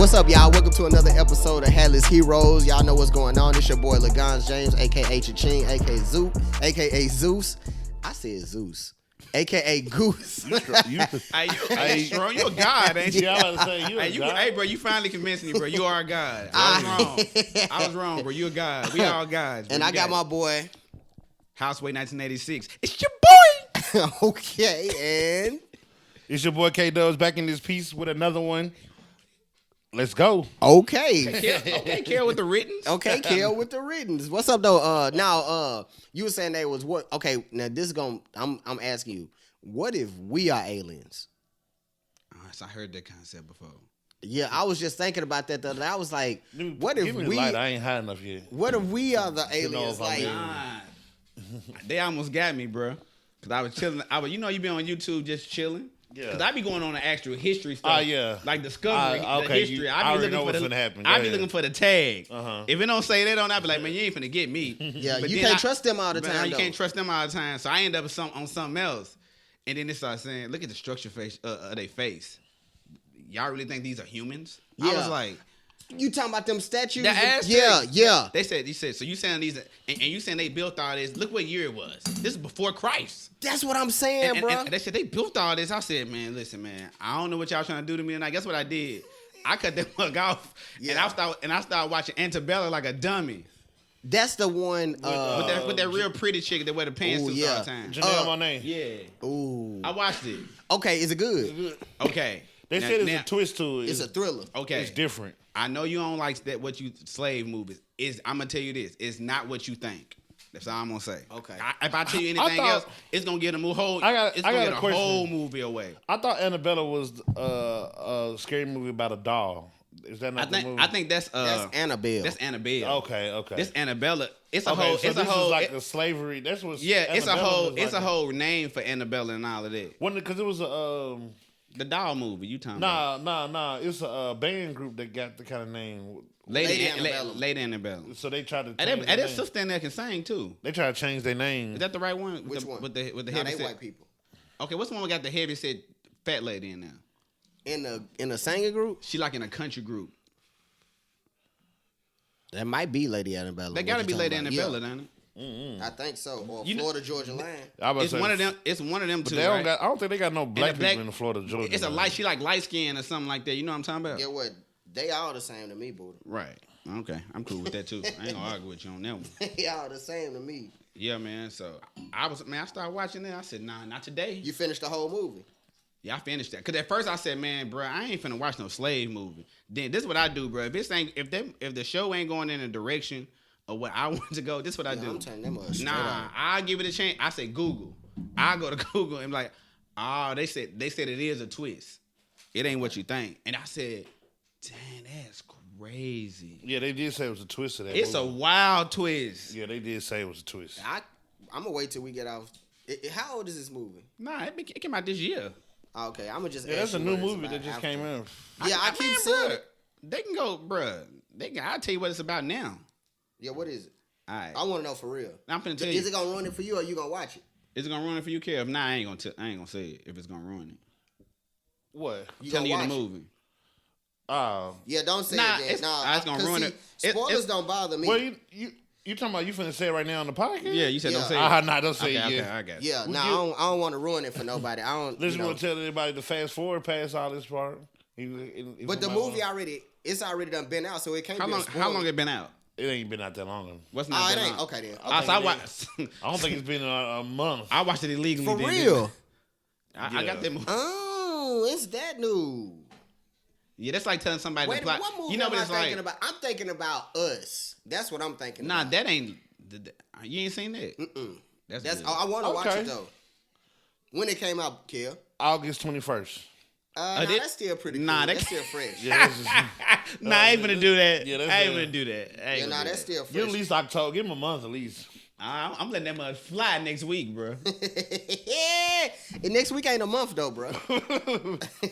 What's up, y'all? Welcome to another episode of Headless Heroes. Y'all know what's going on. It's your boy Lagans James, aka Cha-Ching, aka Zeus. I said Zeus, aka Goose. Hey, bro, you a god, ain't you? Yeah, I was about to say, you a god. Hey, bro, you finally convinced me, bro. You are a god. I was wrong, bro. You a god. We all gods. Bro. And I got my boy Houseway 1986. It's your boy. Okay, and It's your boy K-Dubs back in this piece with another one. Let's go. okay. Okay, Kel with the written. Okay, Kel with the writtens. What's up though? Now, you were saying they was what? Okay, now this is gonna. I'm asking you. What if we are aliens? So I heard that concept before. Yeah, I was just thinking about that the other day. I was like, Dude, what if give me the we? light. I ain't high enough yet. What if we are the know aliens? if I'm Like, in. Nah. They almost got me, bro. Cause I was chilling. You know, you be on YouTube just chilling. Yeah. Cause I be going on the actual history stuff. Yeah. Like Discovery, the okay, history. I I be already looking know for what's the. gonna happen. Go I be ahead. looking for the tag. Uh-huh. If it don't say that on, I be like, man, you ain't finna get me. yeah, But you then can't trust them all the Man, time. you though. can't trust them all the time. So I end up on something else. And then they start saying, look at the structure face of their face. Y'all really think these are humans? I Yeah. was like, You talking about them statues? the Aztecs. Yeah. You said, so you saying these, and you saying they built all this. Look what year it was. This is before Christ. That's what I'm saying, bro. And they said they built all this. I said, man, listen, man, I don't know what y'all trying to do to me. And I guess what I did, I cut that mug off, and I started watching Antebellum like a dummy. That's the one. With that real pretty chick that wear the pants Ooh, all yeah. the time. Janelle, my name. Yeah. Ooh. I watched it. Okay, is it good? Okay. They Now- said it's now- a twist to it. It's a thriller. Okay. It's different. I know you don't like that. What you slave movies is? I'm gonna tell you this. It's not what you think. That's all I'm gonna say. Okay. If I tell you I anything thought- else, it's gonna get a whole. I got get a question. whole movie away. I thought Annabella was a scary movie about a doll. Is that not the movie? I think that's Annabelle. That's Annabelle. Okay. This Annabella. It's a Okay, whole. so it's this a whole. is like a slavery. That's what. yeah. It's a Annabella whole. was It's like a whole name for Annabella and all of that. Because it was a. The doll movie. You talking about? Nah. It's a band group that got the kind of name. Lady Antebellum. Lady Annabella. So they tried to. And change that their sister in there can sing too. They tried to change their name. Is that the right one? Which one? With the Nah, heavy they set? white people. Okay, what's the one we got the heavy set fat lady in there? In the singing group, She like in a country group. that might be Lady Annabelle. That gotta be Lady Annabella, don't it? I think so. Or You know- Florida Georgia Line. It's one of them. It's one of them But two. they don't Right? got. I don't think they got no black black- people in the Florida Georgia. It's a line. light. She like light skin or something like that. You know what I'm talking about? Get what? They all the same to me, boo. Right. Okay. I'm cool with that too. I ain't gonna argue with you on that one. They all the same to me. Yeah, man. So I started watching it. I said, nah, not today. You finished the whole movie. Yeah, I finished that. Cause at first I said, man, bro, I ain't finna watch no slave movie. Then this is what I do, bro. If the show ain't going in a direction of what I want to go, this is what I do. I'm turning them up straight Nah, up. I'll give it a chance. I say Google. I go to Google and be like, oh, they said it is a twist. It ain't what you think. And I said, dang, that's crazy. Yeah, they did say it was a twist to that. It's a movie. wild twist. Yeah, they did say it was a twist. I'm gonna wait till we get off. How old is this movie? Nah, it came out this year. Okay, I'm gonna just. Yeah, ask that's a you new what it's movie about that just after. came out. Yeah, I keep seeing bruh, it. They can go, bruh. I'll tell you what it's about now. Yeah, what is it? All right. I want to know for real. I'm finna tell you. Is it gonna ruin it for you, or you gonna watch it? Is it gonna ruin it for you, Kev? Nah, I ain't gonna say it if it's gonna ruin it. What? You Telling you gonna the watch it? movie. Yeah, don't say Nah, it. it's- Then. Nah, nah, it's gonna 'cause ruin see, it. Spoilers don't bother me. Well, you talking about you finna say it right now on the podcast? Yeah, you said Yeah. don't say it. Nah, don't say Okay, it. okay, I got you. yeah, We nah, get- I don't want to ruin it for nobody. I don't. Listen, you know. want to tell everybody to fast forward past all this part. But the movie it's already done been out, so it can't How be long? a spoiler. How long it been out? It ain't been out that long. What's Oh, not it been ain't. out? Okay then. Ah, Okay, so I then. watched. I don't think it's been a month. I watched it illegally. For then, real. I got them. Oh, it's that new. Yeah, that's like telling somebody Wait, to plot. what movie You know am what I it's thinking like? about? I'm thinking about Us. That's what I'm thinking Nah, about. that ain't. You ain't seen that. That's That's good. I want to watch Okay. it though. When it came out, Kill. August 21st. Nah, did- that's still pretty Nah, cool. that- That's still fresh. Yeah, that's just, Nah, I ain't gonna do that. Yeah, that's I ain't it. gonna do that. I ain't Yeah, gonna nah, do that's that. still give at fresh. least October. Give him a month at least. I'm letting that mud fly next week, bro. And next week ain't a month though, bro.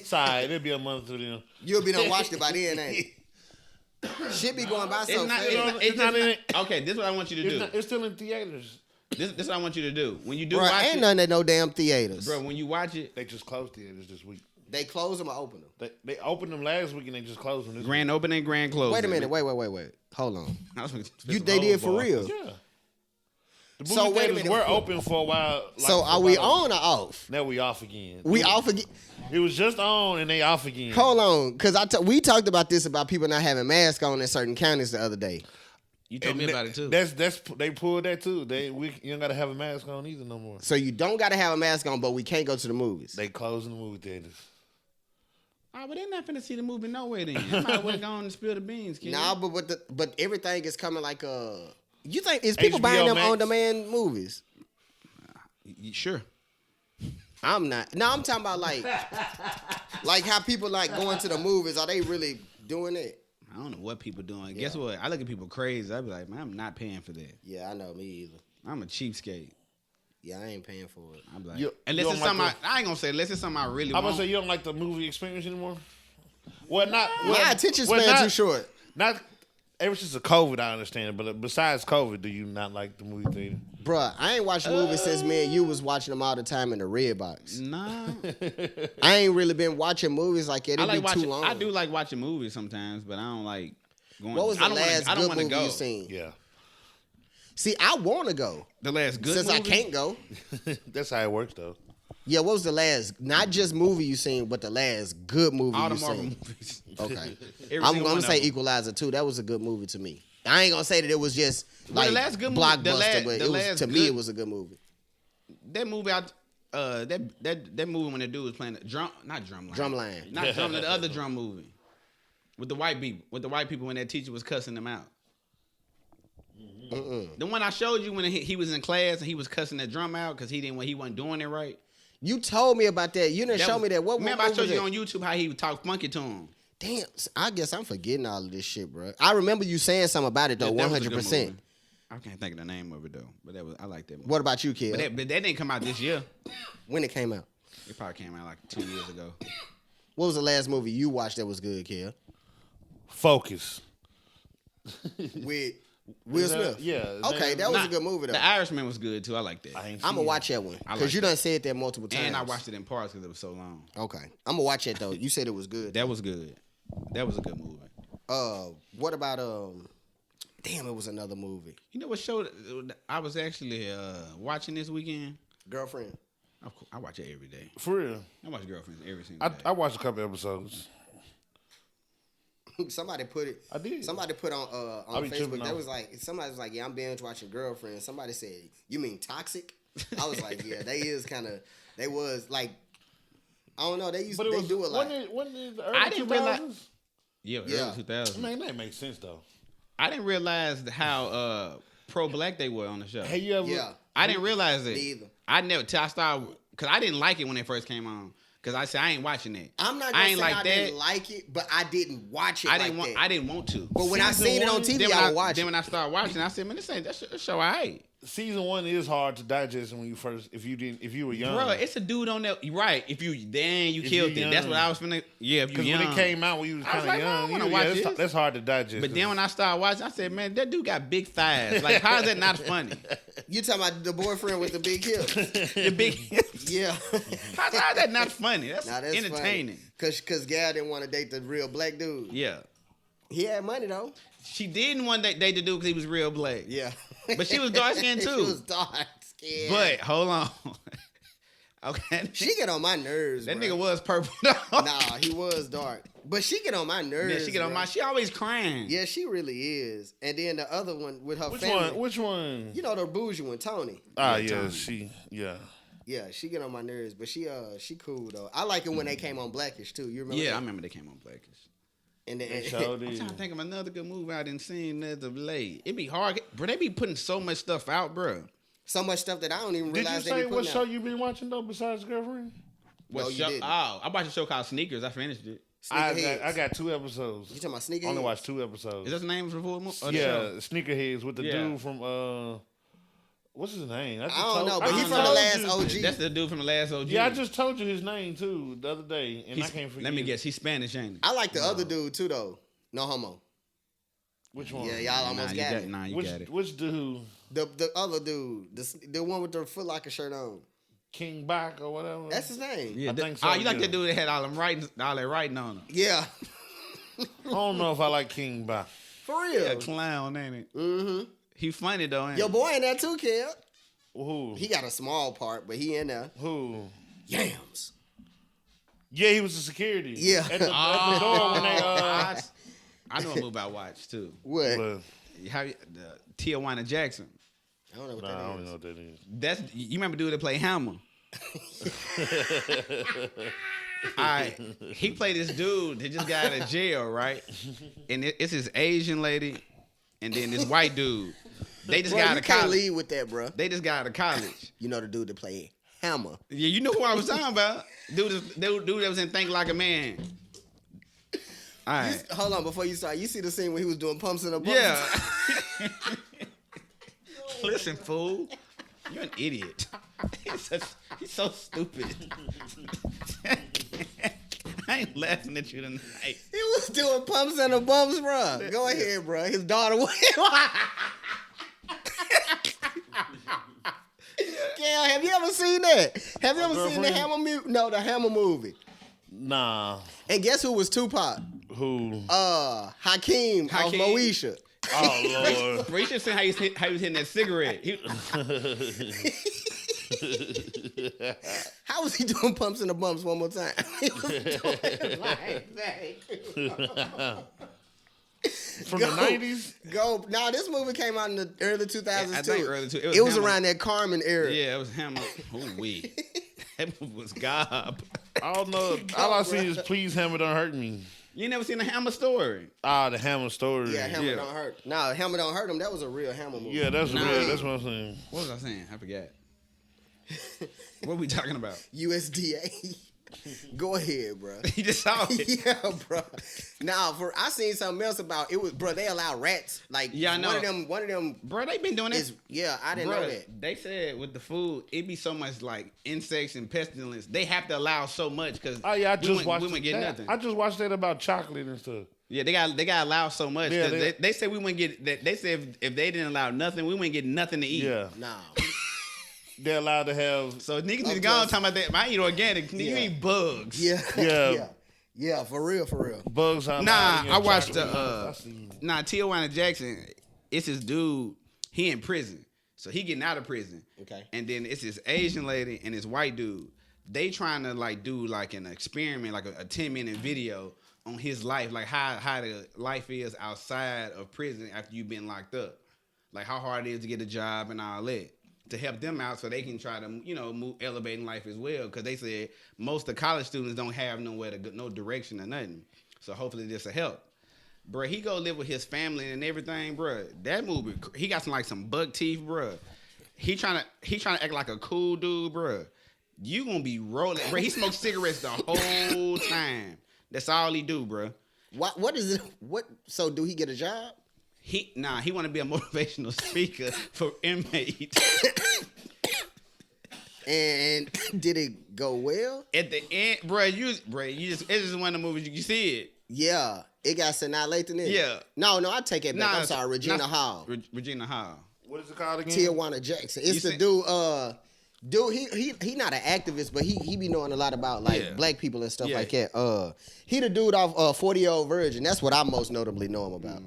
Sorry, it'll be a month to them. You'll be done watched it by then, ain't it? Shit be going by so It's not. fast. It's not in it. Okay, this is what I want you to do. It's still in theaters. This is what I want you to do. When you do Bro, watch ain't it, none at no damn theaters. bro. When you watch it, They just closed theaters this week. They close them or open them? They opened them last week and they just closed them. Grand opening, grand closing. Wait a minute. Wait. Hold on. They They did for real? Yeah. The movie So, wait a theaters minute. were open for a while. So are we on or off? Now we off again. We off again? It was just on and they off again. Hold on, because we talked about this about people not having masks on in certain counties the other day. You told me about it too. That's they pulled that too. You don't gotta have a mask on either no more. So you don't got to have a mask on, but we can't go to the movies. They closing the movie theaters. Oh, but they're not finna see the movie nowhere then. I might as well go on and spill the beans, kid. Nah, but everything is coming like you think is people buying them Max? on demand movies? Sure. I'm not. No, I'm talking about like how people like going to the movies. Are they really doing it? I don't know what people doing. Guess what? I look at people crazy. I be like, man, I'm not paying for that. Yeah, I know. Me either. I'm a cheapskate. Yeah, I ain't paying for it. I'm like, You unless don't it's like something I ain't gonna say. Unless it's something I really I'm want. gonna say you don't like the movie experience anymore. Well, not My attention span too short. Not ever since the COVID, I understand it. But besides COVID, do you not like the movie theater? Bruh, I ain't watched movies since me and you was watching them all the time in the red box. Nah. I ain't really been watching movies like that. I It'd like be watching. too long. I do like watching movies sometimes, but I don't like going. What was the I don't last wanna, I don't good wanna movie go. you seen? Yeah, See, I want to go The last good since movie? I can't go. that's how it works though. Yeah, what was the last, not just movie you seen, but the last good movie All you the Marvel seen? movies. Okay. Every I'm single going one to say of them. Equalizer 2. That was a good movie to me. I ain't going to say that it was just Well, like the last good movie- blockbuster, but the it was, last to me, good- it was a good movie. That movie, that movie when the dude was playing the drum, not Drumline. Drumline. Not Drumline, the other drum movie. With the white people when that teacher was cussing them out. The one I showed you when he was in class and he was cussing that drum out because he wasn't doing it right. You told me about that. You didn't show me that. What Remember what I showed was you it? on YouTube how he would talk funky to him. Damn, I guess I'm forgetting all of this shit, bro. I remember you saying something about it, though, That was a good 100%. movie. I can't think of the name of it though, but I like that movie. What about you, kid? But that didn't come out this year. When it came out? It probably came out like 2 years ago. What was the last movie you watched that was good, kid? Focus. With Will Smith? Yeah. Okay, that was a good movie, though. The Irishman was good too. I like that. I ain't I'm going seen to watch that one. I Because like you that. done said that multiple times. And I watched it in parts because it was so long. Okay. I'm going to watch it, though. You said it was good. That was good. That was a good movie. What about, damn, it was another movie. You know what show I was actually watching this weekend? Girlfriend. Of course, I watch it every day. For real. I watch Girlfriends every single day. I watched a couple episodes. Somebody put it. I did. Somebody put on I be Facebook. tripping That off. was like somebody was like, "Yeah, I'm binge watching Girlfriend." Somebody said, "You mean toxic?" I was like, "Yeah, they is kind of. They was like, I don't know. They used But it they was, do a lot. wasn't it the early I didn't 2000s? realize- Yeah, Yeah. early 2000s. Man, that makes sense though. I didn't realize how pro-black they were on the show. Hey, you ever? Yeah, I didn't realize it. me either. I never till I started because I didn't like it when it first came on. Because I said I ain't watching that. I'm not I gonna ain't say like I that. didn't like it, but I didn't watch it. I didn't want. that. I didn't want to. But when I Season seen it on one, TV, Then when I would watch then it. when I started watching, I said, "Man, this ain't that show. I hate." Season 1 is hard to digest when you first if you were young. Bro, it's a dude on there. Right. If you killed you it. That's young. what I was finna. Yeah, if you Because when young. it came out when you was I was kind of like, I young, don't wanna yeah, watch that's, this. that's hard to digest. But then when I started watching, I said, "Man, that dude got big thighs. Like, how is that not funny? You talking about the boyfriend with the big hips? The big. Yeah. How's that not funny? That's, Nah, that's entertaining. Funny. Cause Gal didn't want to date the real black dude. Yeah, He had money though. she didn't want that date to do because he was real black. Yeah. But she was dark skinned She too. was dark skinned. But hold on. Okay. she get on my nerves. That bro. nigga was purple. Nah, he was dark. But she get on my nerves. Yeah, she get on bro. my. She always crying. Yeah, she really is. And then the other one with her which family. one? Which one? You know the bougie one, Tony. Ah, Yeah, yeah, Tommy. yeah. Yeah, she get on my nerves, but she cool though. I like it when they came on Blackish too. You remember? Yeah, that? I remember they came on Blackish. And then, They showed I'm it. trying to think of another good movie I didn't see as of late. It be hard, bro. They be putting so much stuff out, bro. so much stuff that I don't even Did you realize they say be what putting show out. you been watching though besides Girlfriend? What No, you show? didn't. Oh, I watched a show called Sneakers. I finished it. Sneakerheads. I got 2 episodes. You talking about Sneakerheads? Only watched 2 episodes. Is that the name of the full movie? Yeah, Sneakerheads with the Yeah. dude from what's his name? I don't know, but he he from from the told last you. OG. That's the dude from the last OG. Yeah, I just told you his name too the other day, and I can't forget. Let me guess. He's Spanish, ain't he? I like the other dude too though. No homo. Which one? Yeah, y'all almost got it. Nah, you Which got it. which dude? The other dude, the one with the Foot Locker shirt on. King Bach or whatever. That's his name. Yeah, I think so. Oh, you like yeah. that dude that had all that writing on him? Yeah. I don't know if I like King Bach. For Yeah, real. clown, ain't it? Mm-hmm. He funny though, ain't Your he? boy in that too, kid. Who? He got a small part, but he in there. Who? Yams. Yeah, he was the security. Yeah. At the door when they I know a movie I watched too. What? How the Tijuana Jackson? I don't know what Nah, I that don't is. know what that is. That's you remember dude that played Hammer? Alright, he played this dude that just got out of jail, right? And it's this Asian lady, and then this white dude. They just Bro, got out you of can't college. lead with that, bro. They just got out of college. You know the dude that played Hammer. Yeah, you know who I was talking about. Dude that was in Think Like a Man. All right. Hold on, before you start, you see the scene when he was doing pumps in the bumps? Yeah. Listen, fool. You're an idiot. He's so stupid. I ain't laughing at you tonight. He was doing pumps and the bumps, bro. Go ahead, bro. His daughter was. Gail, have you ever seen that? Have you ever seen the Girlfriend? Hammer movie? No, the Hammer movie. Nah. And guess who was Tupac? Who? Hakeem of Hakeem. Moesha. Oh, Lord. Bro, you should see how he was hitting that cigarette. How was he doing pumps and the bumps one more time? He was doing it like that. From the 90s? Go. Now, this movie came out in the early 2000s, I too. think early too. It was Hammer. around that Carmen era. Yeah, it was Hammer. Oh, we. That movie was gob. I don't know. All I see is Please Hammer Don't Hurt Me. You never seen the Hammer story? Ah, the Hammer story. Yeah, Hammer Yeah. Don't Hurt. No, Hammer Don't Hurt him. That was a real Hammer movie. Yeah, that's Nah. real. That's what I'm saying. What was I saying? I forgot. What we talking about? USDA. Go ahead, bro. He just saw it. Yeah, bro. Now, I seen something else about it was, bro. They allow rats. Like, Yeah, I know. One of them Bro, they been doing this. is. Yeah, I didn't know that. They said with the food, it be so much like insects and pestilence. They have to allow so much because Oh, yeah, I just watched we wouldn't get that. nothing. I just watched that about chocolate and stuff. Yeah, they got to allow so much. Yeah, 'Cause they said we wouldn't get. They said if they didn't allow nothing, we wouldn't get nothing to eat. Yeah. No. They're allowed to have. So niggas need to Of go on course. talking about that. I eat organic. Nigga, you Yeah. eat bugs. Yeah. Yeah. yeah. Yeah. For real. For real. Bugs on Nah, the I watched chocolate. the. I seen it. Tijuana Jackson. It's this dude. He in prison, so he getting out of prison. Okay. And then it's this Asian lady and this white dude. They trying to like do like an experiment, like a 10-minute video on his life, like how the life is outside of prison after you've been locked up, like how hard it is to get a job and all that, to help them out so they can try to move elevating life as well. Because they said most of the college students don't have nowhere to go, no direction or nothing. So hopefully this will help. Bruh, he go live with his family and everything, bruh. That movie, he got some buck teeth, bruh. He trying to act like a cool dude, bruh. You gonna be rolling, bruh. He smokes cigarettes the whole time. That's all he do, bruh. What is it? What? So do he get a job? He want to be a motivational speaker for inmates. And did it go well? At the end, bruh, it's just one of the movies you see it. Yeah. It got Sanaa Lathan in it. Yeah. No, I take it back. I'm sorry, Regina Hall. Regina Hall. What is it called again? Tijuana Jackson. It's You the see- dude, he not an activist, but he be knowing a lot about like Yeah. black people and stuff Yeah. like that. He the dude off 40-Year-Old Virgin. That's what I most notably know him about.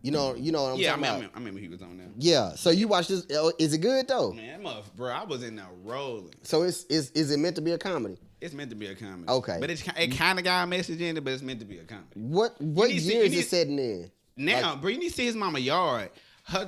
You know what I'm Yeah, talking about? I remember he was on there. Yeah. So you watch this? Is it good though? Man, bro, I was in there rolling. So is it meant to be a comedy? It's meant to be a comedy. Okay. But it kind of got a message in it, but it's meant to be a comedy. What need to see- year you is need- it setting in? Now, bro, you need to see his mama yard. Her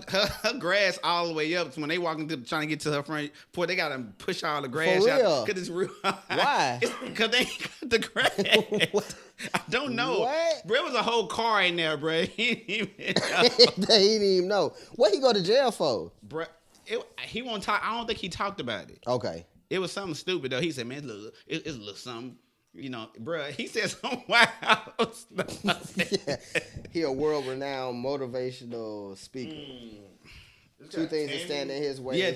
grass all the way up. So when they walking through trying to get to her front porch, they gotta push all the grass real? out because it's real. Why? It's because they ain't got the grass. What? I don't know. What? Bro, it was a whole car in there, bro. He didn't even know. They didn't even know. What he go to jail for? Bro, he won't talk. I don't think he talked about it. Okay. It was something stupid though. He said, "Man, it's a little something." Bro, he said some wild stuff. Yeah. He a world-renowned motivational speaker. Two things that stand in his way. Yeah,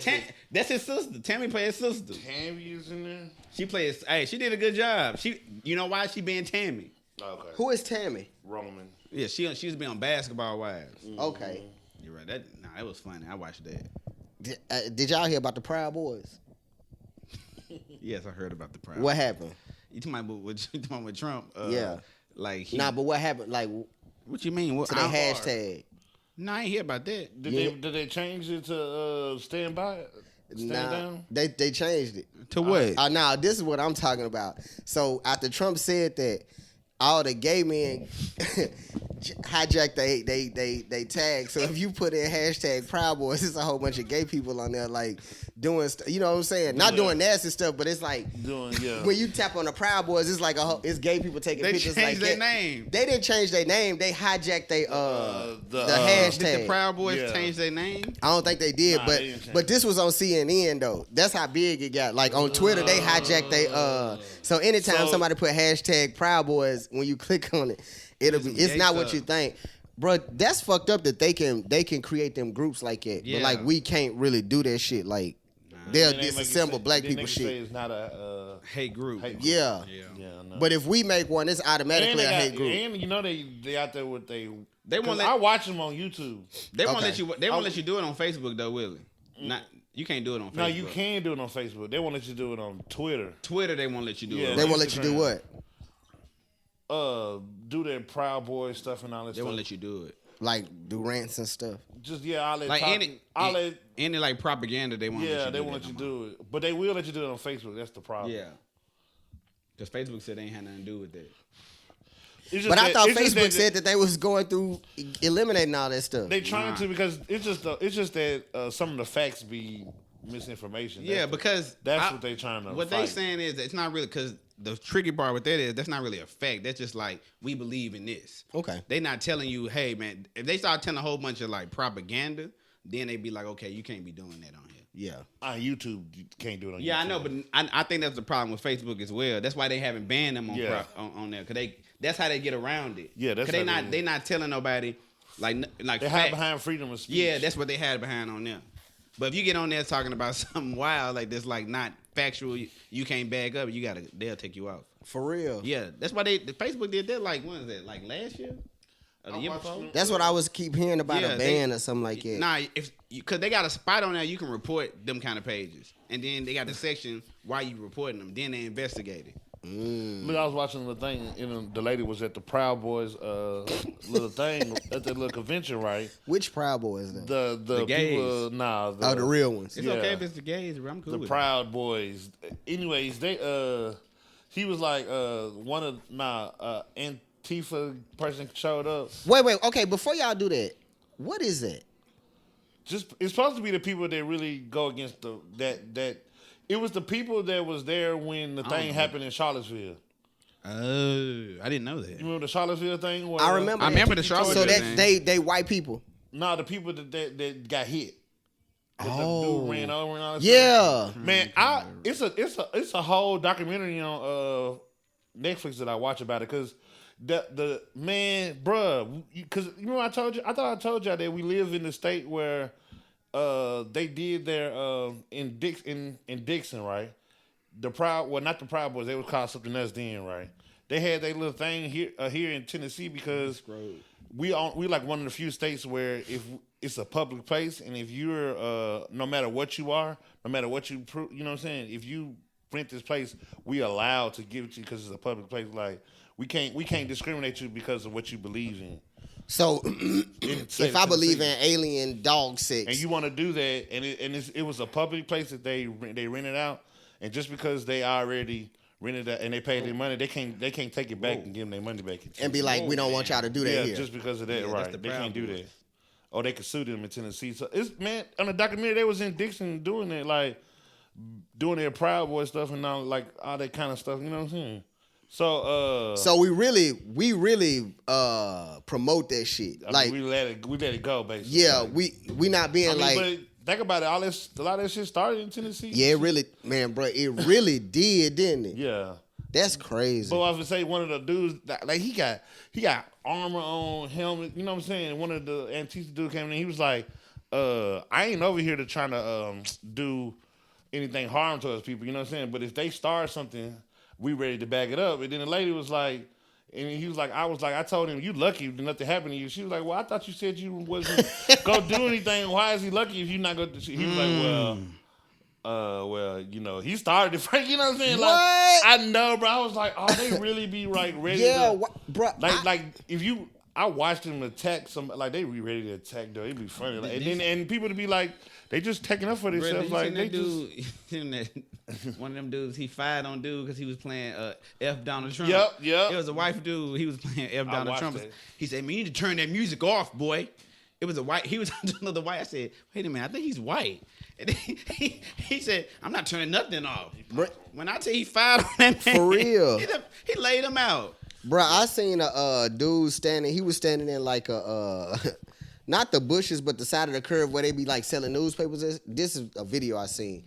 that's his sister. Tammy plays his sister. Tammy is in there. She plays. Hey, she did a good job. You know why she being Tammy? Okay. Who is Tammy? Roman. Yeah, she used to be on Basketball Wives. Okay. You're right. That was funny. I watched that. Did y'all hear about the Proud Boys? Yes, I heard about the Proud. What happened? You talking about with Trump? Yeah. Like But what happened? Like, what you mean? What to the hashtag? No, I ain't hear about that. Did they change it to stand down? They changed it. To what? Now this is what I'm talking about. So after Trump said that, all the gay men hijacked they tag. So if you put in hashtag Proud Boys, it's a whole bunch of gay people on there like doing stuff. You know what I'm saying? Not doing nasty stuff, but it's like when you tap on the Proud Boys, it's like it's gay people taking pictures. They like changed their name. They didn't change their name. They hijacked the hashtag. Did the Proud Boys change their name? I don't think they did, but this was on CNN though. That's how big it got. Like on Twitter, they hijacked they So anytime somebody put hashtag Proud Boys, when you click on it, it's not what you think. Bro, that's fucked up that they can create them groups like that. Yeah. But like we can't really do that shit. Like they'll disassemble black people shit. It's not a hate group. Yeah. No. But if we make one, it's automatically a hate group. And you know they out there with they won't I watch them on YouTube. They won't let you. They won't let you do it on Facebook though, will they? Not. You can't do it on Facebook. No, you can do it on Facebook. They won't let you do it on Twitter. Twitter, they won't let you do it. They won't let you do what? Do their Proud Boy stuff and all that stuff. They won't let you do it. Like do rants and stuff. Just all that like talking, any like propaganda. They won't. Yeah, they won't let you do it, but they will let you do it on Facebook. That's the problem. Yeah, because Facebook said they ain't had nothing to do with that. But I thought Facebook said that they was going through eliminating all that stuff. They trying to because it's just that some of the facts be misinformation. Because that's what they trying to. What fight. they saying is that it's not really because the tricky part with that is that's not really a fact. That's just like we believe in this. Okay. They not telling you, hey man, if they start telling a whole bunch of like propaganda, then they be like, okay, you can't be doing that on here. Yeah. On YouTube, you can't do it on YouTube. Yeah, I know, but I think that's the problem with Facebook as well. That's why they haven't banned them on there because that's how they get around it. Yeah, that's because they not telling nobody like they hide behind freedom of speech. Yeah, that's what they had behind on there. But if you get on there talking about something wild like this, like not factual, you can't back up. They'll take you out. For real. Yeah, that's why Facebook did that. Like when is that? Like last year or the year before? That's what I was keep hearing about a ban or something like that. Nah, because they got a spot on there you can report them kind of pages, and then they got the section why you reporting them. Then they investigate it. Look, I was watching the thing, and the lady was at the Proud Boys little thing at the little convention, right? Which Proud Boys though? The gays. People, the real ones. It's okay if it's the gays, bro. I'm cool the with Proud Boys. Anyways, they he was like one of Antifa person showed up. Wait. Okay, before y'all do that, what is that? Just it's supposed to be the people that really go against that. It was the people that was there when the thing happened in Charlottesville. Oh, I didn't know that. You remember the Charlottesville thing? Where, I remember. I remember the Charlottesville thing. So they white people. No, the people that got hit. That Oh, the dude ran over and all that yeah. stuff. Man, it's a whole documentary on Netflix that I watch about it because the man, bruh, because you know I thought I told y'all that we live in the state where they did their in Dixon, right? Not the Proud Boys, they was called something else then, right? They had their little thing here in Tennessee because we like one of the few states where if it's a public place and if you're no matter what you are, no matter what you you know what I'm saying, if you rent this place, we allowed to give it to you because it's a public place. Like we can't discriminate you because of what you believe in. So if I believe in alien dog sex, and you want to do that, and it was a public place that they rented out, and just because they already rented that and they paid their money, they can't take it back and give them their money back and be like, we don't want y'all to do that here. Just because of that, Yeah, right? They can't do that, or they could sue them in Tennessee. So it's on the documentary they was in Dixon doing it, like doing their Proud Boy stuff and all that kind of stuff. You know what I'm saying? So we really promote that shit. I mean, we let it go basically. Yeah, we not being but think about it. A lot of that shit started in Tennessee. Yeah, it really, man, bro, it really did, didn't it? Yeah, that's crazy. But I was gonna say one of the dudes, like he got armor on, helmet. You know what I'm saying? One of the Antifa dude came in. He was like, I ain't over here to trying to do anything harm to us people. You know what I'm saying? But if they start something, we ready to back it up. And then the lady was like, and he was like, I told him, you lucky nothing happened to you. She was like, well, I thought you said you wasn't going to do anything. Why is he lucky if you're not going to? He was like, well, you know, he started it first. You know what I'm saying? What? Like, I know, bro. I was like, oh, they really be like ready. Yeah, to, bro. Like if you, I watched them attack some. Like they be ready to attack though. It'd be funny. Like, and people to be like, they just taking up for themselves. Like they just. One of them dudes, he fired on dude because he was playing F. Donald Trump. Yep. It was a white dude. He was playing F. Donald Trump. That. He said, "Man, you need to turn that music off, boy." It was a white. He was another white. I said, "Wait a minute, I think he's white." And then he said, "I'm not turning nothing off." When I tell you he fired on that man, For real, he laid him out. Bro, I seen a dude standing. He was standing in like a not the bushes, but the side of the curb where they be like selling newspapers. This is a video I seen.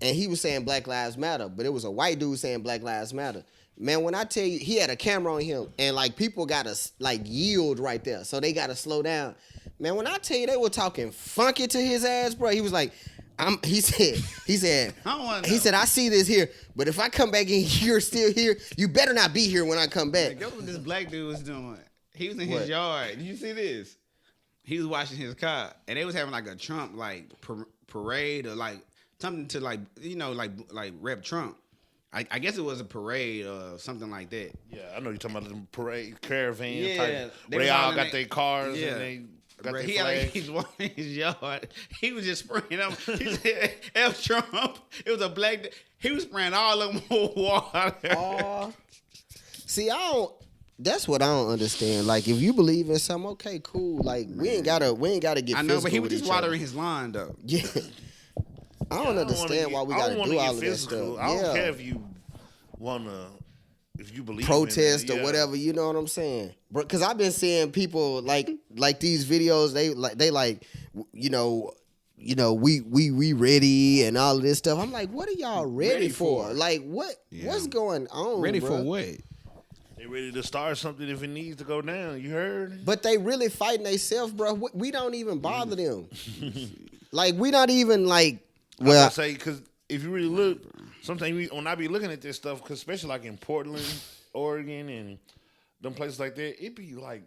And he was saying Black Lives Matter, but it was a white dude saying Black Lives Matter. Man, when I tell you, he had a camera on him, and like people gotta like yield right there, so they gotta slow down. Man, when I tell you they were talking funky to his ass, bro, he was like, he said, I see this here, but if I come back and you're still here, you better not be here when I come back. Guess what this black dude was doing? He was in his yard. Did you see this? He was washing his car, and they was having like a Trump like parade or like. Something to like, you know, like rep Trump. I guess it was a parade or something like that. Yeah, I know you're talking about the parade caravan. Yeah, type, where they all got their cars and they got their flags. He's walking his yard. He was just spraying them. He said F Trump. It was a black. He was spraying all of them water. See, that's what I don't understand. Like, if you believe in something, okay, cool. Like, we ain't gotta get. I know, but he was just watering his lawn though. Yeah. I don't understand why we gotta do all of that stuff. I don't care if you if you believe protest in or whatever. You know what I'm saying? Because I've been seeing people like these videos. They like you know we ready and all of this stuff. I'm like, what are y'all ready for? Like what? Yeah. What's going on? Ready bro? for what? They ready to start something if it needs to go down. You heard? But they really fighting themselves, bro. We don't even bother them. Like we not even like. Well, I say because if you really look, sometimes when I be looking at this stuff, cause especially like in Portland, Oregon, and them places like that, it be like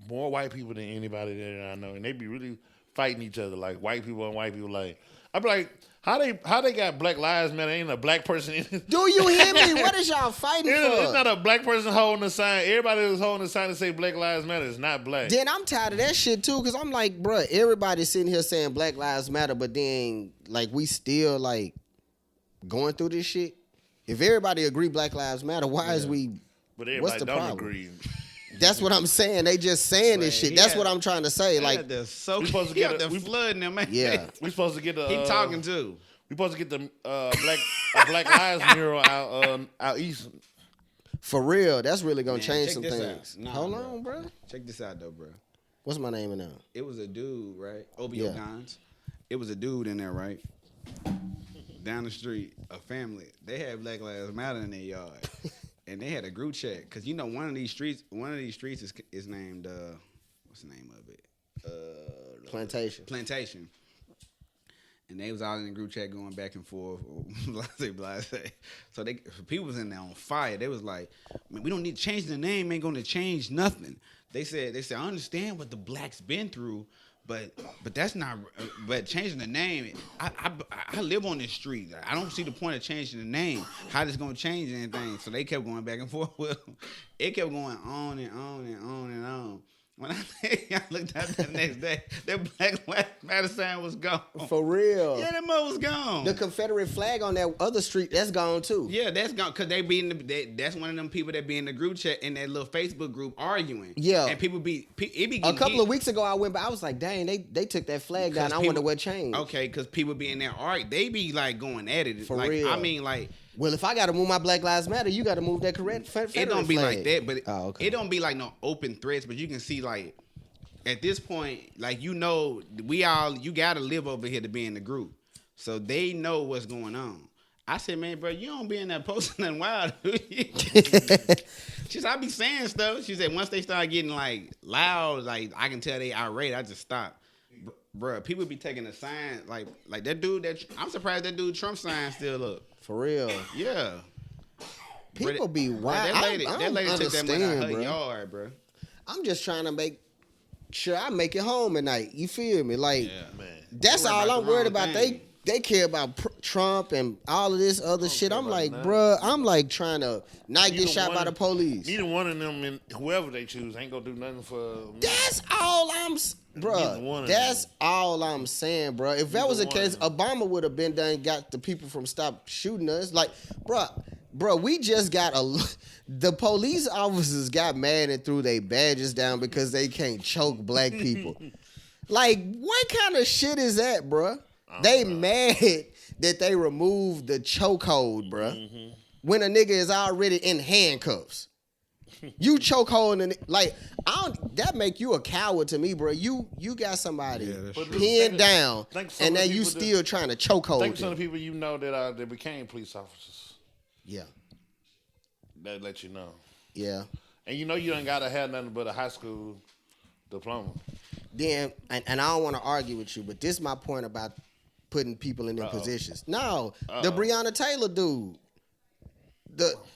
more white people than anybody that I know, and they be really fighting each other, like white people and white people. Like I be like, how they got Black Lives Matter? Ain't a black person in it. Do you hear me? What is y'all fighting for? It's not a black person holding a sign. Everybody that's holding a sign to say Black Lives Matter is not black. Then I'm tired of that shit too, because I'm like, bruh, everybody's sitting here saying Black Lives Matter, but then like we still like going through this shit. If everybody agree Black Lives Matter, why is we? But everybody what's the don't problem? agree. That's what I'm saying. They just saying this shit. That's what I'm trying to say. Like we supposed to get the flood in them, man. Yeah, we supposed to get the. He talking too. We supposed to get the Black Lives mural out east. For real, that's really gonna change some this things. Nah, hold on, bro. Check this out though, bro. What's my name in there? It was a dude, right? Obio Gons. It was a dude in there, right? Down the street, a family. They had Black Lives Matter in their yard, and they had a group chat because you know one of these streets is named what's the name of it? Plantation. And they was all in the group chat going back and forth, blase. So people was in there on fire. They was like, man, we don't need to change the name. Ain't going to change nothing. They said, I understand what the blacks been through, but that's not. But changing the name, I live on this street. I don't see the point of changing the name. How this going to change anything? So they kept going back and forth with them. It kept going on and on and on and on. When I looked out the next day, that Black Lives Matter sign was gone. For real. Yeah, that mother was gone. The Confederate flag on that other street, that's gone too. Yeah, that's gone because they be in that's one of them people that be in the group chat in that little Facebook group arguing. Yeah, and people be a couple of weeks ago I went, but I was like, dang, they took that flag down. I wonder what changed. Okay, because people be in there arguing, they be like going at it. For like, real. I mean, like. Well, if I got to move my Black Lives Matter, you got to move that correct Confederate flag. It don't be flag. like that, but it don't be like no open threats. But you can see like. At this point, like you know, you gotta live over here to be in the group, so they know what's going on. I said, man, bro, you don't be in there posting nothing wild. She said, I be saying stuff. She said, once they start getting like loud, like I can tell they irate, I just stop. Bro, people be taking a sign like that dude. I'm surprised that dude Trump sign still up. For real, yeah. People be wild. That lady took that money out her yard, bro. I'm just trying to make sure I make it home at night. You feel me? Like, man. that's all I'm worried about. they care about Trump and all of this other shit. I'm like, bruh, I'm like trying to not get shot by the police. Neither one of them, and whoever they choose, ain't gonna do nothing for. That's all I'm, bruh. That's all I'm saying, bruh. If that was the case, Obama would have been done, got the people from stop shooting us. Like, bruh, we just got the police officers got mad and threw their badges down because they can't choke black people. Like, what kind of shit is that, bruh? They mad that they removed the chokehold, bruh. Mm-hmm. When a nigga is already in handcuffs. You chokeholding, like, that make you a coward to me, bruh. You got somebody pinned down, and then you still trying to chokehold. Think some of the people you know that became police officers. Yeah. That let you know. Yeah. And you know you ain't gotta have nothing but a high school diploma. Then, and I don't want to argue with you, but this is my point about putting people in their positions. No, the Breonna Taylor dude.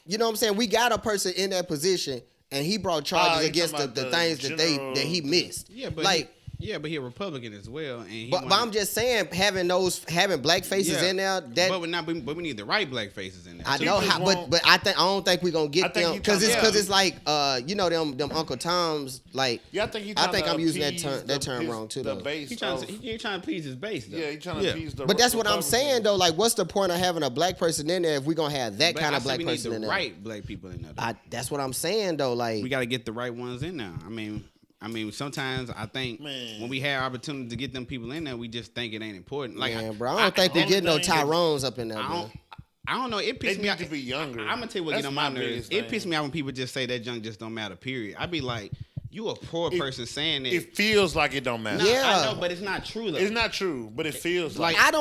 You know what I'm saying? We got a person in that position, and he brought charges against the things that he missed. Yeah, but like. But he a Republican as well, and but I'm just saying, having black faces in there. But we need the right black faces in there. I know how, but I don't think we're gonna get them because it's like you know them Uncle Toms like. Yeah, I think I'm using that term wrong too. Though. He trying to please his base. Though. Yeah, he trying to please the. But that's what I'm saying though. Like, what's the point of having a black person in there if we're gonna have that kind of black person in there? Right, black people in there. That's what I'm saying though. Like, we got to get the right ones in there. I mean, sometimes I think when we have opportunity to get them people in there, we just think it ain't important. Like, bro, I don't think we get no Tyrones up in there, bro. I don't know. It pissed me off. To be younger. I'm gonna tell you what get on my nerves. It pissed me off when people just say that junk just don't matter. Period. I be like, you a poor person saying that. It feels like it don't matter. Yeah, I know, but it's not true though. It's not true, but it feels like. I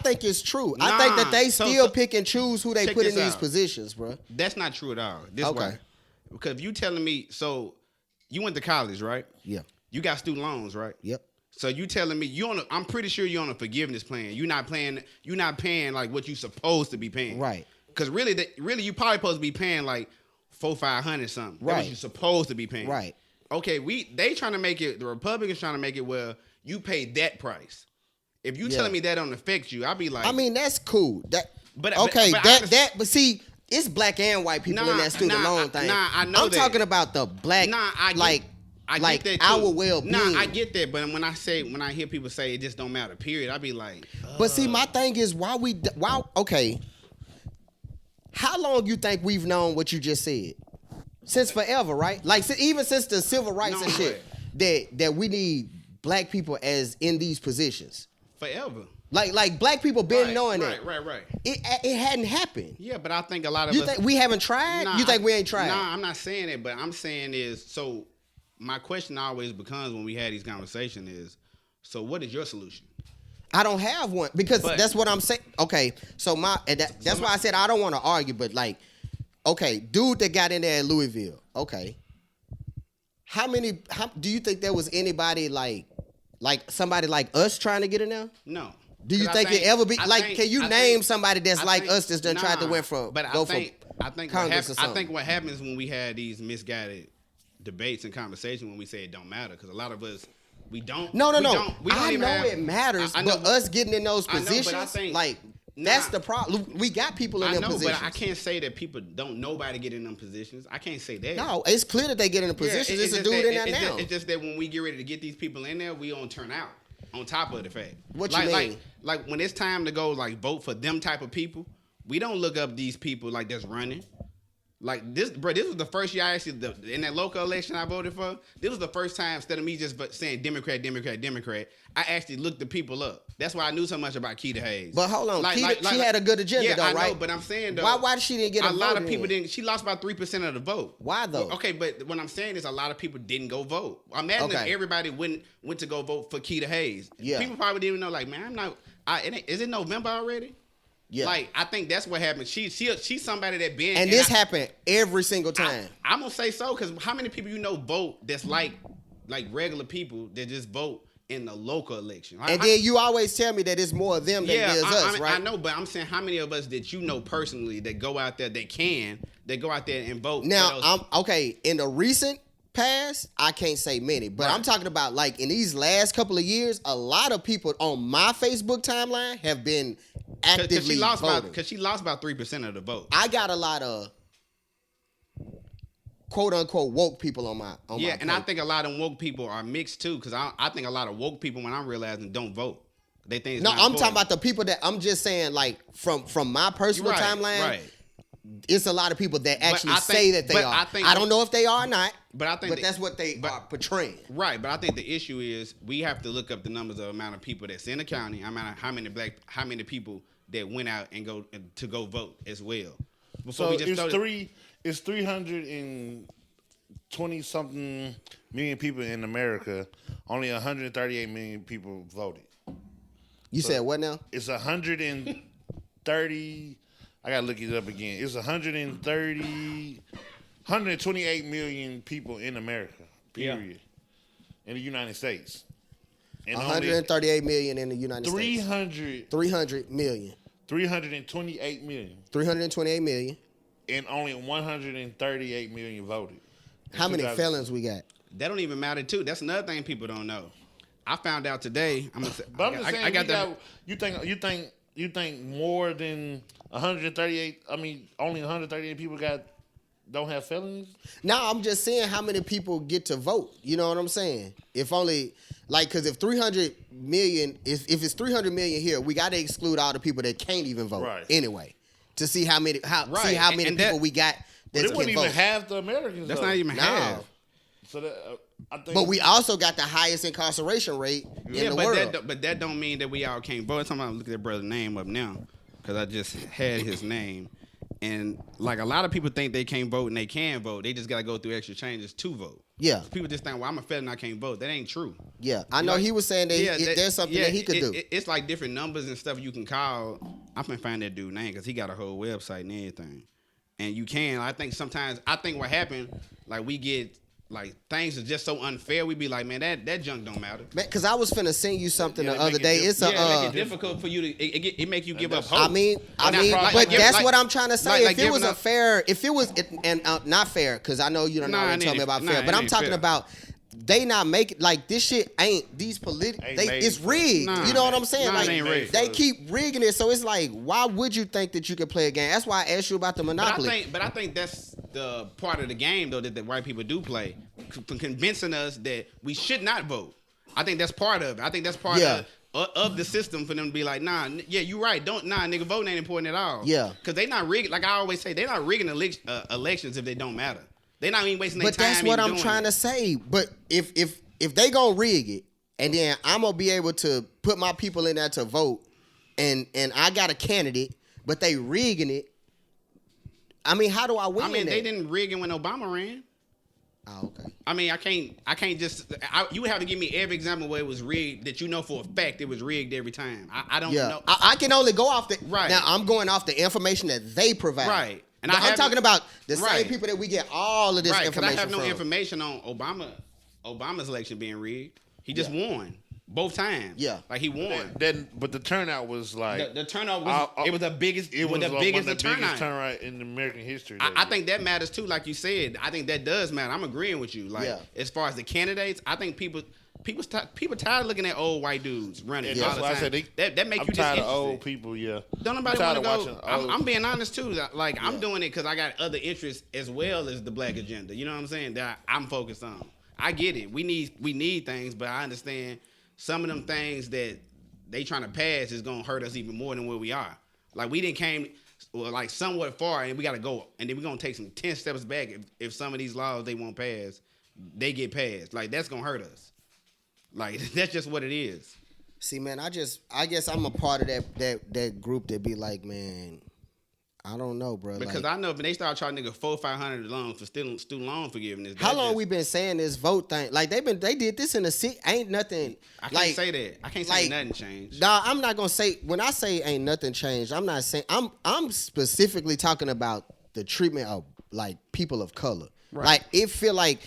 think it's true. I think that they still pick and choose who they put in these positions, bro. That's not true at all. Okay. Because if you telling me, so you went to college, right? Yeah. You got student loans, right? Yep. So you telling me I'm pretty sure you're on a forgiveness plan. You're not paying like what you supposed to be paying. Right. Because really you probably supposed to be paying like $400-500 something. Right. That's what you supposed to be paying. Right. Okay, they trying to make it, the Republicans trying to make it where you pay that price. If you telling me that don't affect you, I'll be like, I mean, that's cool. But see, it's black and white people in that student loan thing. I know I'm talking about the black, I get that too. Our well-being. I get that, but when I hear people say it just don't matter, period, I be like. But see, my thing is okay. How long you think we've known what you just said? Since forever, right? Like even since the civil rights and shit, that we need black people as in these positions. Forever. Like black people been knowing that. Right. It hadn't happened. Yeah, but I think a lot of you think we haven't tried? You think we ain't tried? Nah, I'm not saying it, but I'm saying is so. My question always becomes when we had these conversations is, so what is your solution? I don't have one because that's what I'm saying. Okay, so that's why I said I don't want to argue, but like, okay, dude that got in there at Louisville. Okay, how do you think there was anybody like somebody like us trying to get in there? No. Do you think it ever be can you name somebody that's like us that's done tried to win for? But I think what happens when we had these misguided debates and conversations when we say it don't matter because a lot of us we don't. No. I know it matters, but us getting in those positions, that's the problem. We got people in them positions. But I can't say that people don't nobody get in them positions. I can't say that. No, it's clear that they get in the positions. It's a dude in there now. It's just that when we get ready to get these people in there, we don't turn out. On top of the fact, what you mean? Like when it's time to go vote for them type of people, we don't look up these people that's running. Like this, bro. This was the first year I actually in that local election I voted for. This was the first time instead of me just saying Democrat, I actually looked the people up. That's why I knew so much about Keita Hayes. But hold on, Keita, she had a good agenda, though, right? I know, but I'm saying though, why she didn't get a vote? A lot of people didn't. She lost about 3% of the vote. Why though? Okay, but what I'm saying is a lot of people didn't go vote. Imagine if everybody went to go vote for Keita Hayes. Yeah, people probably didn't even know. Like, man, I'm not. Is it November already? Yeah. Like, I think that's what happened. She's somebody that been... And this happened every single time. I'm going to say so, because how many people vote that's like regular people that just vote in the local election? Then you always tell me that it's more of them than it is us, right? I know, but I'm saying how many of us that you know personally that go out there, that go out there and vote? Now, in the recent past, I can't say many, but I'm talking about like in these last couple of years, a lot of people on my Facebook timeline have been actively voting. Because she lost about 3% of the vote. I got a lot of quote unquote woke people on my and I think a lot of woke people are mixed too. Because I think a lot of woke people, when I'm realizing, don't vote. They think it's no. not I'm important. talking about the people that I'm just saying like from my personal timeline. Right. It's a lot of people that actually say that they are. I don't know if they are or not. But that's what they are portraying. Right, but I think the issue is we have to look up the numbers of the amount of people that's in the county, how many people that went out and go vote as well. So it's 320 something million people in America. Only 138 million people voted. You said what now? It's 130. I gotta look it up again. It's 128 million people in America, period. In the United States. And 138 million in the United States. 300 million. 328 million. 328 million. And only 138 million voted. How many felons we got? That don't even matter too. That's another thing people don't know. I found out today. I'm just saying. You think more than 138? I mean, only 138 people don't have felonies. No, I'm just saying how many people get to vote. You know what I'm saying? If only because if 300 million, if it's 300 million here, we got to exclude all the people that can't even vote anyway to see how many people we got. That wouldn't even half the Americans. That's not even half. So that. I think but we also got the highest incarceration rate in the world. But that don't mean that we all can't vote. I'm look at that brother's name up now because I just had his name. And like a lot of people think they can't vote and they can vote. They just got to go through extra changes to vote. Yeah. So people just think, well, I'm a felon, I can't vote. That ain't true. Yeah. I know he was saying that there's something that he could do. It's like different numbers and stuff you can call. I'm going to find that dude's name because he got a whole website and everything. And you can. I think what happened, like we get, like things are just so unfair. We be like, man, that junk don't matter. Because I was finna send you something the other day. It make it difficult for you to. It make you give up hope. I mean, but that's what I'm trying to say. If it was not fair, because I know you don't already tell me about fair, but I'm talking about. They not making like this shit ain't these political. It's rigged. You know what I'm saying? Like they keep rigging it, so it's like, why would you think that you could play a game? That's why I asked you about the Monopoly. But I think that's the part of the game though that the white people do play, convincing us that we should not vote. I think that's part of it. I think that's part of the system for them to be like, nah, you right. Nigga, voting ain't important at all. Yeah, because they not rigging. Like I always say, they not rigging elections if they don't matter. They're not even wasting their time. But that's what I'm trying to say. But if they gonna rig it, and then I'm gonna be able to put my people in there to vote, and I got a candidate, but they rigging it. I mean, how do I win? I mean, they didn't rig it when Obama ran. Oh, okay. I mean, I can't just. You would have to give me every example where it was rigged that you know for a fact it was rigged every time. I don't know. I can only go off the. Right. Now I'm going off the information that they provide. Right. And I'm talking about the same people that we get all of this information from. I have no information on Obama's election being rigged. He just won both times. Yeah, like he won. But the turnout was like the turnout was it was the biggest. It was the biggest turnout in American history. I think that matters too. Like you said, I think that does matter. I'm agreeing with you. Like as far as the candidates, I think people tired of looking at old white dudes running. Yeah, that's why I said that make you tired of old people. Yeah, don't nobody want to go. I'm being honest too. Like I'm doing it because I got other interests as well as the black agenda. You know what I'm saying? That I'm focused on. I get it. We need things, but I understand some of them things that they trying to pass is gonna hurt us even more than where we are. Like we didn't came like somewhat far, and we got to go, and then we're gonna take some 10 steps back if some of these laws they won't pass, they get passed. Like that's gonna hurt us. Like that's just what it is. See, man, I guess I'm a part of that group that be like, man, I don't know, bro. Because I know when they start charging nigga $400-500 loans for student loan forgiveness. How long we been saying this vote thing? Like they did this in the city. Ain't nothing. I can't say that. I can't say nothing changed. Nah, I'm not gonna say. When I say ain't nothing changed, I'm not saying. I'm specifically talking about the treatment of like people of color. Right. Like it feel like.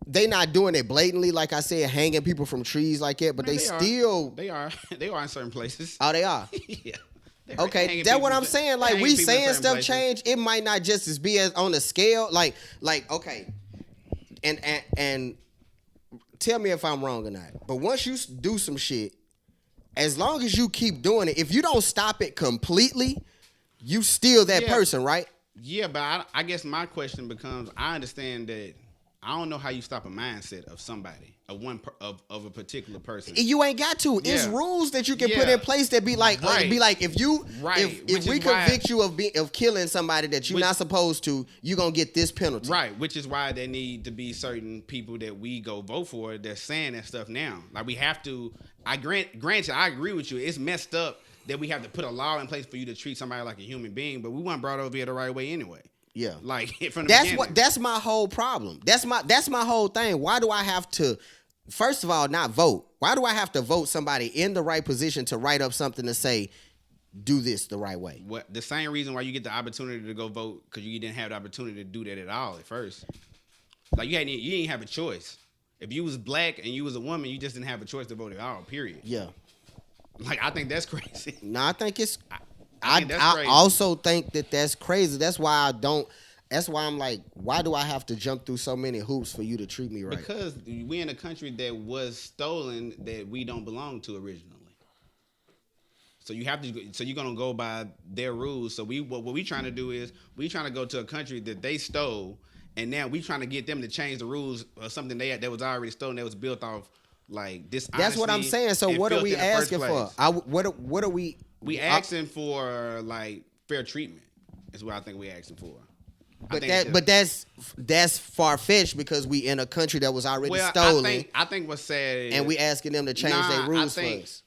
They not doing it blatantly, like I said, hanging people from trees like that, but they still... They are in certain places. Oh, they are? Yeah. Okay, that's what I'm saying. Like, we saying stuff change, it might not just be as on the scale. Like, okay, and tell me if I'm wrong or not. But once you do some shit, as long as you keep doing it, if you don't stop it completely, you still that person, right? Yeah, but I guess my question becomes: I understand that I don't know how you stop a mindset of somebody, of a particular person. You ain't got to. Yeah. It's rules that you can put in place that be like, if you, if we convict you of killing somebody that you're not supposed to, you gonna get this penalty. Right, which is why there need to be certain people that we go vote for that's saying that stuff now. Like we have to. Granted, I agree with you. It's messed up that we have to put a law in place for you to treat somebody like a human being, but we weren't brought over here the right way anyway. Yeah, like from the beginning. That's my whole problem. That's my whole thing. Why do I have to? First of all, not vote. Why do I have to vote somebody in the right position to write up something to say, do this the right way? What the same reason why you get the opportunity to go vote, because you didn't have the opportunity to do that at all at first. Like you didn't have a choice. If you was black and you was a woman, you just didn't have a choice to vote at all. Period. Yeah. Like I think that's crazy. No, I think it's. I also think that's crazy. That's why I don't. That's why I'm like, why do I have to jump through so many hoops for you to treat me right? Because we in a country that was stolen, that we don't belong to originally. So you have to. So you're gonna go by their rules. So what we trying to do is we trying to go to a country that they stole, and now we trying to get them to change the rules of something that was already stolen, that was built off like this. That's what I'm saying. So what are we asking for? What are we? We asking for like fair treatment. Is what I think we asking for. But that's far fetched because we in a country that was already stolen. I think what's sad is, and we asking them to change their rules for us.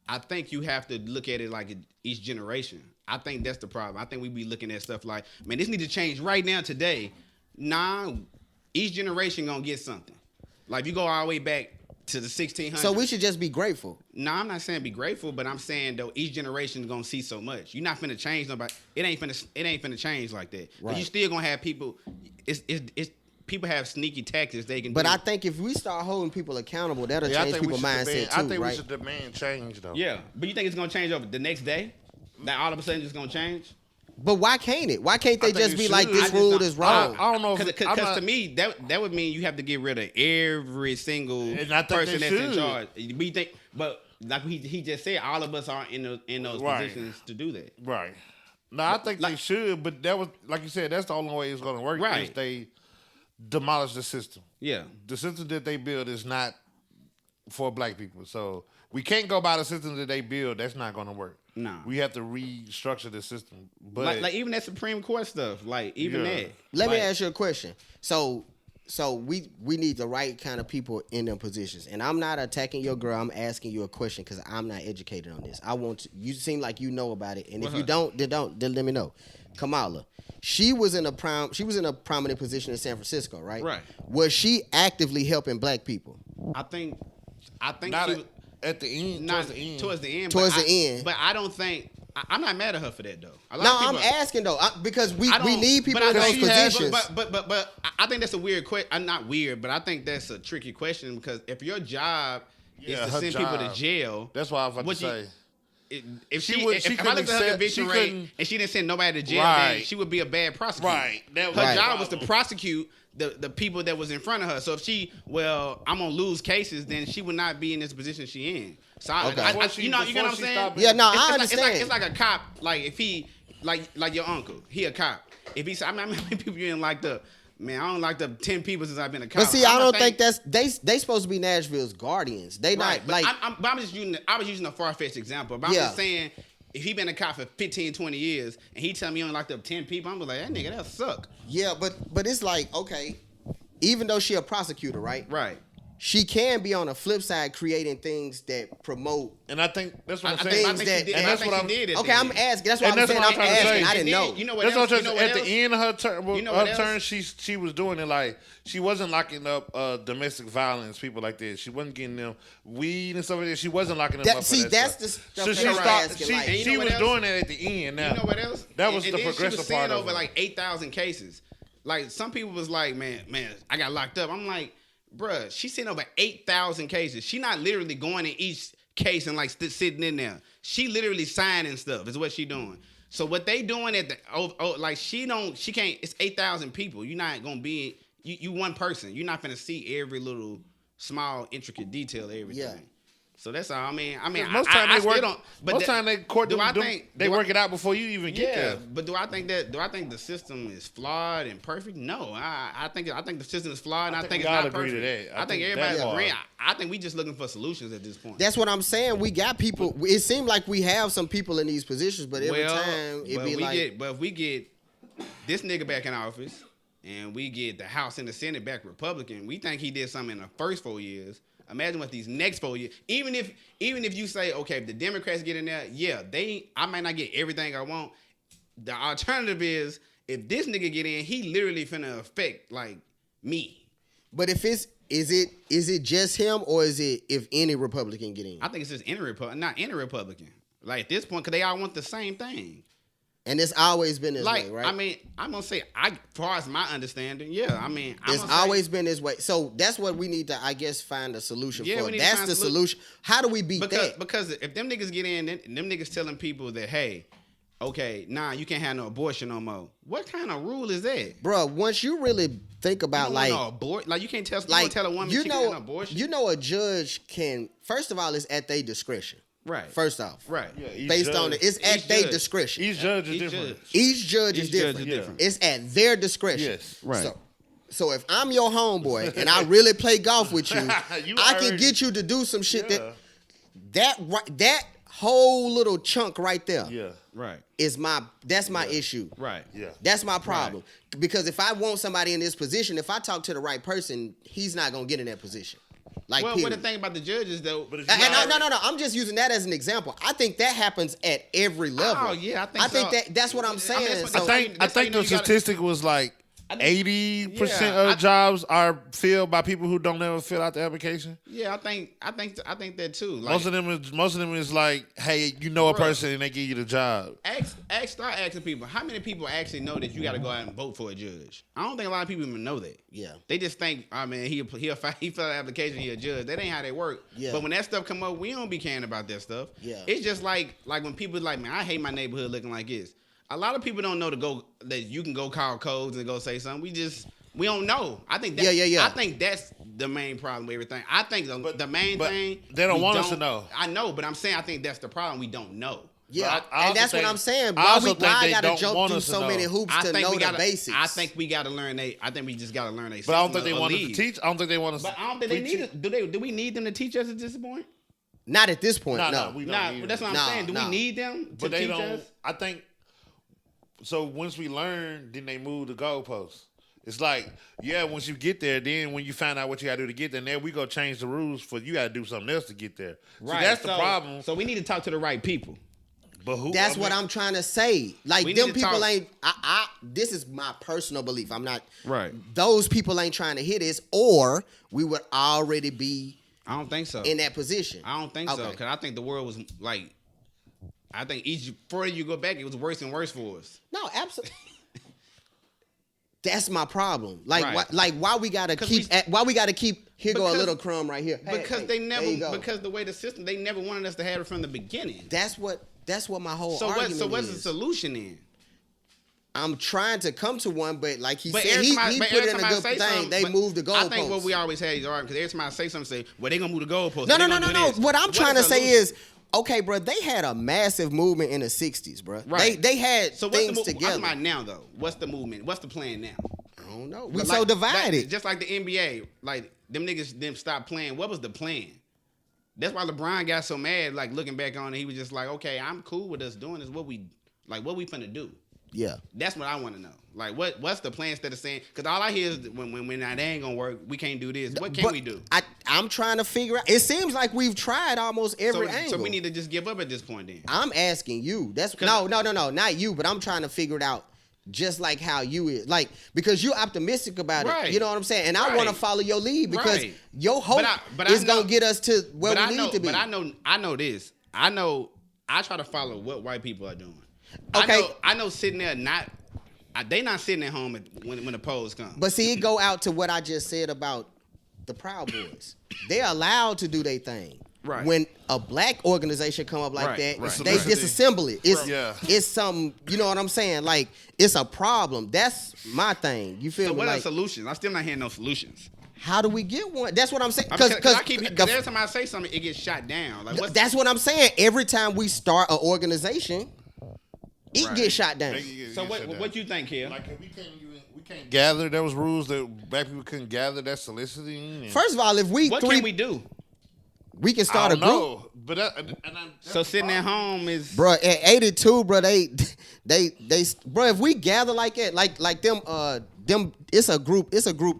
I think you have to look at it like each generation. I think that's the problem. I think we be looking at stuff like, man, this need to change right now today. Nah, each generation gonna get something. Like if you go all the way back to the 1600s. So we should just be grateful. No, I'm not saying be grateful, but I'm saying though each generation is gonna see so much. You're not finna change nobody. It ain't finna change like that. Right. You still gonna have people. It's people have sneaky tactics they can. But do. I think if we start holding people accountable, that'll change people's mindset too. I think right? we should demand change though. Yeah, but you think it's gonna change over the next day? That all of a sudden it's gonna change? But why can't it? Why can't they just be like, this rule is wrong? I don't know. Because to me, that would mean you have to get rid of every single person that's in charge. But like he just said, all of us are in those positions to do that. Right. No, I think they should, but that was, like you said, that's the only way it's going to work. Right. If they demolish the system. Yeah. The system that they build is not for black people. So we can't go by the system that they build. That's not going to work. No. We have to restructure the system. But like even that Supreme Court stuff, like even that. Let me ask you a question. So we need the right kind of people in them positions. And I'm not attacking your girl. I'm asking you a question because I'm not educated on this. I want to, you seem like you know about it. And if you don't, then let me know. Kamala. She was in a prominent position in San Francisco, right? Right. Was she actively helping black people? I think not she was at the end. Towards the end. But I don't think. I'm not mad at her for that though. I'm asking though because we need people in those positions. But I think that's a weird question. Not weird, but I think that's a tricky question because if your job is to send people to jail, that's why I was about to say. If I looked at her conviction rate and she didn't send nobody to jail, then she would be a bad prosecutor. Right. Her job was to prosecute the people that was in front of her. So if I'm gonna lose cases, then she would not be in this position she in. So you know what I'm saying? Yeah, no, I understand. It's like a cop. Like if he like your uncle, he a cop. If he said, I mean, how many people you in locked up? Man, I don't locked up 10 people since I've been a cop. But see, I don't think that's they supposed to be Nashville's guardians. They not like. But I'm just using a far-fetched example. But I'm just saying, if he been a cop for 15, 20 years and he tell me he only locked up 10 people, I'm like, that nigga, that suck. Yeah, but it's like, okay, even though she a prosecutor, right? Right. She can be on the flip side creating things that promote. And I think that's what I'm saying. Okay, I'm asking. That's what I'm saying. I'm asking. I didn't know. You know what else? At the end of her turn, she was doing it like she wasn't locking up domestic violence people like that. She wasn't getting them weed and stuff like that. She wasn't locking them up. See, that's the stuff she was doing that at the end. Now, you know what else? That was the progressive part of it. Over like 8,000 cases. Like some people was like, man, I got locked up. I'm like, bruh, she sent over 8,000 cases. She not literally going in each case and like sitting in there. She literally signing stuff is what she doing. So what they doing at the like she can't. It's 8,000 people. You're not gonna be you one person. You're not finna see every little small intricate detail of everything. Yeah. So that's all. I mean, most time I they still work. don't. But Most time they court do them. I think They work it out before you even get yeah, there. but do I think the system is flawed and perfect? No, I think the system is flawed, and I think we it's all not agree perfect. to that. I think that everybody's part. agreeing. I think we just looking for solutions at this point. That's what I'm saying. We got people. It seems like we have some people in these positions, but every time it be like. But if we get this nigga back in office, and we get the House and the Senate back Republican, we think he did something in the first 4 years. Imagine what these next 4 years. Even if you say, okay, if the Democrats get in there, yeah, I might not get everything I want. The alternative is if this nigga get in, he literally finna affect like me. But if is it just him or is it if any Republican get in? I think it's just not any Republican. Like at this point, because they all want the same thing. And it's always been this way, right? I mean, I'm gonna say, as far as my understanding, yeah. I mean, it's always been this way. So that's what we need to, I guess, find a solution for. That's the solution. How do we beat that? Because if them niggas get in, them niggas telling people that, hey, okay, nah, you can't have no abortion no more. What kind of rule is that? Bro, once you really think about you can't tell a woman she can't have an abortion. You know a judge can, first of all, it's at their discretion. Right. First off. Right. Yeah, based on it. It's at their discretion. Each judge is different. Each judge is different. It's at their discretion. Yes. Right. So if I'm your homeboy and I really play golf with you, I can get you to do some shit that whole little chunk right there. Yeah. Right. That's my issue. Right. Yeah. That's my problem. Right. Because if I want somebody in this position, if I talk to the right person, he's not gonna get in that position. Like, well, what the thing about the judges though, no, I'm just using that as an example. I think that happens at every level. Oh yeah, I think that's what I'm saying. I think the statistic was like 80% of jobs are filled by people who don't ever fill out the application. Yeah, I think that too. Like, most of them is like, hey, you know a person and they give you the job. Start asking people, how many people actually know that you got to go out and vote for a judge? I don't think a lot of people even know that. Yeah, they just think, oh man, he fill out the application, he a judge. That ain't how they work. Yeah. But when that stuff come up, we don't be caring about that stuff. Yeah, it's just like when people like, man, I hate my neighborhood looking like this. A lot of people don't know that you can go call codes and go say something. We don't know. I think I think that's the main problem with everything. I think the main thing they don't want us to know. I know, but I'm saying I think that's the problem. We don't know. Yeah, and that's what I'm saying. Why I gotta jump through so many hoops to know the basics? I think we gotta learn I think we just gotta learn a. But I don't think they want us to teach. I don't think they want us. But I don't think they need it. Do we need them to teach us at this point? Not at this point. No, we don't. That's what I'm saying. Do we need them to teach us? I think. So once we learn, then they move the goalposts. It's like, once you get there, then when you find out what you got to do to get there, then we go change the rules for you got to do something else to get there. Right. So that's the problem. So we need to talk to the right people. But who? That's what I'm trying to say. Like, them people ain't. This is my personal belief. I'm not. Right. Those people ain't trying to hit us, or we would already be. I don't think so. In that position. I don't think so, because I think the world was like. I think each further you go back, it was worse and worse for us. No, absolutely. That's my problem. Like, why we gotta keep? Why we gotta keep? Here go a little crumb right here. Because because the way the system, they never wanted us to have it from the beginning. That's what my whole argument is. So what's the solution then? I'm trying to come to one, but like he said, he put it in a good thing. They moved the goalposts. I think what we always had is argument, because every time I say something, say, well, they gonna move the goalposts. No. What I'm trying to say is, okay, bro, they had a massive movement in the 60s, bro. Right. They had things together. I'm talking about now, though. What's the movement? What's the plan now? I don't know. We so divided. Just like the NBA, like them niggas didn't stop playing. What was the plan? That's why LeBron got so mad. Like looking back on it, he was just like, okay, I'm cool with us doing this. What we finna do? Yeah. That's what I want to know. Like, what's the plan instead of saying, because all I hear is when that ain't gonna work, we can't do this. What can we do? I'm trying to figure out. It seems like we've tried almost every angle. So we need to just give up at this point then. I'm asking you. No, not you, but I'm trying to figure it out just like how you is. Like, because you're optimistic about it. You know what I'm saying? And I want to follow your lead because your hope is gonna get us to where we need to be. But I know this. I try to follow what white people are doing. Okay. I know sitting there they not sitting at home when the polls come. But see, it go out to what I just said about the Proud Boys. They're allowed to do their thing. Right. When a black organization come up like Right, that, right. they disassemble it. It's Yeah. it's something, you know what I'm saying? Like, it's a problem. That's my thing. You feel So me? what are Like, solutions? I'm still not hearing no solutions. how do we get one? That's what I'm saying. Because every time I say something, it gets shot down. Like That's what I'm saying. Every time we start an organization, it Right. gets shot down. So what you think, Kill? Like we can't gather. There was rules that black people couldn't gather. That's soliciting. First of all, if we What three, can we do? we can start a group. No, but So sitting at home is Bro, at 82, bro, they, bro, if we gather like that, like them, it's a group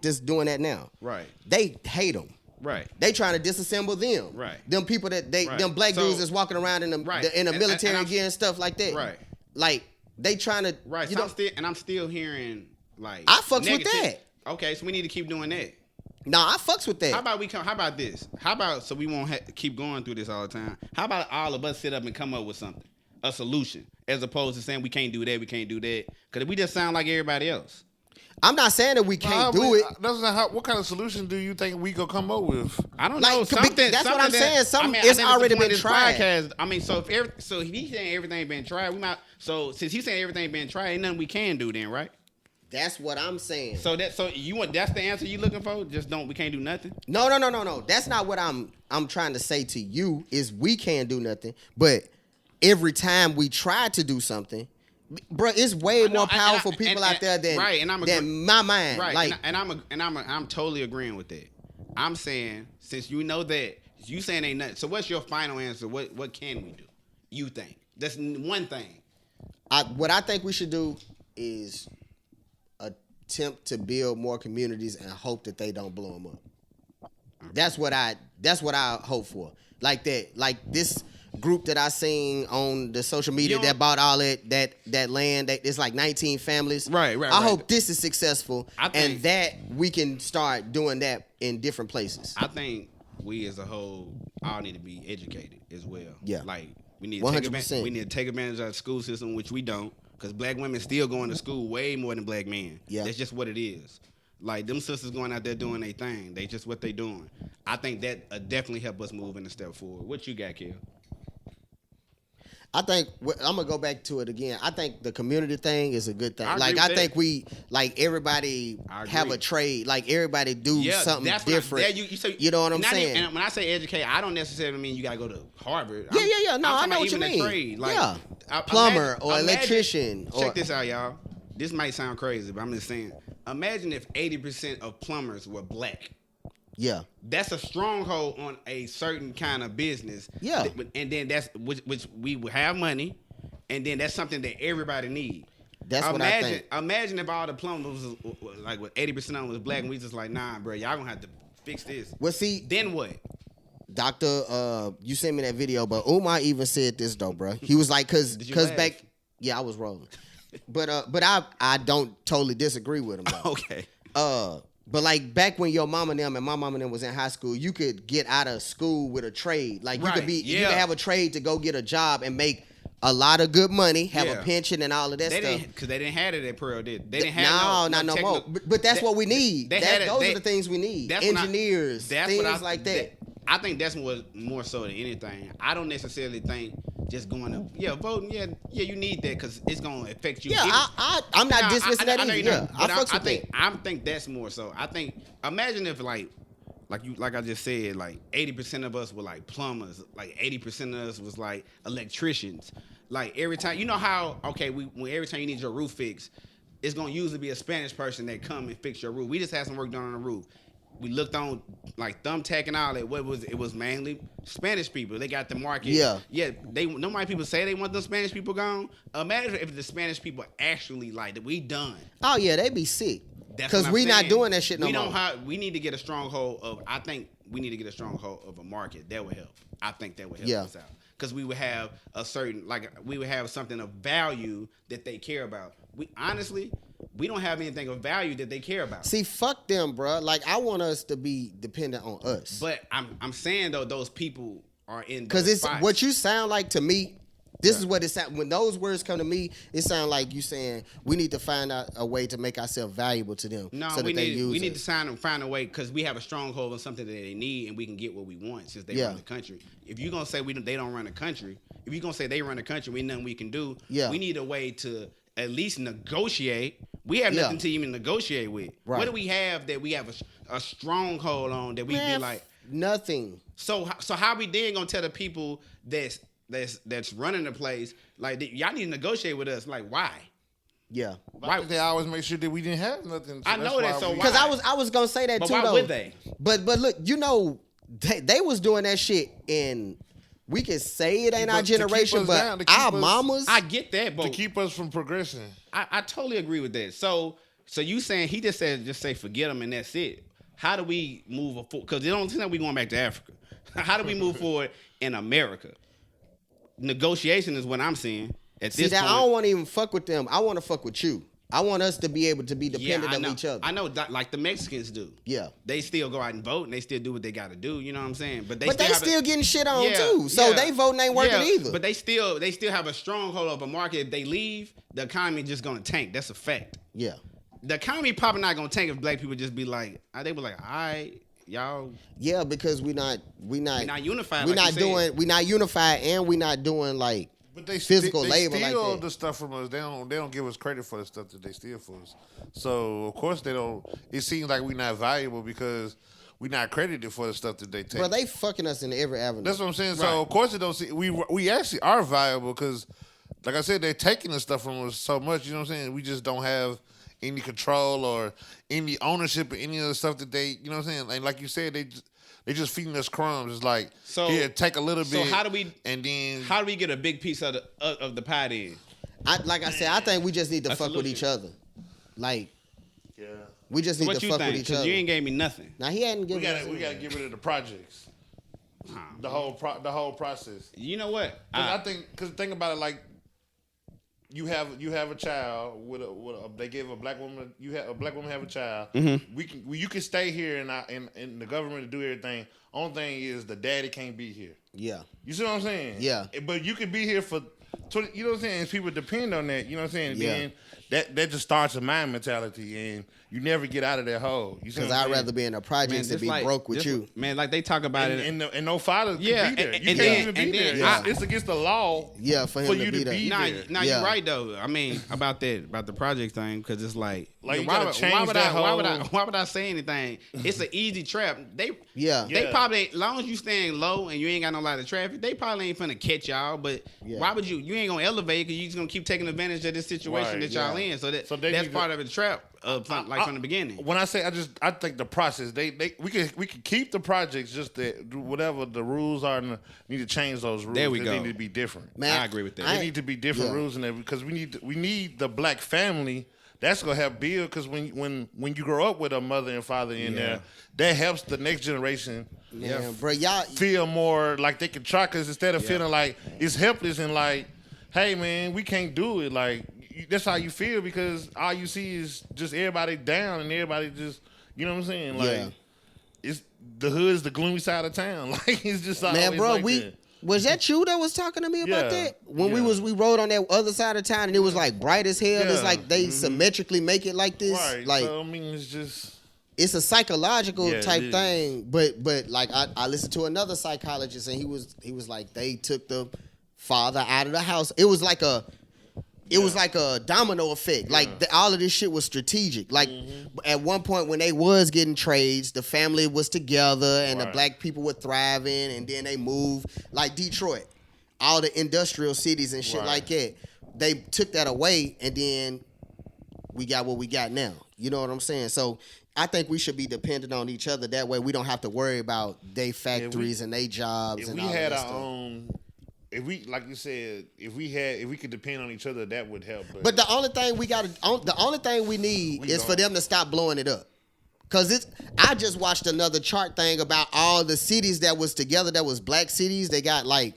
that's doing that now. right, They hate them. right. They trying to disassemble them. Right. Them people that Right. them black So- dudes that's walking around in the Right. in the And- military and I'm- again and stuff like that. Right. Like they trying to Right. You So know, I'm still hearing like I fucks with negative. that. Okay, so we need to keep doing that. nah, I fucks with that. How about this? How about so we won't keep going through this all the time? How about all of us sit up and come up with something, a solution, as opposed to saying we can't do that, we can't do that, because we just sound like everybody else. I'm not saying that we can't do it. That's not how. What kind of solution do you think we could come up with? I don't Like, know. Something. that's what I'm something saying. that- Something- I it's think already the point been of this tried. podcast. I mean, so if he's saying everything been tried, we might. So since he's saying everything been tried, ain't nothing we can do then, right? That's what I'm saying. So you want that's the answer you looking for? Just don't. We can't do nothing. No. That's not what I'm trying to say to you. Is we can't do nothing, but every time we try to do something, bro, it's way more powerful people out there than right, and than my mind. Right, Like, I'm totally agreeing with that. I'm saying since you know that you saying ain't nothing. So what's your final answer? What can we do? You think that's one thing? what I think we should do is attempt to build more communities and hope that they don't blow them up. That's what I hope for. Like that, like this group that I seen on the social media that bought all that land. It's like 19 families. Right. I hope this is successful think- and that we can start doing that in different places. I think we as a whole all need to be educated as well. Yeah. Like we need to 100%. we need to take advantage of the school system, which we don't, because black women still going to school way more than black men. Yeah. That's just what it is. Like them sisters going out there doing their thing. They just what they doing. I think that definitely help us move in a step forward. What you got, Kill? I think I'm gonna go back to it again. I think the community thing is a good thing. I Like agree I with think that. we like everybody I have agree. a trade. Like everybody do something different. You know what I'm saying? And when I say educate, I don't necessarily mean you gotta go to Harvard. Yeah. No, I I'm know talking what you about even mean. a trade. Like, Yeah. Plumber or electrician or- Check this out, y'all. This might sound crazy, but I'm just saying. Imagine if 80% of plumbers were black. Yeah. That's a stronghold on a certain kind of business. Yeah. And then that's which we would have money, and then that's something that everybody need. That's what I think. Imagine if all the plumbers was like 80% of them was black, and we just like, nah, bro, y'all gonna have to fix this. Well, see, Then what? Doctor, you sent me that video, but Umar even said this though, bro. He was like, cause laugh? back, yeah, I was rolling, but I don't totally disagree with him though. Okay. But like back when your mama and them and my mama and them was in high school, you could get out of school with a trade. Like you could Right, you yeah. could have a trade to go get a job and make a lot of good money, have Yeah. a pension and all of that They stuff. didn't, because they didn't have it at Pearl, did they? Didn't have No more. technical- But that's They- what we need. they had it- Those they- are the things we need. that's what Engineers, that's things what like that. I think that's more so than anything. I don't necessarily think just going to voting. Yeah, you need that because it's gonna affect you. Yeah, I'm not dismissing that know either. you're Yeah, not, I but fucks with think that. I think that's more so. I think imagine if like I just said, like 80% of us were like plumbers, like 80% of us was like electricians. Like every time, you know how when every time you need your roof fixed, it's gonna usually be a Spanish person that come and fix your roof. We just had some work done on the roof. We looked on like Thumbtack and all that. It was mainly Spanish people. They got the market. Yeah. No white people say they want the Spanish people gone. Imagine if the Spanish people actually like that. We done. Oh yeah, they be sick. That's Because what I'm we not saying. doing that shit no we more. don't have. We need to get a stronghold of. I think we need to get a stronghold of a market that would help. I think that would help us out because we would have a certain we would have something of value that they care about. We don't have anything of value that they care about. See, fuck them, bro. Like I want us to be dependent on us. But I'm saying though those people are in Because it's spots. what you sound like to me. This is what it sounds. When those words come to me, it sounds like you saying we need to find out a way to make ourselves valuable to them. No, so that we need to find a way because we have a stronghold on something that they need, and we can get what we want since they run the country. If you're gonna say they don't run the country, if you're gonna say they run the country, we nothing we can do. Yeah. We need a way to at least negotiate. We have nothing to even negotiate with. Right. What do we have that we have a stronghold on that we be like nothing? So how we then gonna tell the people that's running the place like y'all need to negotiate with us? Like why? Yeah. Why they always make sure that we didn't have nothing? So I know that. So because I was gonna say that but too. Why though. would they? But look, they was doing that shit in. We can say it ain't our generation, but our mamas. I get that, but to keep us from progressing. I totally agree with that. So you saying he just said just say forget them and that's it. How do we move forward? Because they don't think we going back to Africa. How do we move forward in America? Negotiation is what I'm seeing at this point. I don't want to even fuck with them. I want to fuck with you. I want us to be able to be dependent on each other. I know, like the Mexicans do. Yeah. They still go out and vote, and they still do what they got to do. You know what I'm saying? But they still getting shit on too. So they voting ain't working either. But they still have a stronghold of a market. If they leave, the economy just gonna tank. That's a fact. Yeah. The economy probably not gonna tank if black people just be like, they were like, all right, y'all. Yeah, because we not unified. We not unified, and we not doing like. But they physical labor steal like that. The stuff from us. They don't give us credit for the stuff that they steal from us. So of course they don't. It seems like we're not valuable because we're not credited for the stuff that they take. Bro, they fucking us in every avenue. That's what I'm saying. Right. So of course they don't see. We actually are valuable because, like I said, they're taking the stuff from us so much. You know what I'm saying? We just don't have any control or any ownership of any of the stuff that they. You know what I'm saying? And like you said, they just feeding us crumbs. It's like, here, take a little bit. So how do we get a big piece of the pie then? Like I said, I think we just need to fuck with each other. Like, we just need to fuck with each other. You ain't gave me nothing. Now he hadn't given me. We gotta get rid of the projects. The whole process. You know what? I think because think about it like. You have a child with they give a black woman. A black woman have a child. Mm-hmm. You can stay here and the government to do everything. Only thing is the daddy can't be here. Yeah. You see what I'm saying? Yeah. But you can be here for 20, you know what I'm saying? People depend on that. You know what I'm saying? Yeah. Then that just starts a mind mentality, and you never get out of that hole. Because I'd rather be in a project than be broke with you. Man, like they talk about it. And no father can be there. You can't even be there. Yeah. It's against the law for him to be there. Now you're right, though. I mean, about the project thing, because it's like why would I say anything? It's an easy trap. They They probably, as long as you staying low and you ain't got no lot of traffic, they probably ain't finna catch y'all. But why would you ain't gonna elevate because you just gonna keep taking advantage of this situation that y'all in. So that's part of the trap. From the beginning. When I say I think the process we could keep the projects just that whatever the rules are need to change those rules. There we go. They need to be different. Man, I agree with that. They need to be different rules in there because we need the black family. That's gonna help build because when you grow up with a mother and father in there, that helps the next generation. Yeah, bro, y'all feel more like they can try because instead of feeling like it's helpless and like, hey man, we can't do it like. That's how you feel because all you see is just everybody down and everybody just, you know what I'm saying? Like, it's the hood's the gloomy side of town. Like, it's just man, bro. That. Was that you that was talking to me about that when we rode on that other side of town and it was like bright as hell? It's like they symmetrically make it like this. Right. Like, so, I mean, it's just. It's a psychological type thing, but like I listened to another psychologist and he was like they took the father out of the house. It was like a domino effect. Like all of this shit was strategic. Like at one point when they was getting trades, the family was together and the black people were thriving, and then they moved like Detroit, all the industrial cities and shit like that. They took that away, and then we got what we got now. You know what I'm saying? So I think we should be dependent on each other. That way we don't have to worry about their factories and their jobs. If we had our own. If we, like you said, if we could depend on each other, that would help. But the only thing we need is for them to stop blowing it up. Cause I just watched another chart thing about all the cities that was together that was black cities. They got like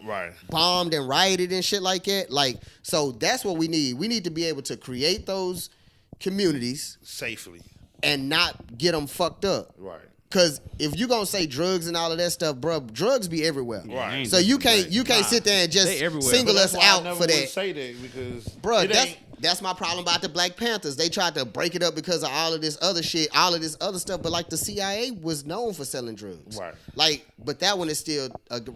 bombed and rioted and shit like that. Like, so that's what we need. We need to be able to create those communities safely and not get them fucked up. Right. Cause if you gonna say drugs and all of that stuff, bro, drugs be everywhere. Right. So you can't sit there and just single us out for that. Say that because bro, that's my problem about the Black Panthers. They tried to break it up because of all of this other shit, all of this other stuff. But like the CIA was known for selling drugs. Right. Like, but that one is still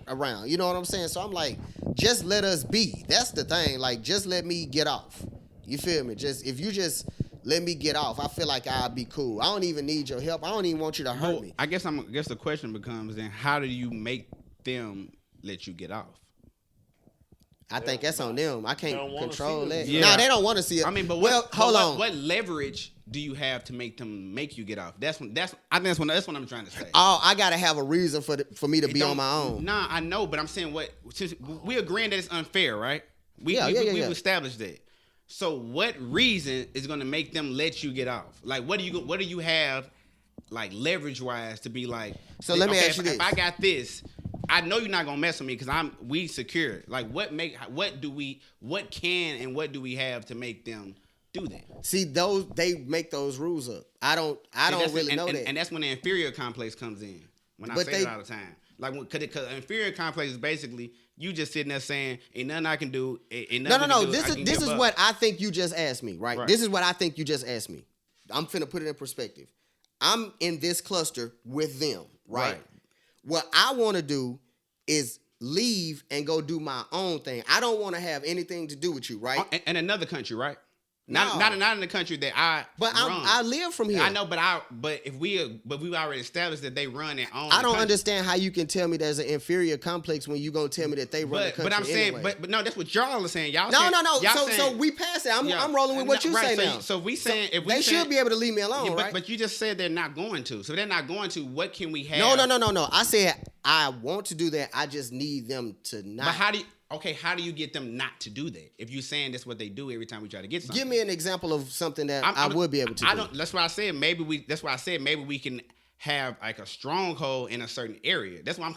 around. You know what I'm saying? So I'm like, just let us be. That's the thing. Like, just let me get off. You feel me? If you just let me get off, I feel like I'll be cool. I don't even need your help. I don't even want you to hurt me. I guess the question becomes then, how do you make them let you get off? I think that's on them. I can't control that. Yeah. No, they don't want to see it. I mean, but hold on. What leverage do you have to make them make you get off? I think that's what I'm trying to say. Oh, I gotta have a reason for me to be on my own. Nah, I know, but I'm saying since we agreeing that it's unfair, right? We've established that. So what reason is going to make them let you get off? Like, what do you have, like, leverage wise to be like? So let me ask you this: if I got this, I know you're not gonna mess with me because we secure. Like, what can and what do we have to make them do that? See, they make those rules up. I don't really know that. And that's when the inferior complex comes in. When I say it all the time, like, because inferior complex is basically you just sitting there saying, "Ain't nothing I can do." No. This is what I think you just asked me, right? This is what I think you just asked me. I'm finna put it in perspective. I'm in this cluster with them, right? What I want to do is leave and go do my own thing. I don't want to have anything to do with you, right? In another country, right? Not in the country that I. But I live from here. I know, but we've already established that they run their own. I don't understand how you can tell me there's an inferior complex when you gonna tell me that they run the country. But I'm saying, anyway. but no, that's what y'all are saying. Y'all no. Saying, so we pass it. I'm rolling with what you say now. So we saying they should be able to leave me alone, right? But you just said they're not going to. So they're not going to. What can we have? No. I said I want to do that. I just need them to not. But how do you get them not to do that? If you're saying that's what they do every time we try to get something. Give me an example of something that I would be able to do. That's why I said maybe we can have like a stronghold in a certain area. That's why I'm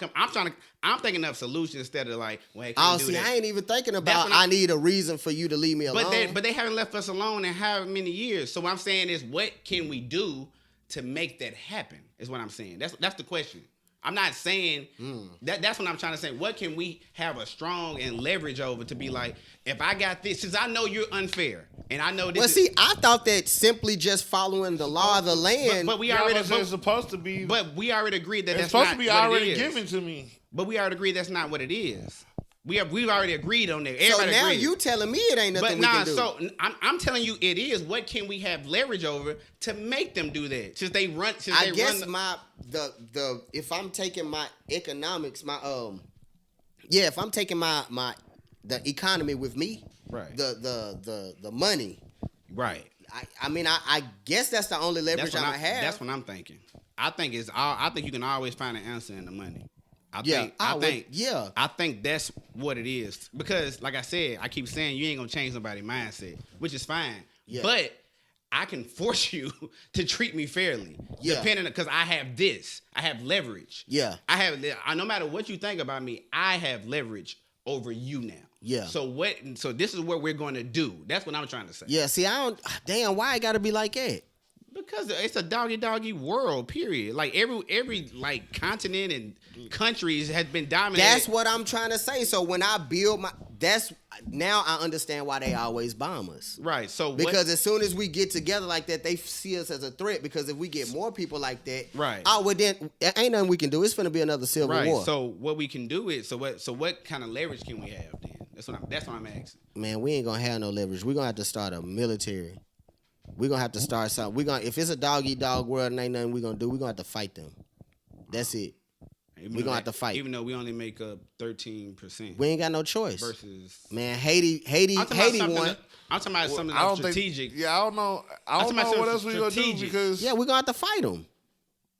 thinking of solutions instead of like, well, I ain't even thinking about I need a reason for you to leave me alone. But they haven't left us alone in how many years. So what I'm saying is, what can we do to make that happen? Is what I'm saying. That's the question. I'm not saying that's what I'm trying to say. What can we have a strong and leverage over to be like, if I got this, since I know you're unfair and I know this. Well, see, I thought that simply just following the law of the land. But we already it's supposed to be. But we already agreed that it's that's supposed not to be what already it is. given to me. But we already agreed that's not what it is. We've already agreed on that. Everybody so now agreed. You telling me it ain't nothing we can do. So I'm telling you it is. What can we have leverage over to make them do that? Since they run. If I'm taking my economics, if I'm taking the economy with me, right? The money, right? I guess that's the only leverage I have. That's what I'm thinking. I think you can always find an answer in the money. I think that's what it is. Because, like I said, I keep saying you ain't gonna change nobody's mindset, which is fine. Yeah. But I can force you to treat me fairly, depending because I have this. I have leverage. Yeah, no matter what you think about me, I have leverage over you now. Yeah. So this is what we're going to do. That's what I'm trying to say. Yeah. See, why it got to be like that? Because it's a doggy world, period. Like every like continent and countries has been dominated. That's what I'm trying to say. So when I build now I understand why they always bomb us. Right. So because as soon as we get together like that, they see us as a threat. Because if we get more people like that, right? Then ain't nothing we can do. It's finna be another civil war. So what we can do is what kind of leverage can we have then? That's what I'm asking. Man, we ain't gonna have no leverage. We're gonna have to start a military. We're going to have to start something. If it's a dog-eat-dog world and ain't nothing we're going to do, we're going to have to fight them. That's it. We're going to have to fight. Even though we only make up 13%. We ain't got no choice. Versus... Man, Haiti won. I'm talking about something that's strategic. I don't know what else we're going to do because... Yeah, we're going to have to fight them.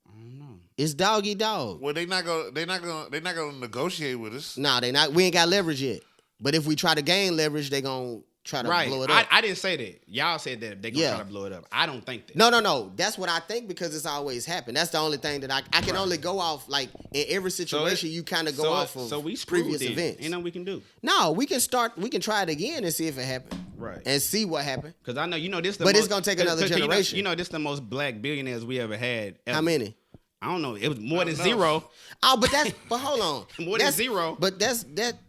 I don't know. It's dog-eat-dog. Well, they're not going to negotiate with us. No, they not. We ain't got leverage yet. But if we try to gain leverage, they going to try to blow it up. I didn't say that. Y'all said that they're going to try to blow it up. I don't think that. No. That's what I think because it's always happened. That's the only thing that I can only go off, like, in every situation, you kind of go off of previous events. Ain't nothing we can do. No, we can try it again and see if it happened. Right. And see what happened. Because I know, this But it's going to take another generation. This is the most black billionaires we ever had. Ever. How many? I don't know. It was more than zero. Oh, but hold on. More than zero. But that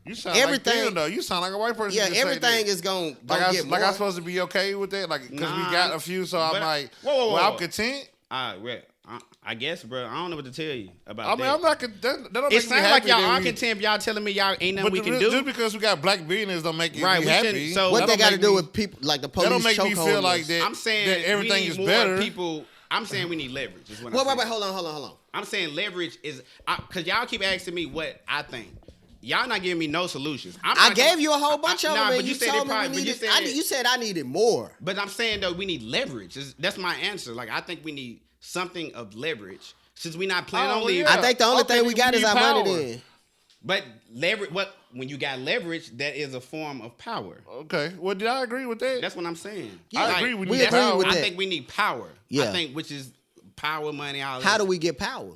You sound everything. like them, though. You sound like a white person. Yeah, to say everything that. is going to like get more. I'm supposed to be okay with that, like because we got a few. So I'm like, whoa. well, I'm content. I guess, bro. I don't know what to tell you about I mean, that. I'm not. That don't It make me sounds happy like y'all that are we- content. If y'all telling me y'all ain't nothing But we can do. just because we got black billionaires don't make you Right, we happy. shouldn't- so- What That they don't got to make do me- with people like the police That don't make me feel chokeholding like us. that. I'm saying that everything we is need better. more people. I'm saying we need leverage. Is what Wait, I'm saying. hold on. I'm saying leverage is because y'all keep asking me what I think. Y'all not giving me no solutions. I gave you a whole bunch of them, Nah, and but you said told it me probably- we but you needed. said- You said I needed more. But I'm saying though we need leverage. That's my answer. Like I think we need something of leverage since we not planning on leaving. yeah. I think the only thing we got is need our power. money then. But leverage. When you got leverage, that is a form of power. Okay. Well, did I agree with that? That's what I'm saying. I agree with we you. agree with I that. think we need power. Yeah. I think which is power, money, all How that. do we get power?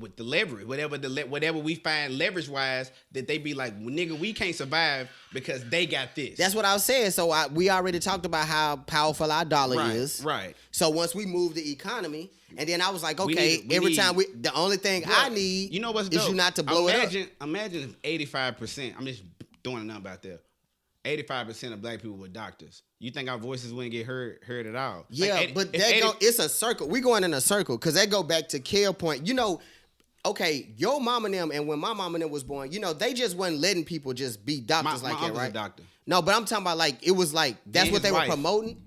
With the leverage, whatever we find leverage wise, that they be like, well, nigga, we can't survive because they got this. That's what I was saying. So we already talked about how powerful our dollar is. Right. So once we move the economy, and then I was like, We okay, need- the only thing I need, you know what's is dope? you not to blow it up. Imagine if 85%. I'm just throwing a number out there. 85% of black people were doctors. You think our voices wouldn't get heard at all? Yeah, Like, but if it's a circle. We going in a circle because that go back to Kel point. You know, okay, your mama and them, and when my mama and them was born, you know, they just wasn't letting people just be doctors my like that, uncle's right? a doctor. No, but I'm talking about like it was like that's And what his they were wife. promoting.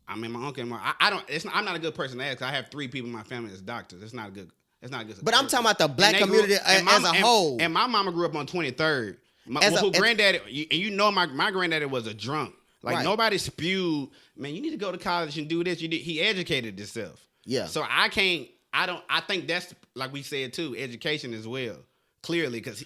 I mean, my uncle and I don't. I'm not a good person to ask. I have 3 people in my family that's doctors. It's not a good. It's not a good. But I'm talking about the black And they community and as a whole. And my mama grew up on 23rd. As a- Granddaddy, and you know my granddaddy was a drunk. Like Right. nobody spewed, man, you need to go to college and do this. He educated himself. Yeah. So I think that's like we said too, education as well. Clearly, because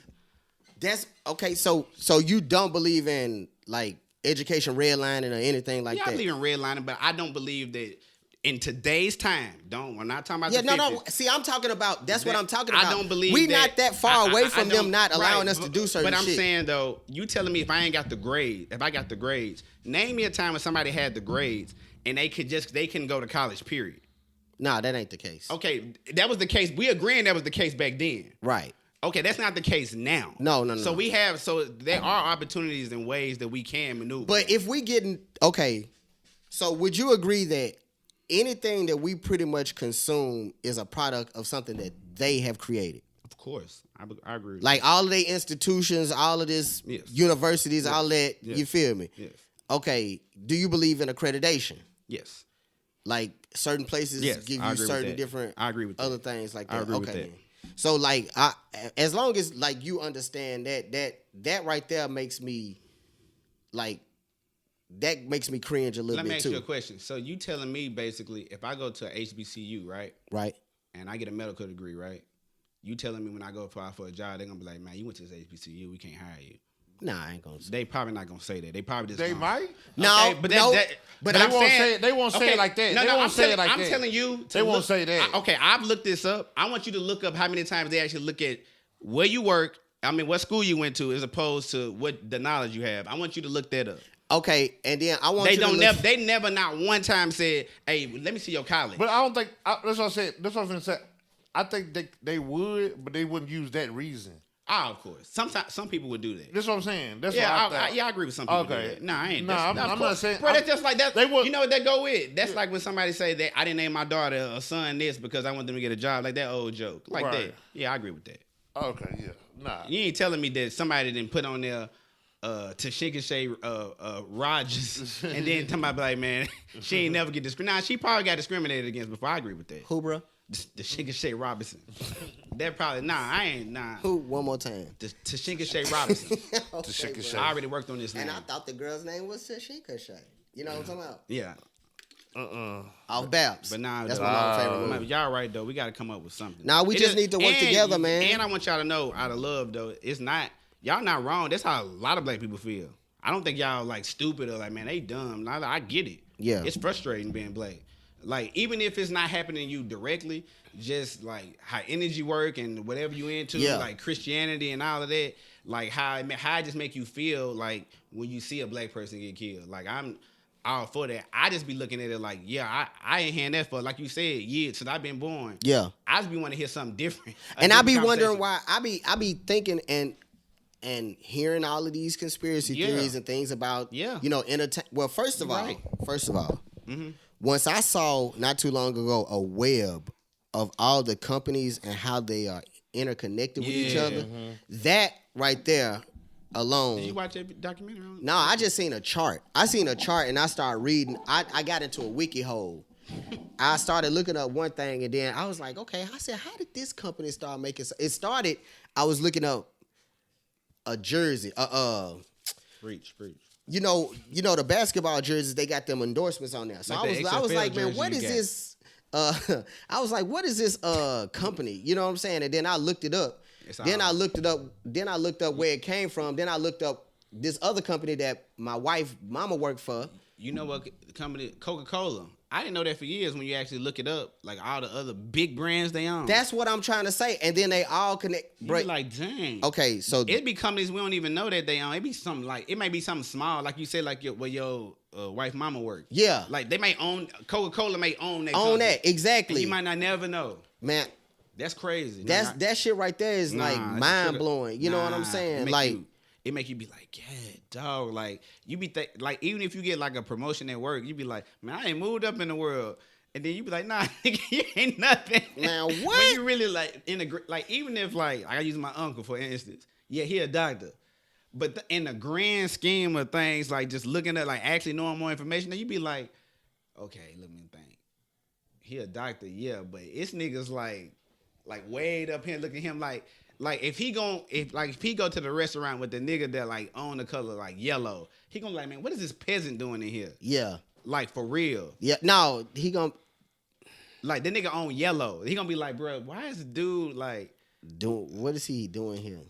That's okay. So you don't believe in like education redlining or anything like I that? believe in redlining, but I don't believe that in today's time. We're not talking about Yeah, the no. 50s. See, I'm talking about. That's what I'm talking I about. don't believe we that- not that far away from them don't- not allowing right, us to do certain But I'm shit. saying though, you telling me if I got the grades, name me a time when somebody had the grades and they can go to college. Period. Nah, that ain't the case. Okay, that was the case. We agreeing that was the case back then. Right. Okay, that's not the case now. No. So there are opportunities and ways that we can maneuver. But if we getting okay, so would you agree that anything that we pretty much consume is a product of something that they have created? of course, I agree. Like all of the institutions, all of this Yes. universities, all that. Yes. You feel me? Yes. Okay. Do you believe in accreditation? Yes. Like certain places Yes, give I you agree with certain that. different I agree with other that. things like I that. agree with Okay. that. then. So like as long as like you understand that right there makes me like that makes me cringe a little Let me bit ask you a too. question. So you telling me basically if I go to HBCU, right, Right? and I get a medical degree, right? You telling me when I go apply for a job, they're gonna be like, man, you went to this HBCU, we can't hire you. Nah, I ain't gonna say. They probably not gonna say that. They probably just They gonna- might. No, Okay, but no, but they I'm won't saying, say it- they won't say it like that. No, They no, won't say it like I'm that. telling you, to They won't look- say that. Okay, I've looked this up. I want you to look up how many times they actually look at where you work. I mean, what school you went to, as opposed to what the knowledge you have. I want you to look that up. Okay, and then I want They you don't to never. look, They never not one time said, "Hey, let me see your college." But I don't think that's what I said. That's what I'm gonna say. I think they would, but they wouldn't use that reason. Of course. Sometimes some people would do that. That's what I'm saying. That's Yeah, what I thought. I agree with some people. Okay. Do that. Nah, I ain't. Nah, That's- I'm of not course. saying- Bro, that's just like that. They would- You know what that go with? That's like when somebody say that I didn't name my daughter or son this because I want them to get a job. Like that old joke. Like Right. that. Yeah, I agree with that. Okay, yeah, nah. You ain't telling me that somebody didn't put on there Tashika Shay Rogers and then somebody be like, man, she ain't never get discriminated. Nah, she probably got discriminated against before. I agree with that. who, bro? The Tashika Shay Robinson. That probably I ain't Who? One more time. The Tashika Shay Robinson. Okay, Tashika bro. Shay. I already worked on this name. And I thought the girl's name was Tashika Shay. You know what I'm talking about? Yeah. Off Babs. But nah, that's though, one of my favorite movies. y'all right though. We got to come up with something. Nah, we It just is- need to work and- together, man. And I want y'all to know, out of love though, it's not y'all not wrong. That's how a lot of black people feel. I don't think y'all like stupid or like, man, they dumb. I get it. Yeah. It's frustrating being black. Like even if it's not happening to you directly, just like how energy work and whatever you into, Yeah. like Christianity and all of that, like how it just make you feel like when you see a black person get killed. Like I'm all for that. I just be looking at it like, yeah, I ain't hearing that for, like you said, years since I've been born. Yeah. I just be want to hear something different. And I be wondering why I be thinking and hearing all of these conspiracy theories and things about entertain. Well, first of all, mm-hmm. once I saw not too long ago a web of all the companies and how they are interconnected with each other, that right there alone. Did you watch that documentary? No, I just seen a chart. I seen a chart and I started reading. I got into a wiki hole. I started looking up one thing and then I was like, okay, I said, how did this company start making? It started. I was looking up a jersey. Preach. You know the basketball jerseys. They got them endorsements on there. So like I was like, man, what is this? I was like, what is this company? You know what I'm saying? And then I looked it up. Then I looked up where it came from. Then I looked up this other company that my wife, mama worked for. You know what company? Coca-Cola. I didn't know that for years when you actually look it up. Like all the other big brands they own. That's what I'm trying to say. And then they all connect. You be like, dang. Okay, so it be companies we don't even know that they own. It be something like, it might be something small. Like you said, like where your wife mama worked. Yeah. Like they may own, Coca-Cola may own that. Own that, exactly. And you might not never know. Man. That's crazy. That shit right there is like mind blowing. You know what I'm saying? It make you be like, yeah, dog. Like you be like, even if you get like a promotion at work, you be like, man, I ain't moved up in the world. And then you be like, nah, nigga, you ain't nothing. Man, what? When you really like even if like I use my uncle for instance, yeah, he a doctor. But in the grand scheme of things, like just looking at like actually knowing more information, then you be like, okay, let me think. He a doctor, yeah, but it's niggas like way up here, look at him like if he go to the restaurant with the nigga that like own the color like yellow, he gonna be like, man, what is this peasant doing in here? Yeah. Like for real. Yeah. No, he gonna like the nigga own yellow. He gonna be like, bro, why is the dude like what is he doing here?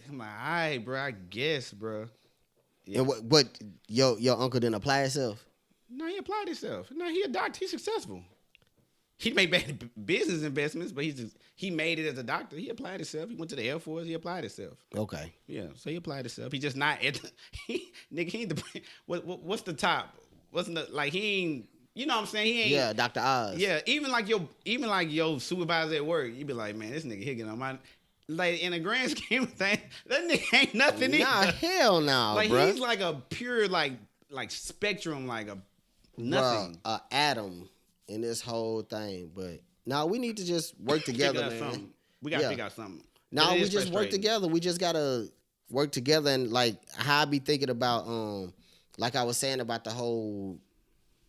I'm like, all right, bro, I guess, bro. Yeah. And what your uncle didn't apply himself? No, he applied himself. No, he a doctor. He's successful. He made bad business investments, but he made it as a doctor. He applied himself. He went to the Air Force. He applied himself. Okay. Yeah, so he applied himself. He just not at nigga. He ain't the what's the top? Wasn't the like he ain't. You know what I'm saying? He ain't. Yeah, Dr. Oz. Yeah, even like your supervisor at work, you be like, man, this nigga here getting on my. Like in a grand scheme of things, that nigga ain't nothing either. Nah, hell no, like bro. he's like a pure like spectrum, like a nothing. Bruh, a atom in this whole thing. But no, we need to just work together, man. Something. We gotta figure out something. No, we just work together. We just gotta work together, and like how I be thinking about like I was saying about the whole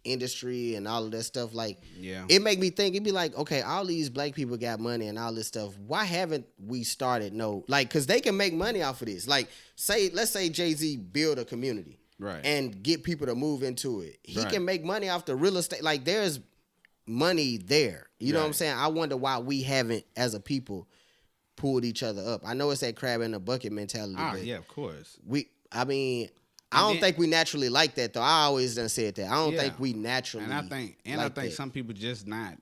industry and all of that stuff, like it make me think. It'd be like, okay, all these black people got money and all this stuff. Why haven't we started because they can make money off of this. Like let's say Jay-Z build a community and get people to move into it. He can make money off the real estate. Like there's money there. You know what I'm saying? I wonder why we haven't as a people pulled each other up. I know it's that crab in the bucket mentality. But yeah, of course. I don't think we naturally like that though. I always done said that. I don't think we naturally. And I think some people just not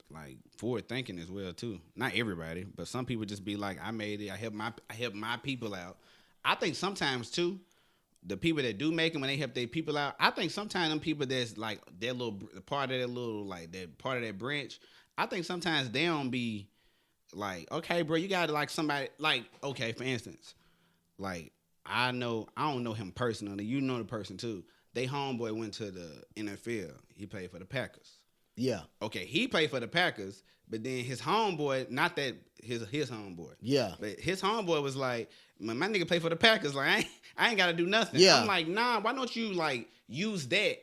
like forward thinking as well too. Not everybody, but some people just be like, I made it. I help my people out. I think sometimes too, the people that do make it when they help their people out. I think sometimes them people that's like that little part of that little like that part of that branch. I think sometimes they don't be like, okay, bro, you got to like somebody like okay, for instance, like. I don't know him personally. You know the person too. They homeboy went to the NFL. He played for the Packers. Yeah. Okay, he played for the Packers, but then his homeboy, not that his homeboy. Yeah. But his homeboy was like, my nigga played for the Packers. Like I ain't got to do nothing. Yeah. I'm like, nah. Why don't you like use that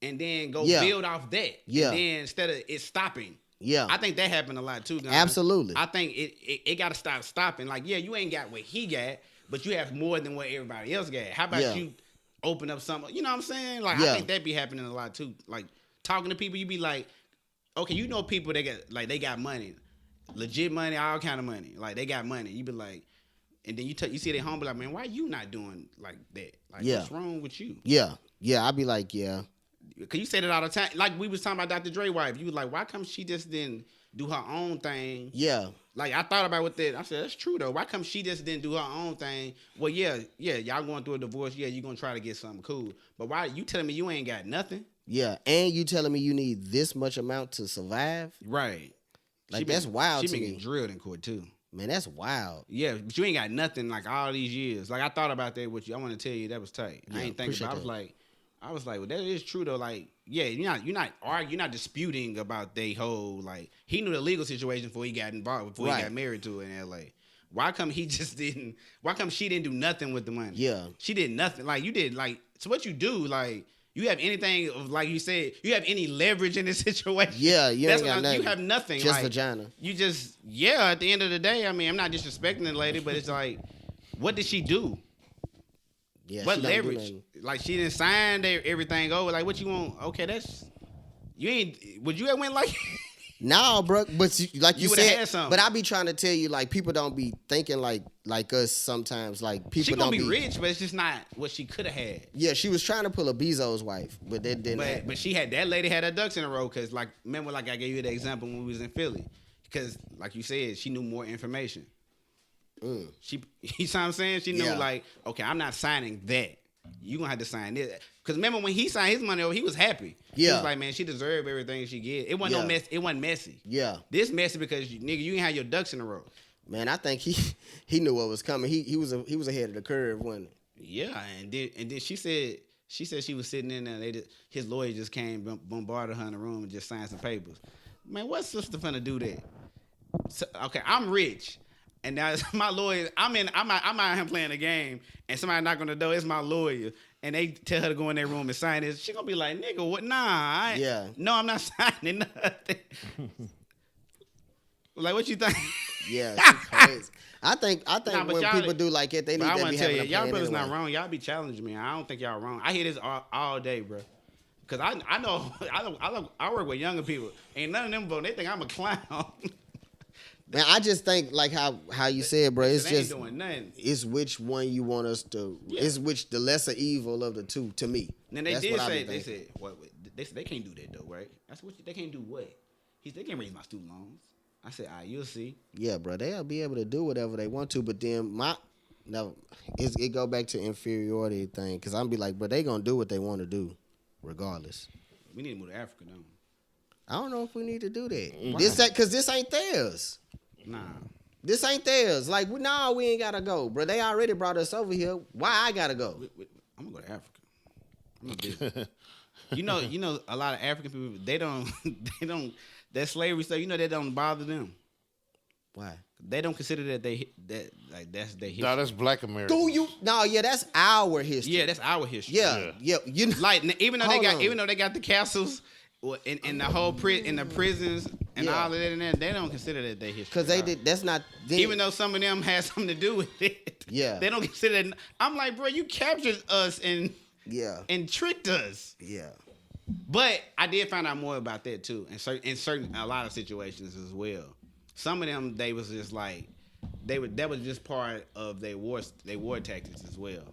and then go build off that? Yeah. And then instead of it stopping. Yeah. I think that happened a lot too. Guys. Absolutely. I think it got to stop stopping. Like you ain't got what he got. But you have more than what everybody else got. How about you open up something? You know what I'm saying? Like I think that be happening a lot too. Like talking to people, you be like, okay, you know people they got money, legit money, all kind of money. Like they got money. You be like, and then you see their home, be like, man, why you not doing like that? Like what's wrong with you? Yeah, I be like, Cause you say that all the time. Like we was talking about Dr. Dre wife. You was like, why come she just didn't do her own thing? Yeah. Like I thought about what that. I said that's true though. Why come she just didn't do her own thing? Well, yeah, y'all going through a divorce. Yeah, you gonna try to get something cool. But why you telling me you ain't got nothing? Yeah, and you telling me you need this much amount to survive? Right. Like, that's wild She to been me. getting drilled in court, too. Man, that's wild. Yeah, but you ain't got nothing like all these years. Like I thought about that with you. I want to tell you that was tight. Yeah, I ain't thinking about. I was like, well, that is true though. Like, yeah, you're not arguing, you're not disputing about they whole like he knew the legal situation before he got involved, before he got married to her in L.A. Why come he just didn't? Why come she didn't do nothing with the money? Yeah, she did nothing. Like you did. Like so, what you do? Like you have anything of like you said? You have any leverage in this situation? Yeah, you ain't got nothing. You have nothing. Just like, vagina. You just At the end of the day, I mean, I'm not disrespecting the lady, but it's like, what did she do? Yeah, what leverage? Like she didn't sign everything over. Like what you want? Okay, that's you ain't. Would you have went like? Nah, bro. But like you said, had something. But I be trying to tell you, like people don't be thinking like us sometimes. Like people she gonna don't be rich, but it's just not what she could have had. Yeah, she was trying to pull a Bezos wife, but that didn't. But she had that lady had her ducks in a row because like remember like I gave you the example when we was in Philly because like you said she knew more information. She, you know what I'm saying? She knew like, okay, I'm not signing that. You gonna have to sign this. Cause remember when he signed his money over, he was happy. Yeah. He was like, man, she deserved everything she get. It wasn't no mess. It wasn't messy. Yeah. This messy because nigga, you ain't have your ducks in a row. Man, I think he knew what was coming. He was ahead of the curve, wasn't he? Yeah, and then she said she was sitting in there. His lawyer just came, bombarded her in the room, and just signed some papers. Man, what sister finna do that? So, okay, I'm rich. And now my lawyer, I'm out here playing the game, and somebody knock on the door, it's my lawyer, and they tell her to go in their room and sign this. She gonna be like, nigga, what? Nah, no, I'm not signing nothing. Like, what you think? Yeah, she's crazy. I think when people do like it, they need to be having a plan. Y'all brothers not wrong. Y'all be challenging me. I don't think y'all wrong. I hear this all day, bro. Cause I know I work with younger people. Ain't none of them voting. They think I'm a clown. Man, I just think like how you said, bro. It's just doing nothing. It's which one you want us to. Yeah. It's which the lesser evil of the two to me. And they did say they said they can't do that though, right? That's what they can't do. What? They can't raise my student loans. I said, all right, you'll see. Yeah, bro. They'll be able to do whatever they want to, but then it go back to inferiority thing because I'm be like, bro, they gonna do what they want to do, regardless. We need to move to Africa, though. I don't know if we need to do that. Why? Because this ain't theirs. Nah. This ain't theirs. Like, we ain't gotta go, bro. They already brought us over here. Why I gotta go? I'm gonna go to Africa. I'm gonna do you know, a lot of African people, they don't, that slavery stuff, that don't bother them. Why? They don't consider that's their history. No, that's Black America. Do you? No, yeah, that's our history. Yeah, that's our history. Yeah. Like even though they got the castles. In the whole in the prisons and all of that and that, they don't consider that their history. Because they did. That's not. Even though some of them had something to do with it. Yeah. They don't consider that. I'm like, bro, you captured us and tricked us. Yeah. But I did find out more about that too, in certain a lot of situations as well. Some of them they was just like that was just part of their war tactics as well.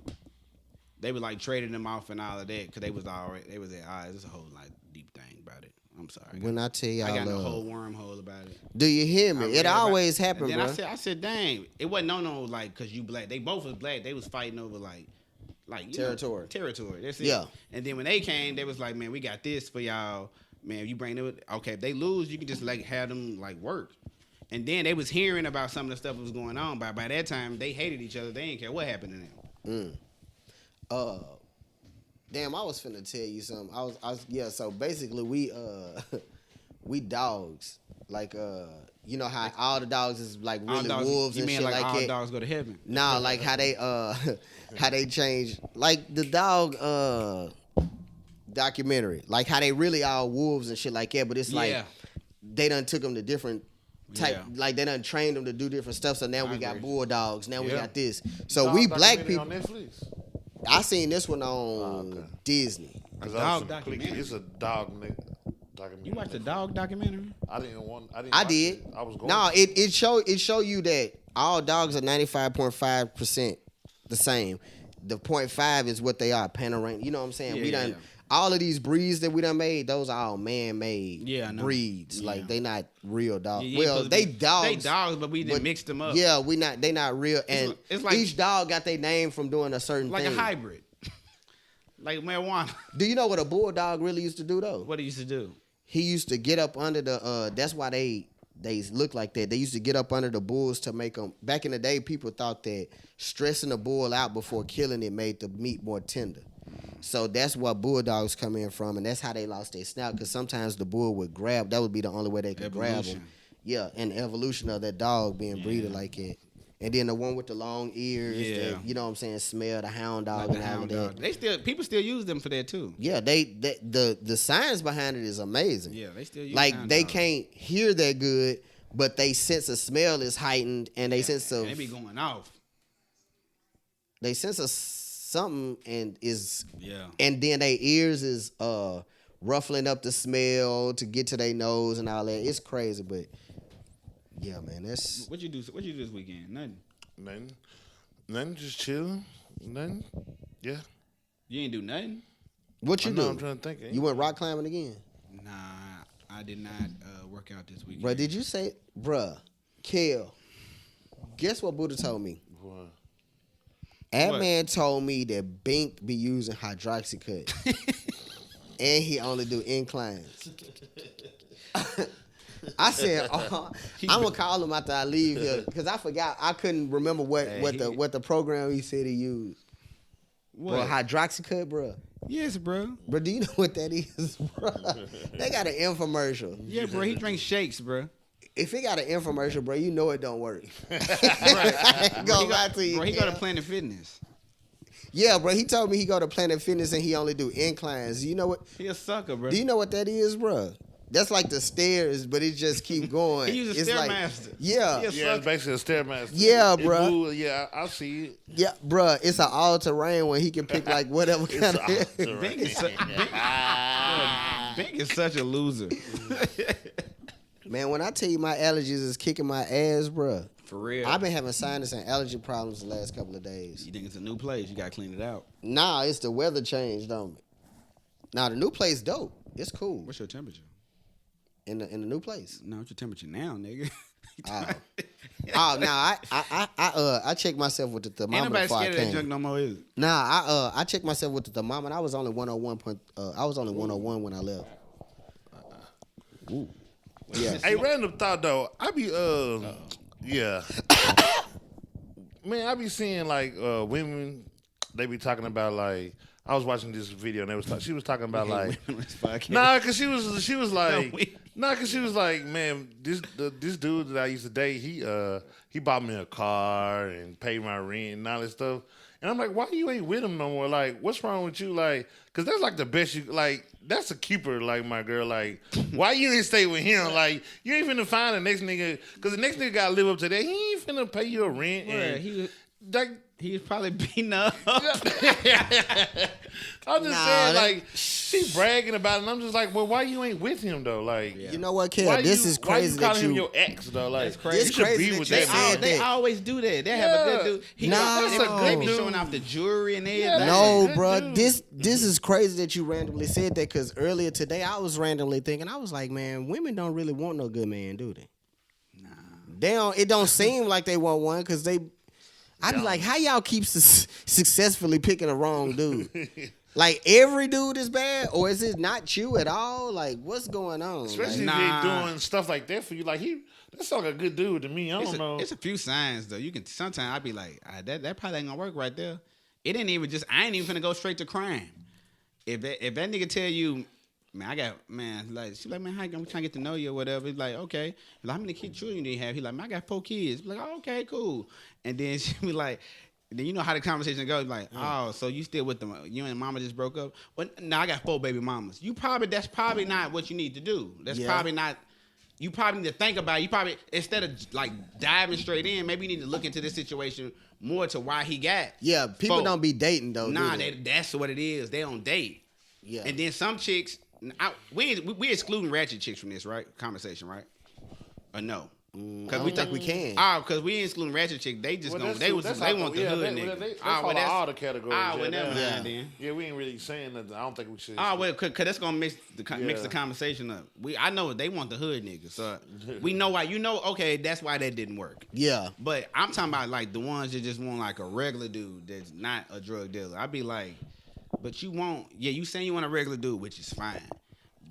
They were like trading them off and all of that because they was at odds. There's a whole like deep thing about it. I'm sorry. When I tell y'all, I got a whole wormhole about it. Do you hear me? It always happened, bro. I said, dang, it wasn't no like because you black. They both was black. They was fighting over like territory. Territory. That's it. Yeah. And then when they came, they was like, man, we got this for y'all. Man, you bring it. Okay, if they lose, you can just like have them like work. And then they was hearing about some of the stuff that was going on. By that time, they hated each other. They didn't care what happened to them. Damn, I was finna tell you something. So basically we dogs. Like you know how all the dogs is like really wolves and shit like that. You mean like all dogs go to heaven? Nah, like how they change like the dog documentary. Like how they really are wolves and shit like that, but it's like they done took them to different type, like they done trained them to do different stuff. So now we got bulldogs. Now we got this. So dog we black people. On Netflix? I seen this one on Disney. It's a dog documentary. You watched the dog documentary? I did. I was going. No, it show you that all dogs are 95.5% the same. The 0.5 is what they are, panoramic. You know what I'm saying? We done all of these breeds that we done made. Those are all man-made breeds. Like they not real dogs. Well, they dogs. They dogs, but we didn't mix them up. Yeah, they not real. And it's like, each dog got their name from doing a certain thing. Like a hybrid. Like marijuana. Do you know what a bulldog really used to do though? What he used to do? He used to get up under the. That's why they they look like that. They used to get up under the bulls to make them. Back in the day, people thought that stressing the bull out before killing it made the meat more tender. So that's what bulldogs come in from, and that's how they lost their snout. Because sometimes the bull would grab. That would be the only way they could grab them. Yeah, and the evolution of that dog being breeded like it. And then the one with the long ears, that, you know what I'm saying, smell the hound dog and all of that. People still use them for that too. Yeah, the science behind it is amazing. Yeah, they still use they can't hear that good, but they sense of smell is heightened, and they sense of they be going off. They sense of something and yeah, and then their ears is ruffling up the smell to get to their nose and all that. It's crazy, but yeah, man, that's what you do this weekend? Nothing. Just chilling. Nothing. Yeah. You ain't do nothing. What you do? I'm trying to think. You went rock climbing again? Nah, I did not work out this weekend. Bro, did you say, Kel? Guess what Budhha told me? What? That man told me that Bink be using hydroxycut, and he only do inclines. I said, I'm gonna call him after I leave here because I forgot. I couldn't remember what the program he said he used. What? Bro, hydroxycut, bro. Yes, bro. Bro, do you know what that is, bro? They got an infomercial. Yeah, bro. He drinks shakes, bro. If he got an infomercial, bro, you know it don't work. Right. Go back to you. Bro, he go to Planet Fitness. Yeah, bro. He told me he go to Planet Fitness and he only do inclines. You know what? He a sucker, bro. Do you know what that is, bro? That's like the stairs, but it just keep going. He uses Stairmaster. Yeah. Yeah, it's basically a Stairmaster. Yeah, bro. Yeah, I see it. Yeah, bro. It's an all-terrain one. He can pick like whatever kind of... Bink is such a loser. Man, when I tell you my allergies is kicking my ass, bro. For real. I've been having sinus and allergy problems the last couple of days. You think it's a new place? You gotta clean it out. Nah, it's the weather change, don't it? Nah, the new place dope. It's cool. What's your temperature? In the new place. No, what's your temperature now, nigga? Now I checked myself with the thermometer. Ain't nobody before scared I of that came. junk no more, is it? Nah, I checked myself with the thermometer. I was only 101. I was only 101 when I left. Ooh. Yeah. Hey, random thought though. I be yeah. Man, I be seeing like women. They be talking about like. I was watching this video and she was talking about like. Cause she was like. Cause she was like, man, this dude that I used to date, he bought me a car and paid my rent and all that stuff. And I'm like, why you ain't with him no more? Like, what's wrong with you? Like, cause that's like the best you like. That's a keeper, like my girl. Like, why you ain't stay with him? Like, you ain't finna find the next nigga, cause the next nigga gotta live up to that. He ain't finna pay your rent. And he was probably beating up. I'm just saying, like, she bragging about it, and I'm just like, well, why you ain't with him though? Like, you know what, Kel? This is crazy. Why you calling him your ex though? Like, that's crazy. It's crazy with that that. They always do that. They have a good dude. They be showing off the jewelry and everything. No, bro. This is crazy that you randomly said that because earlier today I was randomly thinking, I was like, man, women don't really want no good man, do they? Nah. They don't. It don't seem like they want one because they. I be like, how y'all keep successfully picking the wrong dude? Like every dude is bad, or is it not you at all? Like what's going on? Especially if they doing stuff like that for you. Like that's like a good dude to me. I don't know. It's a few signs though. You can sometimes I be like, that probably ain't gonna work right there. It ain't even I ain't even finna go straight to crime. If that nigga tell you, like she like, man, how I'm trying to get to know you or whatever. It's like, okay. Like, how many children do you have? He like, man, I got 4 kids. Like, oh, okay, cool. And then she be like, then you know how the conversation goes. Like, oh, so you still with them? You and mama just broke up? Well, no, I got 4 baby mamas. That's probably not what you need to do. That's probably not. You probably need to think about it. You probably, instead of like diving straight in, maybe you need to look into this situation more to why he got. Yeah, people 4. don't be dating though. Nah, that's what it is. They don't date. Yeah. And then some chicks, we excluding ratchet chicks from this, right? Conversation, right? Or no? Because we think we can. Because we ain't excluding ratchet chicks. They just want the hood nigga. They follow all the categories. Then. Yeah, we ain't really saying nothing. I don't think we should. Because that's gonna mix the conversation up. I know they want the hood nigga, so we know why. You know, okay, that's why that didn't work. Yeah. But I'm talking about like the ones that just want like a regular dude that's not a drug dealer. I'd be like, but you saying you want a regular dude, which is fine.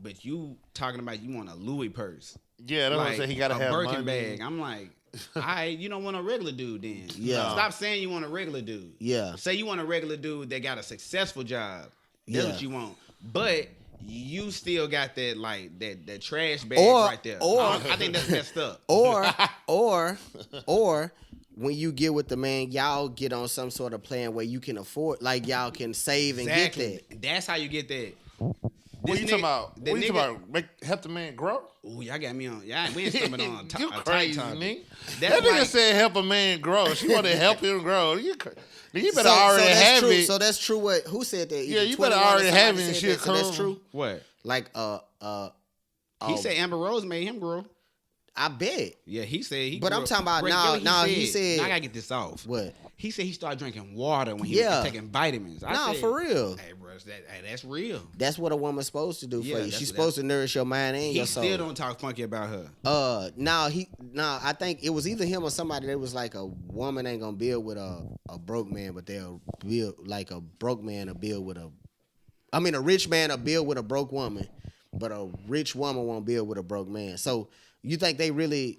but you talking about you want a Louis purse. Yeah, that's what I'm saying. He gotta have a Birkin money. bag. I'm like, you don't want a regular dude then. Yeah. Stop saying you want a regular dude. Yeah. Say you want a regular dude that got a successful job. That's what you want. But you still got that like that trash bag right there. I think that's messed up. Or when you get with the man, y'all get on some sort of plan where you can afford, like y'all can save and get that. That's how you get that. What you talking about? What you talking about? Help the man grow? Ooh, y'all got me on. Yeah, we ain't stumbling on a You crazy, nigga. That nigga said help a man grow. She want to help him grow. You better already have true. it. So that's true. Who said that? Yeah, you better already have it and shit. So that's true. What? Like he said Amber Rose made him grow. I bet. Yeah, he said he. But I'm talking about now. He said. I gotta get this off. What? He said he started drinking water when he was taking vitamins. No, for real. Hey, bro, that's real. That's what a woman's supposed to do for you. She's supposed to nourish your mind and your soul. He still don't talk funky about her. I think it was either him or somebody that was like, a woman ain't gonna build with a broke man, but they'll build like a broke man to build with a rich man will build with a broke woman, but a rich woman won't build with a broke man. So you think they really?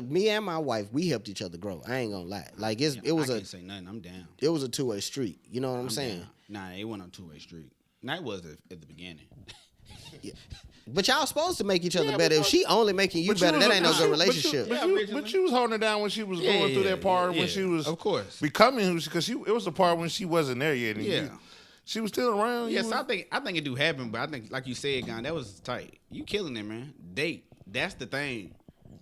Me and my wife, we helped each other grow. I ain't gonna lie. Like I can't say nothing. I'm down. It was a two-way street. You know what I'm saying? Down. Nah, it wasn't a two-way street. Nah, it was at the beginning. Yeah. But y'all supposed to make each other better. If she only making you better, that ain't no good relationship. But you was holding her down when she was going through that part when she was, of course, becoming, because it was the part when she wasn't there yet. And she was still around. Yes, I think it do happen, but I think, like you said, Gon, that was tight. You killing it, man. Date. That's the thing.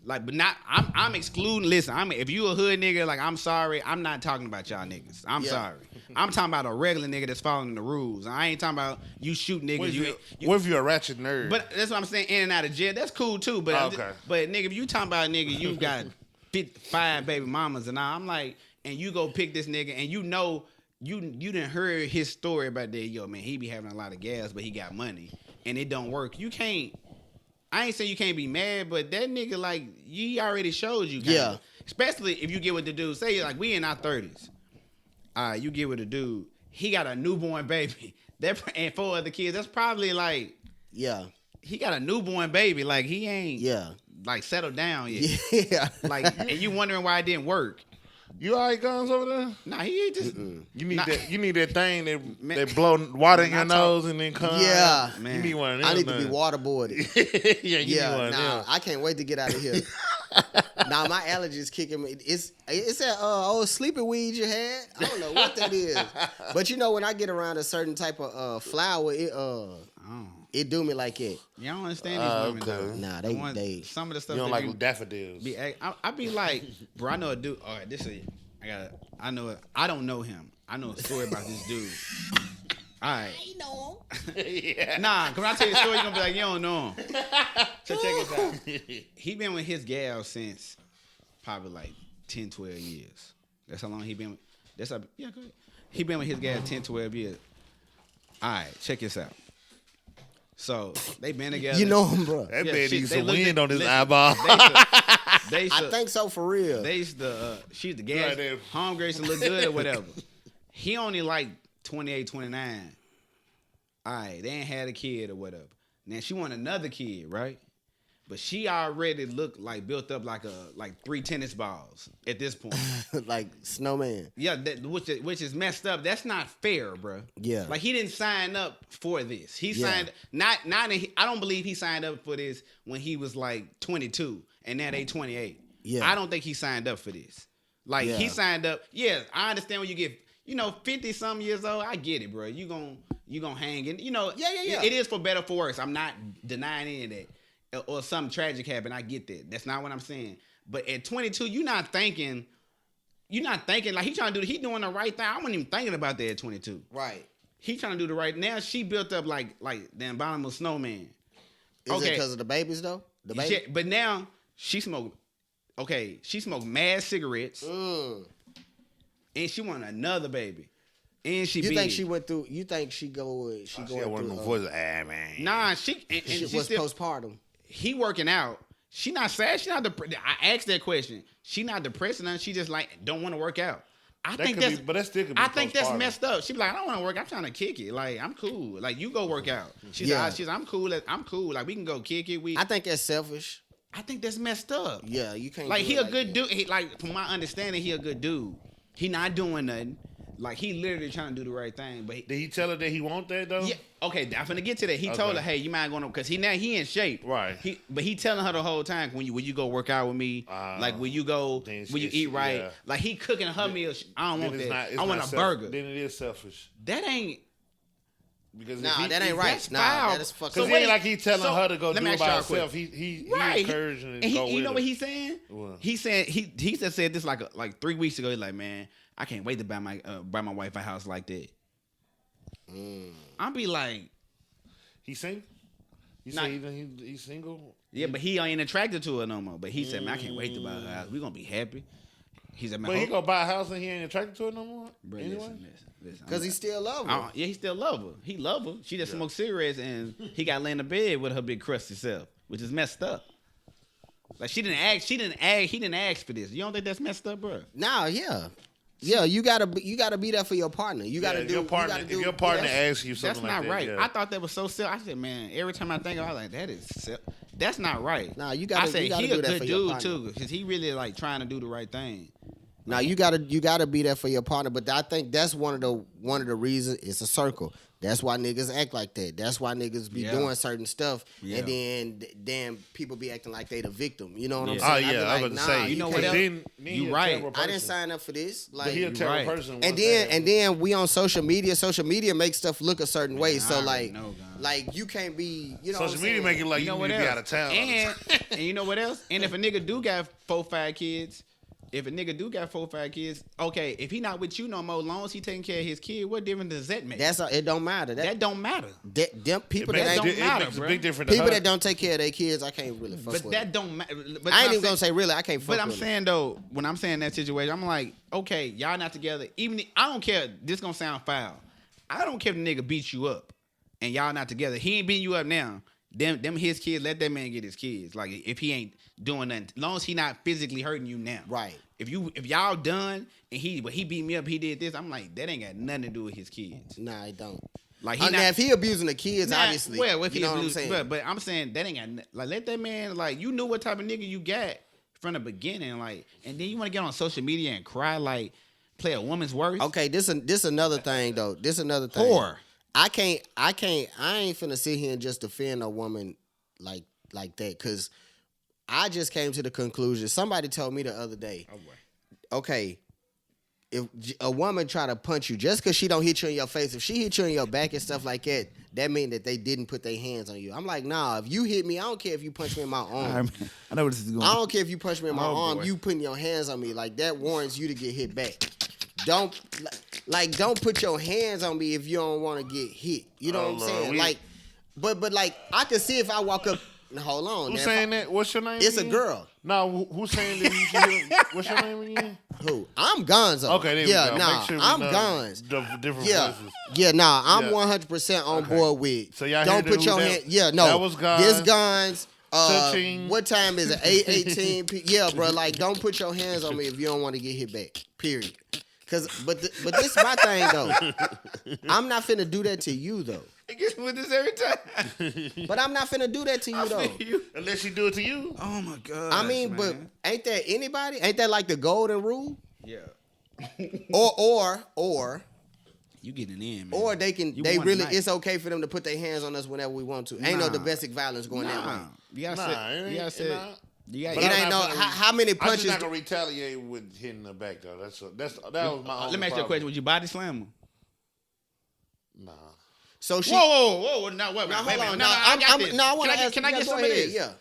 Like, but not. I'm excluding. Listen, if you a hood nigga, like, I'm sorry. I'm not talking about y'all niggas. I'm sorry. I'm talking about a regular nigga that's following the rules. I ain't talking about you shoot niggas. What if you're a ratchet nerd? But that's what I'm saying. In and out of jail, that's cool too. But but nigga, if you talking about a nigga, you got 5 baby mamas and all. I'm like, and you go pick this nigga, and you know you didn't heard his story about that. Yo, man, he be having a lot of gas, but he got money, and it don't work. You can't. I ain't saying you can't be mad, but that nigga, like, he already showed you. Kinda. Especially if you get with the dude. Say, like, we in our 30s. You get with a dude. He got a newborn baby. And 4 other kids. That's probably, like... Yeah. He got a newborn baby. Like, he ain't... Yeah. Like, settled down yet. Yeah. Like, and you wondering why it didn't work. You all right, Guns, over there? Nah, he ain't just... You need that thing that blow water in your nose and then come. Yeah. Man. You need one of them. I need to be waterboarded. You need one of them. I can't wait to get out of here. Now my allergies kicking me. It's that old sleeping weed you had. I don't know what that is. But you know, when I get around a certain type of flower, it do me like it. Y'all don't understand these women though. Nah, they some of the stuff you don't like daffodils. I be like, bro, I know a dude. All right, I don't know him. I know a story about this dude. All right. I know him. Nah, cause when I tell you the story, you're gonna be like, you don't know him. So check this out. He been with his gal since probably like 10, 12 years. That's how long he been with. Go ahead. He been with his gal 10, 12 years. All right, check this out. So they been together. You know him, bro. That man needs some wind on his eyeball. I think so for real. They used to, she's the gas. Home Grace to look good or whatever. He only like 28, 29. All right, they ain't had a kid or whatever. Now she want another kid, right? But she already looked like built up like 3 tennis balls at this point. Like snowman. Yeah, which is messed up. That's not fair, bro. Yeah. Like he didn't sign up for this. He signed I don't believe he signed up for this when he was like 22 and now they 28. Yeah. I don't think he signed up for this. Like he signed up. Yeah, I understand when you get 50 some years old. I get it, bro. You gonna hang in. Yeah. It is for better for worse. I'm not denying any of that. Or something tragic happened. I get that. That's not what I'm saying. But at 22, you're not thinking like he trying to do. He doing the right thing. I wasn't even thinking about that at 22. Right. He trying to do the right. Now she built up like the abominable snowman. Is it because of the babies though? The baby. Yeah, but now she smoked. Okay, she smoked mad cigarettes. And she want another baby. And she. You think she went through? You think she going? She going one through? Of them voices. Man. Nah, she was still postpartum. He working out. She not sad. She not. I asked that question. She not depressed enough. She just like don't want to work out. I That think could that's, be, but that still could be I think that's postpartum. messed up. She be like, I don't want to work. I'm trying to kick it. Like, I'm cool. Like, you go work out. She's Yeah. like, I'm cool. I'm cool. Like, we can go kick it. I think that's selfish. I think that's messed up. Yeah, you can't. Like, do he it a good that. dude. He, like, from my understanding, he a good dude. He not doing nothing. Like, he literally trying to do the right thing. But Did he tell her that he want that though? yeah, okay, I'm finna get to that. He told her, hey, you might going to, because he in shape. Right. But he telling her the whole time, when you go work out with me, like, when you go, then when you it's- eat right. yeah. Like, he cooking her meal. I don't Then want it's that. not- it's I want not a burger. Then it is selfish. That ain't. Because Nah, if he, that ain't if- right. that's Nah, foul. that is fucking. Because So it ain't wait, like he telling so her to go let do me it ask by y'all quick. herself. He Right. encouraging And to go you with know her. what he's saying? What? He said he just said this like 3 weeks ago. He's like, man, I can't wait to buy my wife a house like that. I'll be like, He single? You Nah. say he's single? yeah, but he ain't attracted to her no more. But he said, man, I can't wait to buy her house. We gonna be happy. He said, man, But he gonna buy a house and he ain't attracted to it no more? bro, Anyway? listen. Because he still love her. Yeah, he still love her. He love her. She just smoked cigarettes and he got lay in the bed with her big crusty self, which is messed up. Like he didn't ask for this. You don't think that's messed up, bro? Nah, yeah. Yeah, you gotta be there for your partner. You gotta if do. your partner, you gotta do, if your partner that's- asks you That's something not like that, right. yeah. I thought that was so silly. I said, man, every time I think of it, I was like, that's not right. Nah, you gotta- I said you gotta he do a that good for your dude partner. too, because he really like trying to do the right thing. Now you gotta be there for your partner, but I think that's one of the reasons it's a circle. That's why niggas act like that. That's why niggas be Yeah. doing certain stuff, Yeah. and then people be acting like they the victim. You know what I'm Yeah. Oh, saying? I be yeah, I was like, about to nah, say. You know can't- what else? Then You he a right. terrible I didn't person. sign up for this. But Like, he a terrible right. person. and once then that and then we on social media. Social media makes stuff look a certain way. I So already like, know, God. like you can't be. You know, what social I'm media saying? make it like You you, know what need to be else? out of town. And you know what else? And if a nigga do got 4-5 kids, okay, if he not with you no more, long as he taking care of his kid, what difference does that make? It don't matter. That don't matter. Them people makes- that don't ain't, matter, it makes bro. a big difference. to people her. that don't take care of their kids, I can't really fuck But with. that don't matter. But I ain't I'm even gonna saying- say really. I can't fuck But I'm with them. saying though, when I'm saying that situation, I'm like, okay, y'all not together. I don't care. This gonna sound foul. I don't care if the nigga beat you up and y'all not together. He ain't beating you up now. Them his kids. Let that man get his kids. Like if he ain't doing nothing, as long as he not physically hurting you now. Right. If y'all done and he beat me up, he did this. I'm like, that ain't got nothing to do with his kids. Nah, it don't. Like Now, if he abusing the kids, Nah, obviously. Well, if you he know abused, what I'm saying? but I'm saying that ain't got like let that man like you knew what type of nigga you got from the beginning, like, and then you want to get on social media and cry like play a woman's worst. Okay, this another thing though. This another thing. Whore. I ain't finna sit here and just defend a woman like that, because I just came to the conclusion. Somebody told me the other day. Okay, if a woman try to punch you, just because she don't hit you in your face, if she hit you in your back and stuff like that, that mean that they didn't put their hands on you. I'm like, nah, if you hit me, I don't care if you punch me in my arm. I know where this is going. I don't care if you punch me in my Oh, arm. boy. You putting your hands on me, like that warrants you to get hit back. Don't put your hands on me if you don't want to get hit. You know Oh, what I'm Lord, saying? we- Like, but like I can see if I walk up. Now, hold on. Who's now, saying that? What's your name? It's a again? girl. No, who's saying that? You should, what's your name again? Who? I'm Gonzo. Okay, there we yeah, go. nah, Make sure we I'm know Gonz. the different Yeah, voices. yeah, nah, I'm Yeah. 100% on Okay. board with. So y'all don't heard put who your that- hand. Yeah, no, that was Gonz. This Gonz. Cha-ching. What time is it? 8:18. Yeah, bro. Like, don't put your hands on me if you don't want to get hit back. Period. But this my thing though. I'm not finna do that to you though. I get with this every time. But I'm not finna do that to you though. Unless she do it to you. Oh my god. I mean, but ain't that anybody? Ain't that like the golden rule? yeah, Or you getting in, man. or they can You they won really tonight. it's okay for them to put their hands on us whenever we want to. Ain't no Nah. domestic violence going that way. Nah, you gotta Nah, say, it you gotta ain't- say, nah. you gotta. But It I'm ain't not no gonna how many I'm just punches. not gonna retaliate with hitting the back though. That was my only Let me ask you a question: problem. would you body slam her? Nah. So she. Whoa! Now wait, Now wait, hold wait, on. no, Now, I got this. I want to Can I ask. Can I yeah, get go some of ahead, this? Yeah.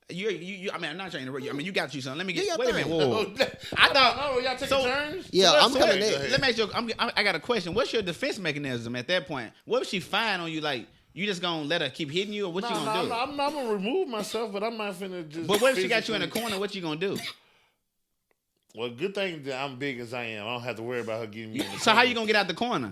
You. I mean, I'm not trying to. I mean, you got you son. Let me Do get. your Wait a thing. minute. Whoa. I thought. Oh, y'all taking So- turns? Yeah, I'm coming wait, in. Let me ask you. I got a question. What's your defense mechanism at that point? What if she fine on you? Like you just gonna let her keep hitting you, or what you gonna do? I'm gonna remove myself, but I'm not finna just. But what if she got you in the physically- corner? What you gonna do? Well, good thing that I'm big as I am. I don't have to worry about her getting me. In the So how corner. you gonna get out the corner?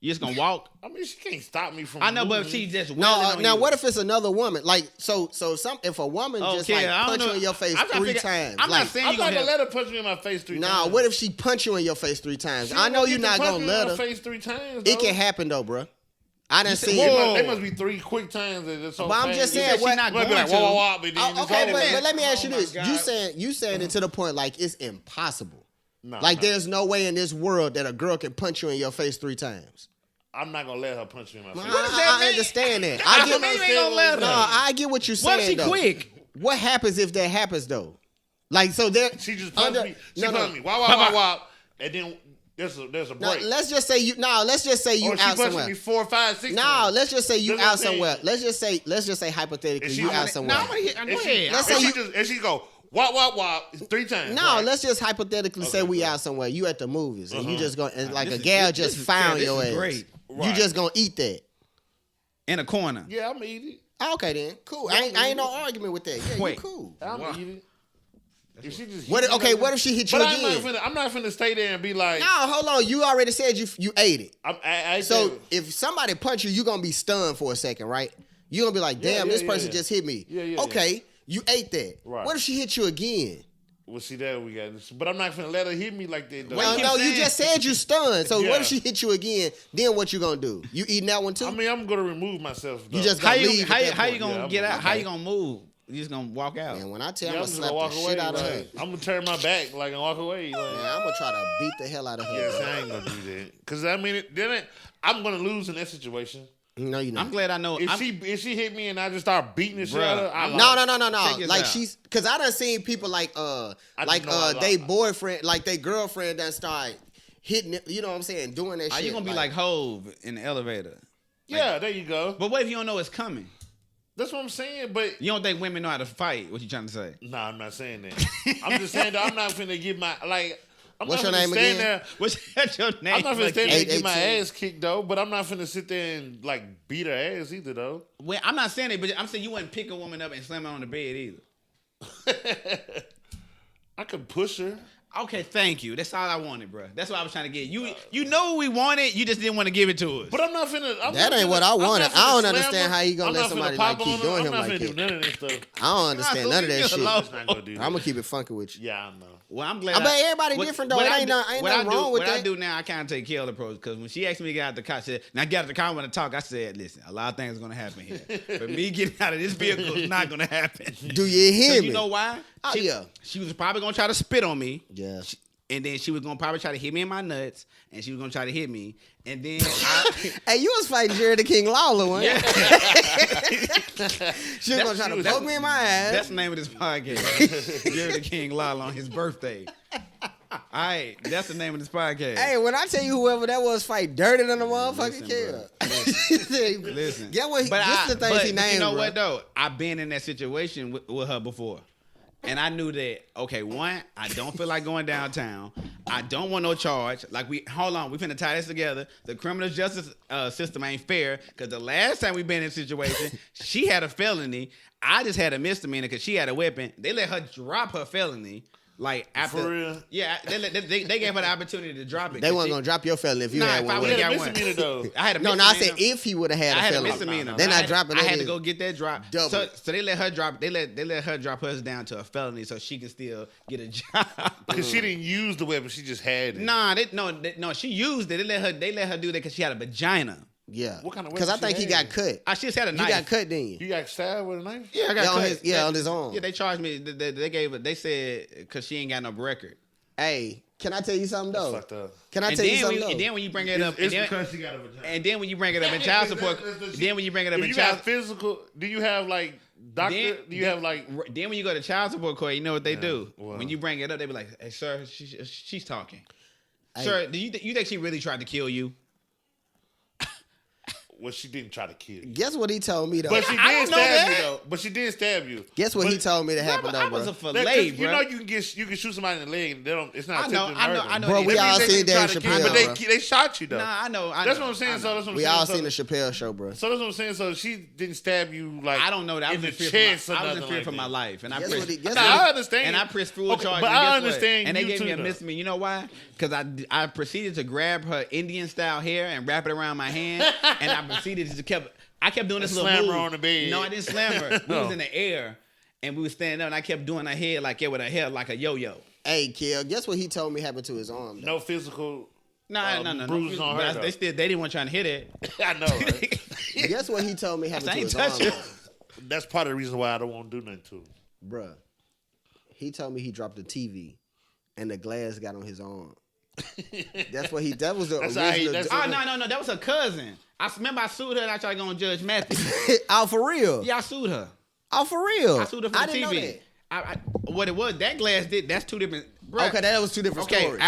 You just gonna walk? I mean, she can't stop me from. I know, but moving. she just Now what if it's another woman? Like, if a woman just like punch you in your face 3 times? I'm like, not saying I'm you not gonna gonna let her punch me in my face 3 times. Nah, what if she punch you in your face 3 times? I know you're not gonna let her. Face 3 times. It can happen though, bro. I done seen it. They must be 3 quick times. But I'm just saying, what? Not going going to. Okay, but let me ask you this: God. you saying it to the point like it's impossible. No, like there's no way in this world that a girl can punch you in your face 3 times. I'm not gonna let her punch me in my face. I understand that. I get what you're saying. What if she quick? What happens if that happens though? Like so, there she just punched me. She punched me. Wop, and then there's a break. Now, let's just say you out somewhere. Me 4, 5, 6. No, let's just say you out somewhere. Let's just say hypothetically you out somewhere. No, go ahead. Let's say and she go wop 3 times. No, right? let's just hypothetically say we out somewhere. You at the movies and you just gonna like a gal just found your ass. Great. You just gonna eat that In a corner. Yeah, I'm eat it. Okay then, cool. I ain't no argument with that. Yeah, you cool. I'm eat it. If she just what if she hit you again? I'm not finna stay there and be like, no, hold on. You already said you ate it. So if somebody punch you, you're gonna be stunned for a second, right? You're gonna be like, damn, this person just hit me. Okay, you ate that. Right. What if she hit you again? Well, see that we got this, but I'm not finna let her hit me like that. Though. No, you just said you stunned. So what if she hit you again? Then what you gonna do? You eating that one too? I mean, I'm gonna remove myself. Though. You just gonna leave. How you gonna get out? How you gonna move? You just gonna walk out. Man, when I tell you, I'm gonna slap the shit out of her. I'm gonna turn my back like and walk away. Like, man, I'm gonna try to beat the hell out of her. Yes, I ain't gonna do that. Cause I mean, I'm gonna lose in that situation. No, you not. I'm glad I know. If she hit me and I just start beating the shit out of her, no. Like she's, cause I done seen people like they boyfriend, like they girlfriend done start hitting it. You know what I'm saying? Doing that shit. Are you gonna be like Hove in the elevator? Yeah, there you go. But what if you don't know it's coming? That's what I'm saying, but you don't think women know how to fight? What you trying to say? Nah, I'm not saying that. I'm just saying that I'm not finna give my What's your name again? There. What's your name? I'm not finna stand there and get my ass kicked though, but I'm not finna sit there and like beat her ass either though. Well, I'm not saying it, but I'm saying you wouldn't pick a woman up and slam her on the bed either. I could push her. Okay, thank you. That's all I wanted, bro. That's what I was trying to get. You know what we wanted. You just didn't want to give it to us. But I'm not finna. That ain't what I wanted. I don't understand how you gonna let somebody like keep doing him like that. I'm not finna do none of this stuff. I don't understand none of that shit. I'm gonna keep it funky with you. Yeah, I know. Well, I'm glad. I bet everybody different though. Ain't nothing wrong with that. What I do now, I kind of take care of the pros because when she asked me to get out the car, she said, "Now get out the car. I want to talk." I said, "Listen, a lot of things are gonna happen here, but me getting out of this vehicle is not gonna happen." Do you hear me? You know why? She was probably gonna try to spit on me. Yeah. And then she was gonna probably try to hit me in my nuts, and she was gonna try to hit me, and then hey, you was fighting Jerry the King Lawler, one. Yeah. She was gonna try to poke me in my ass. That's the name of this podcast, Jerry the King Lawler on his birthday. All right, that's the name of this podcast. Hey, when I tell you whoever that was fight dirty than the motherfucking kid. Listen, get what? This is the things he named. You know what though? I've been in that situation with her before. And I knew that, okay, one, I don't feel like going downtown. I don't want no charge. Like, we finna tie this together. The criminal justice system ain't fair because the last time we been in a situation, she had a felony. I just had a misdemeanor because she had a weapon. They let her drop her felony. Like after, for real? Yeah, they gave her the opportunity to drop it. They weren't gonna drop your felony if you had one. I had a misdemeanor though. I had a misdemeanor. No, I said if he would have had a felony. Misdemeanor. They're not dropping it. I had to go get that drop. Double. So they let her drop. They let her drop hers down to a felony so she can still get a job. Because she didn't use the weapon, she just had it. No, she used it. They let her do that because she had a vagina. Yeah. What kind of weapon? Because I think he got cut. She just had a knife. You got cut, didn't you? You got stabbed with a knife? Yeah, I got cut. On his arm. Yeah, they charged me. They said because she ain't got no record. Hey, can I tell you something though? Fucked up. Can I tell you something though? And then when you bring it up, it's because she got a vagina. And then when you bring it up in child support, then when you bring it up in child physical, do you have like doctor? Do you have like? Then when you go to child support court, you know what they do. Well, when you bring it up, they be like, "Hey, sir, she's talking." Sir, do you think she really tried to kill you? Well, she didn't try to kill you. Guess what he told me though. But she I did don't know stab you that. though. But she did stab you. Guess what he told me to happen I though, was bro. a fillet, bro. You know you can shoot somebody in the leg. And they don't. It's not. I know. Bro, we all seen Dave Chappelle, but bro. they shot you though. Nah, I know. That's what I'm saying. So that's what I'm We saying. all So- seen the Chappelle show, bro. So that's what I'm saying. So she didn't stab you like I don't know that. I in was the in fear chest for or my, I was in nothing fear like for that. my life, and I Guess pressed. what he- guess Nah, what I understand. And I pressed full Okay, charge. but and I guess what? understand And they you gave me too, a though. misdemeanor. You know why? Because I proceeded to grab her Indian style hair and wrap it around my hand, and I proceeded to kept doing this And little slam move. her on the bed. No, I didn't slam her. We No. was in the air, and we was standing up, and I kept doing her head like with her hair like a yo-yo. Hey, Kill, guess what he told me happened to his arm? Though? No physical. No. bruises on her, But though. they didn't want trying to hit it. I know. Right? Guess what he told me happened I to ain't his arm? touch it. Though? That's part of the reason why I don't want to do nothing to him. Bruh. He told me he dropped the TV and the glass got on his arm. That was the That's how he- original. that's Oh no, that was her cousin. I remember I sued her and I tried to go on Judge Mathis. Oh, for real? Yeah, I sued her. Oh, for real? I sued her for the didn't know TV. What it was, that glass did. That's two different. that. Bruh. Okay, that was two different Okay, stories.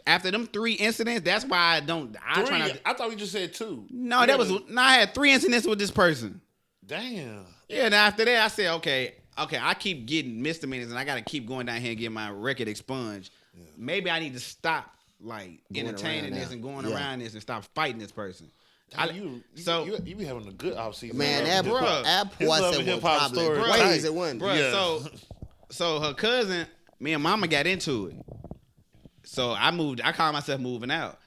after them 3 incidents, that's why I don't. I try not. I thought we just said 2. No, that was. No, I had 3 incidents with this person. Damn. Yeah, and after that, I said, okay, I keep getting misdemeanors, and I got to keep going down here and get my record expunged. Yeah. Maybe I need to stop like Going entertaining around this now. and going Yeah. around this and stop fighting this person. You be having a good off season. Man, that Bruh. boy His love said and was hip-hop probably story ways tight. it wasn't. Bruh, Yeah. so her cousin, me and mama got into it. So I moved. I called myself moving out.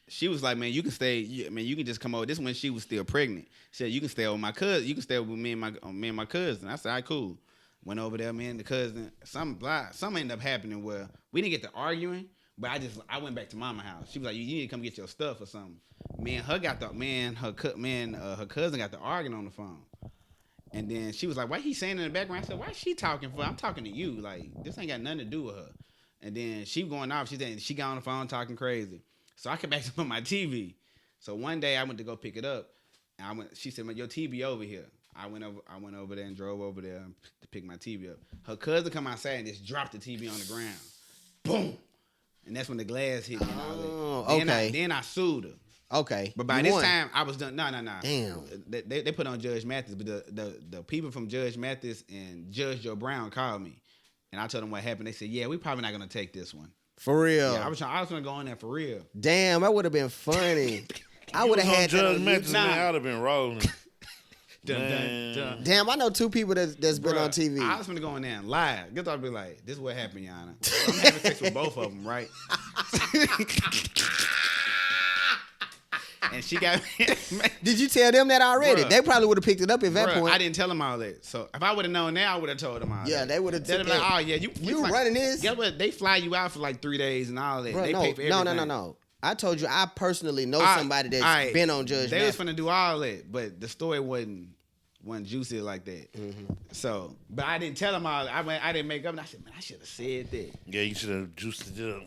She was like, "Man, you can stay. You can just come over." This is when she was still pregnant. She said, "You can stay with my cousin. You can stay with me and my cousin." I said, "All right, cool." Went over there, me and the cousin. Something ended up happening where we didn't get to arguing, but I went back to mama's house. She was like, "You need to come get your stuff or something." Her cousin got to arguing on the phone. And then she was like, "Why he saying in the background?" I said, "Why is she talking for? I'm talking to you. Like, this ain't got nothing to do with her." And then she going off. She got on the phone talking crazy. So I came back to put my TV. So one day I went to go pick it up. And she said, "Your TV over here." I went over there and drove over there to pick my TV up. Her cousin come outside and just dropped the TV on the ground. Boom. And that's when the glass hit me. Oh, Then okay. Then I sued her. Okay. But by You this won. time, I was done. No. Damn. They put on Judge Mathis, but the people from Judge Mathis and Judge Joe Brown called me, and I told them what happened. They said, "Yeah, we probably not gonna take this one." For real. Yeah, I was gonna go in there for real. Damn, that would have been funny. I would have had that Judge on Mathis, YouTube. man, I would have been rolling. Dun, Man. dun, dun. Damn, I know 2 people that's been Bruh, on TV. I was gonna go in there and lie. Guess I'd be like, "This is what happened, Yana. I'm having sex with both of them, right?" And she got. Did you tell them that already? Bruh. They probably would have picked it up at that Bruh, point. I didn't tell them all that. So if I would have known now, I would have told them all that. Yeah, they would've They'd took be like, that. "Oh yeah, you running this?" Guess what? They fly you out for like 3 days and all that. Bro, they no, pay for everything. no. I told you I personally know somebody that's Alright, been on Judge They Mathis. was finna do all that, but the story wasn't juicy like that. Mm-hmm. So, but I didn't tell them all. I didn't make up, and I said, "Man, I should have said that." Yeah, you should have juiced it up.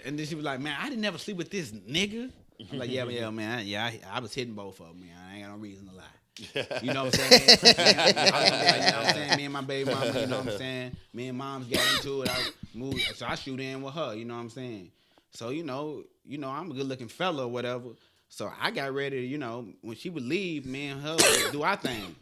And then she was like, "Man, I didn't never sleep with this nigga." I'm like, "Yeah, man. I was hitting both of them, man. I ain't got no reason to lie." You know what I'm saying? I was like, you know what I'm saying? Me and my baby mama, you know what I'm saying? Me and moms got into it. I moved, so I shoot in with her, you know what I'm saying? So, you know, I'm a good looking fella or whatever. So I got ready, when she would leave, me and her would do our thing.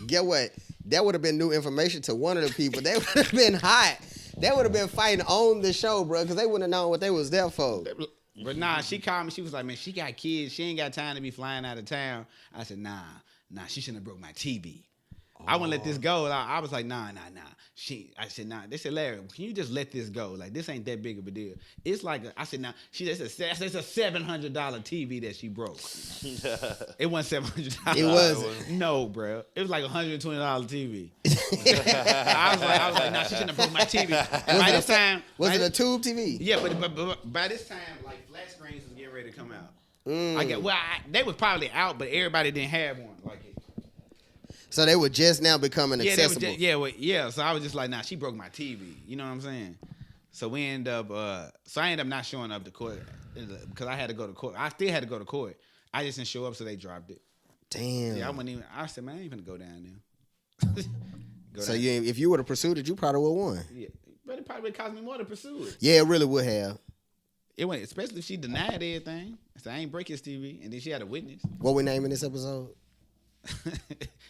Get what? That would have been new information to one of the people. They would have been hot. They would have been fighting on the show, bro, because they wouldn't have known what they was there for. But nah, she called me. She was like, "Man, she got kids. She ain't got time to be flying out of town." I said, Nah, she shouldn't have broke my TV. I wouldn't let this go. I was like, nah. I said, nah. They said, "Larry, can you just let this go? Like, this ain't that big of a deal." It's like, I said, nah. It's a $700 TV that she broke. It wasn't $700. It wasn't. No, bro. It was like $120 TV. I was like, nah, she shouldn't have broke my TV. And by this time, Was it a tube TV? yeah, but by this time, like flat screens was getting ready to come out. Mm. They was probably out, but everybody didn't have one like it. So they were just now becoming Yeah, accessible. So I was just like, nah, she broke my TV. You know what I'm saying? So we end up. So I ended up not showing up to court because I had to go to court. I still had to go to court. I just didn't show up, so they dropped it. Damn. Yeah, I said, man, I ain't gonna go down there. So if you would have pursued it, you probably would have won. Yeah, but it probably cost me more to pursue it. Yeah, it really would have. It went, especially if she denied everything. So I ain't break his TV, and then she had a witness. What we naming this episode?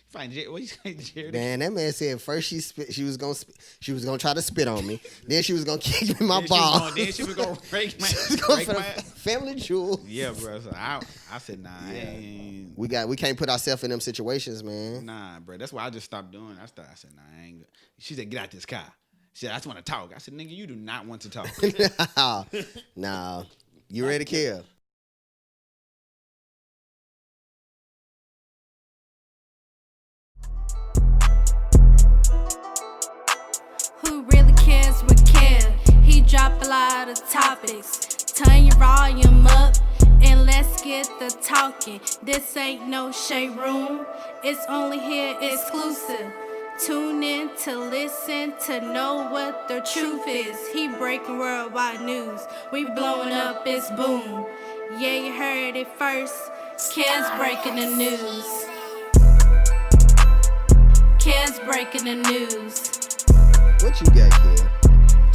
Find Jerry. What you say, Jerry? Man, that man said first she was gonna try to spit on me. Then she was gonna kick me in my balls. Then she was gonna break my, family jewel. Yeah, bro. So I said, nah, I ain't. We can't put ourselves in them situations, man. Nah, bro. That's why I just stopped doing it. I said, nah, I ain't. She said, get out this car. She said, I just want to talk. I said, nigga, you do not want to talk. Nah. You ready to kill? Who really cares what care? He drop a lot of topics. Turn your volume up and let's get the talking. This ain't no shade room. It's only here exclusive. Tune in to listen to know what the truth is. He breaking worldwide news. We blowing up, it's boom. Yeah, you heard it first. Ken's breaking the news. Ken's breaking the news. What you got, kid?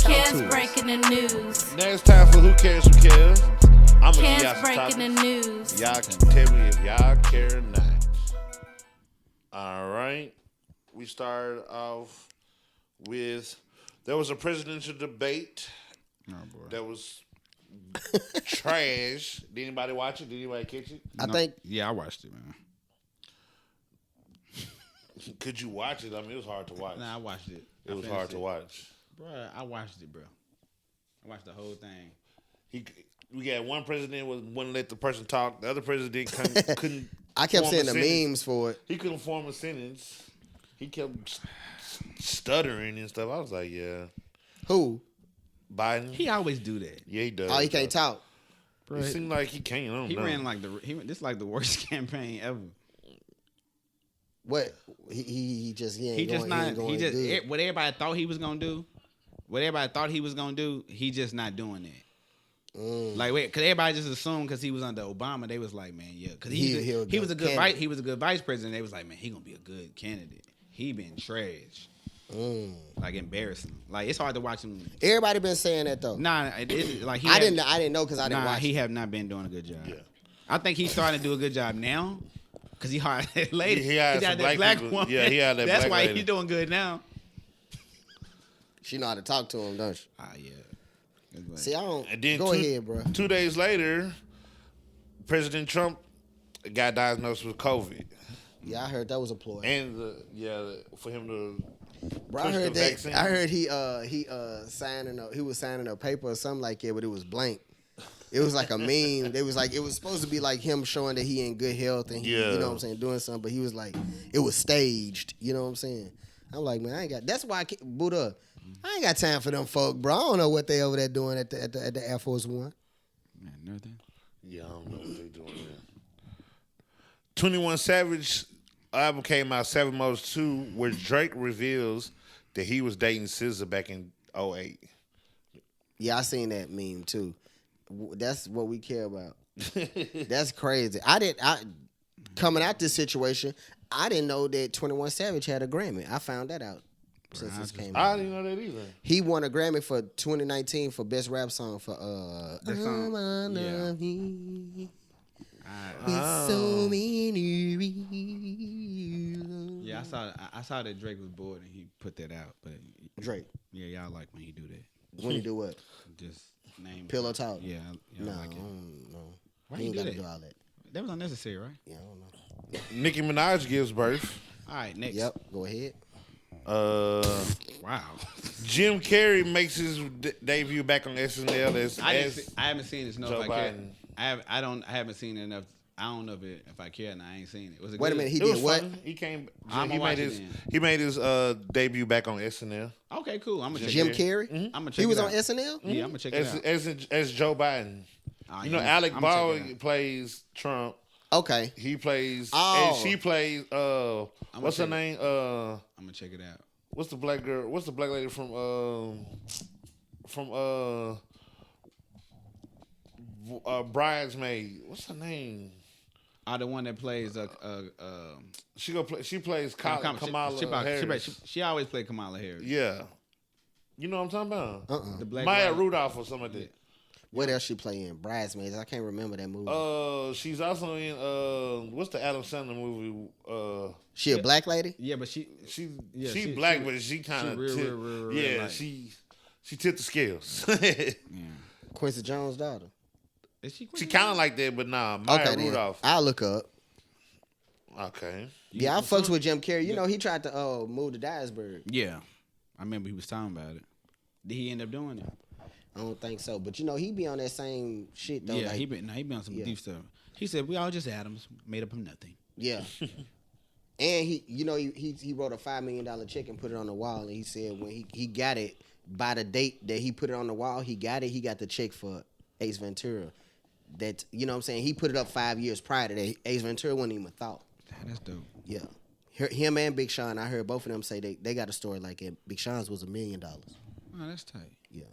Ken's breaking the news. Now it's time for Who Cares Who Cares. I'm gonna give y'all Ken's some breaking the topics. news. Y'all can tell me if y'all care or not. All right. We started off with there was a presidential debate that was trash. Did anybody watch it? Did anybody catch it? I think. Yeah, I watched it, man. Could you watch it? I mean, it was hard to watch. Nah, I watched it. It was hard to watch. Bro, I watched it, bro. I watched the whole thing. We got one president wouldn't let the person talk. The other president couldn't. I kept form seeing a the sentence. memes for it. He couldn't form a sentence. He kept stuttering and stuff. I was like, yeah. Who? Biden. He always do that. Yeah, he does. Oh, he can't talk. It seemed like he can't. I don't He know. ran like this like the worst campaign ever. What? He just he ain't He going, just not. ain't going He just good. what everybody thought he was gonna do. What everybody thought he was gonna do. He just not doing that. Like, because everybody just assumed because he was under Obama, they was like, man, yeah, because he was a good vice president. They was like, man, he gonna be a good candidate. He been trash, like embarrassing. Like it's hard to watch him. Everybody been saying that though. Nah, like I didn't know because I didn't Nah, watch. he have not been doing a good job. Yeah. I think he's starting to do a good job now because he hired that lady. He hired got some that black black people. woman. Yeah, he hired that That's black why lady. he's doing good now. She know how to talk to him, don't she? Ah, yeah. See, I don't. And then Go ahead, bro. 2 days later, President Trump got diagnosed with COVID. Yeah, I heard that was a ploy. And for him to Bro, I push heard the that. vaccine. I heard he was signing a paper or something like that, but it was blank. It was like a meme. It was supposed to be like him showing that he in good health and he, you know what I'm saying, doing something. But he was like, it was staged. You know what I'm saying? I'm like, man, I ain't got. That's why Budhha. I ain't got time for them folk, bro. I don't know what they over there doing at the Air Force One. Man, nothing. Yeah, I don't know what they doing there. 21 Savage album came out 7 Months 2, where Drake reveals that he was dating SZA back in 2008. Yeah, I seen that meme too. That's what we care about. That's crazy. Coming out this situation, I didn't know that 21 Savage had a Grammy. I found that out since this came out. I didn't know that either. He won a Grammy for 2019 for Best Rap Song for That song, Love yeah. You with so many reasons. Yeah, I saw that Drake was bored and he put that out. But Drake. yeah, y'all like when he do that. When he do what? Just name Pillow talk. Yeah, No, like it. no. Why He you ain't do gotta that? do all that. That was unnecessary, right? Yeah, I don't know. Nicki Minaj gives birth. All right, next. Yep, go ahead. Wow. Jim Carrey makes his debut back on SNL as I haven't seen this. No, Joe if I care. Biden. I haven't seen it enough. I don't know if I care. And I ain't seen it. Was it Wait a good? minute, he It was did what? fun. He came. I'ma He watch made it his. then. He made his debut back on SNL Okay, cool. I'm gonna check Jim it. Carrey? I'm gonna check He was it on out. SNL? Yeah, I'm gonna check it out. as Joe Biden. Oh, You know, yeah, Alec I'ma check it Baldwin out. plays Trump. Okay. He plays. Oh. And she plays. What's her check name? I'm gonna check it out. What's the black girl? What's the black lady from Bridesmaid? What's her name? The one that plays She plays Kamala Harris. She always play Kamala Harris. Yeah. You know what I'm talking about? The black Maya lady. Rudolph or something like that. What else she play in? Bridesmaids. I can't remember that movie. She's also in what's the Adam Sandler movie? She a black lady? Yeah, but she black, but she kind of real yeah. light. She tipped the scales. Quincy Jones' daughter. Is she kind of like that, but nah. Maya Okay, Rudolph. then. I'll look her up. Okay. Yeah, I fucks with Jim Carrey. You know, he tried to move to Dyersburg. Yeah, I remember he was talking about it. Did he end up doing it? I don't think so, but you know, he be on that same shit though. Yeah, like, he been on some deep stuff. He said we all just atoms made up of nothing. Yeah. And he wrote a $5 million check and put it on the wall, and he said when he got it by the date that he put it on the wall, he got the check for Ace Ventura. That, you know what I'm saying, he put it up 5 years prior to that. Ace Ventura wasn't even a thought. That's dope. Yeah. Him and Big Sean, I heard both of them say they got a story like it. Big Sean's was $1 million. Oh, that's tight. Yeah.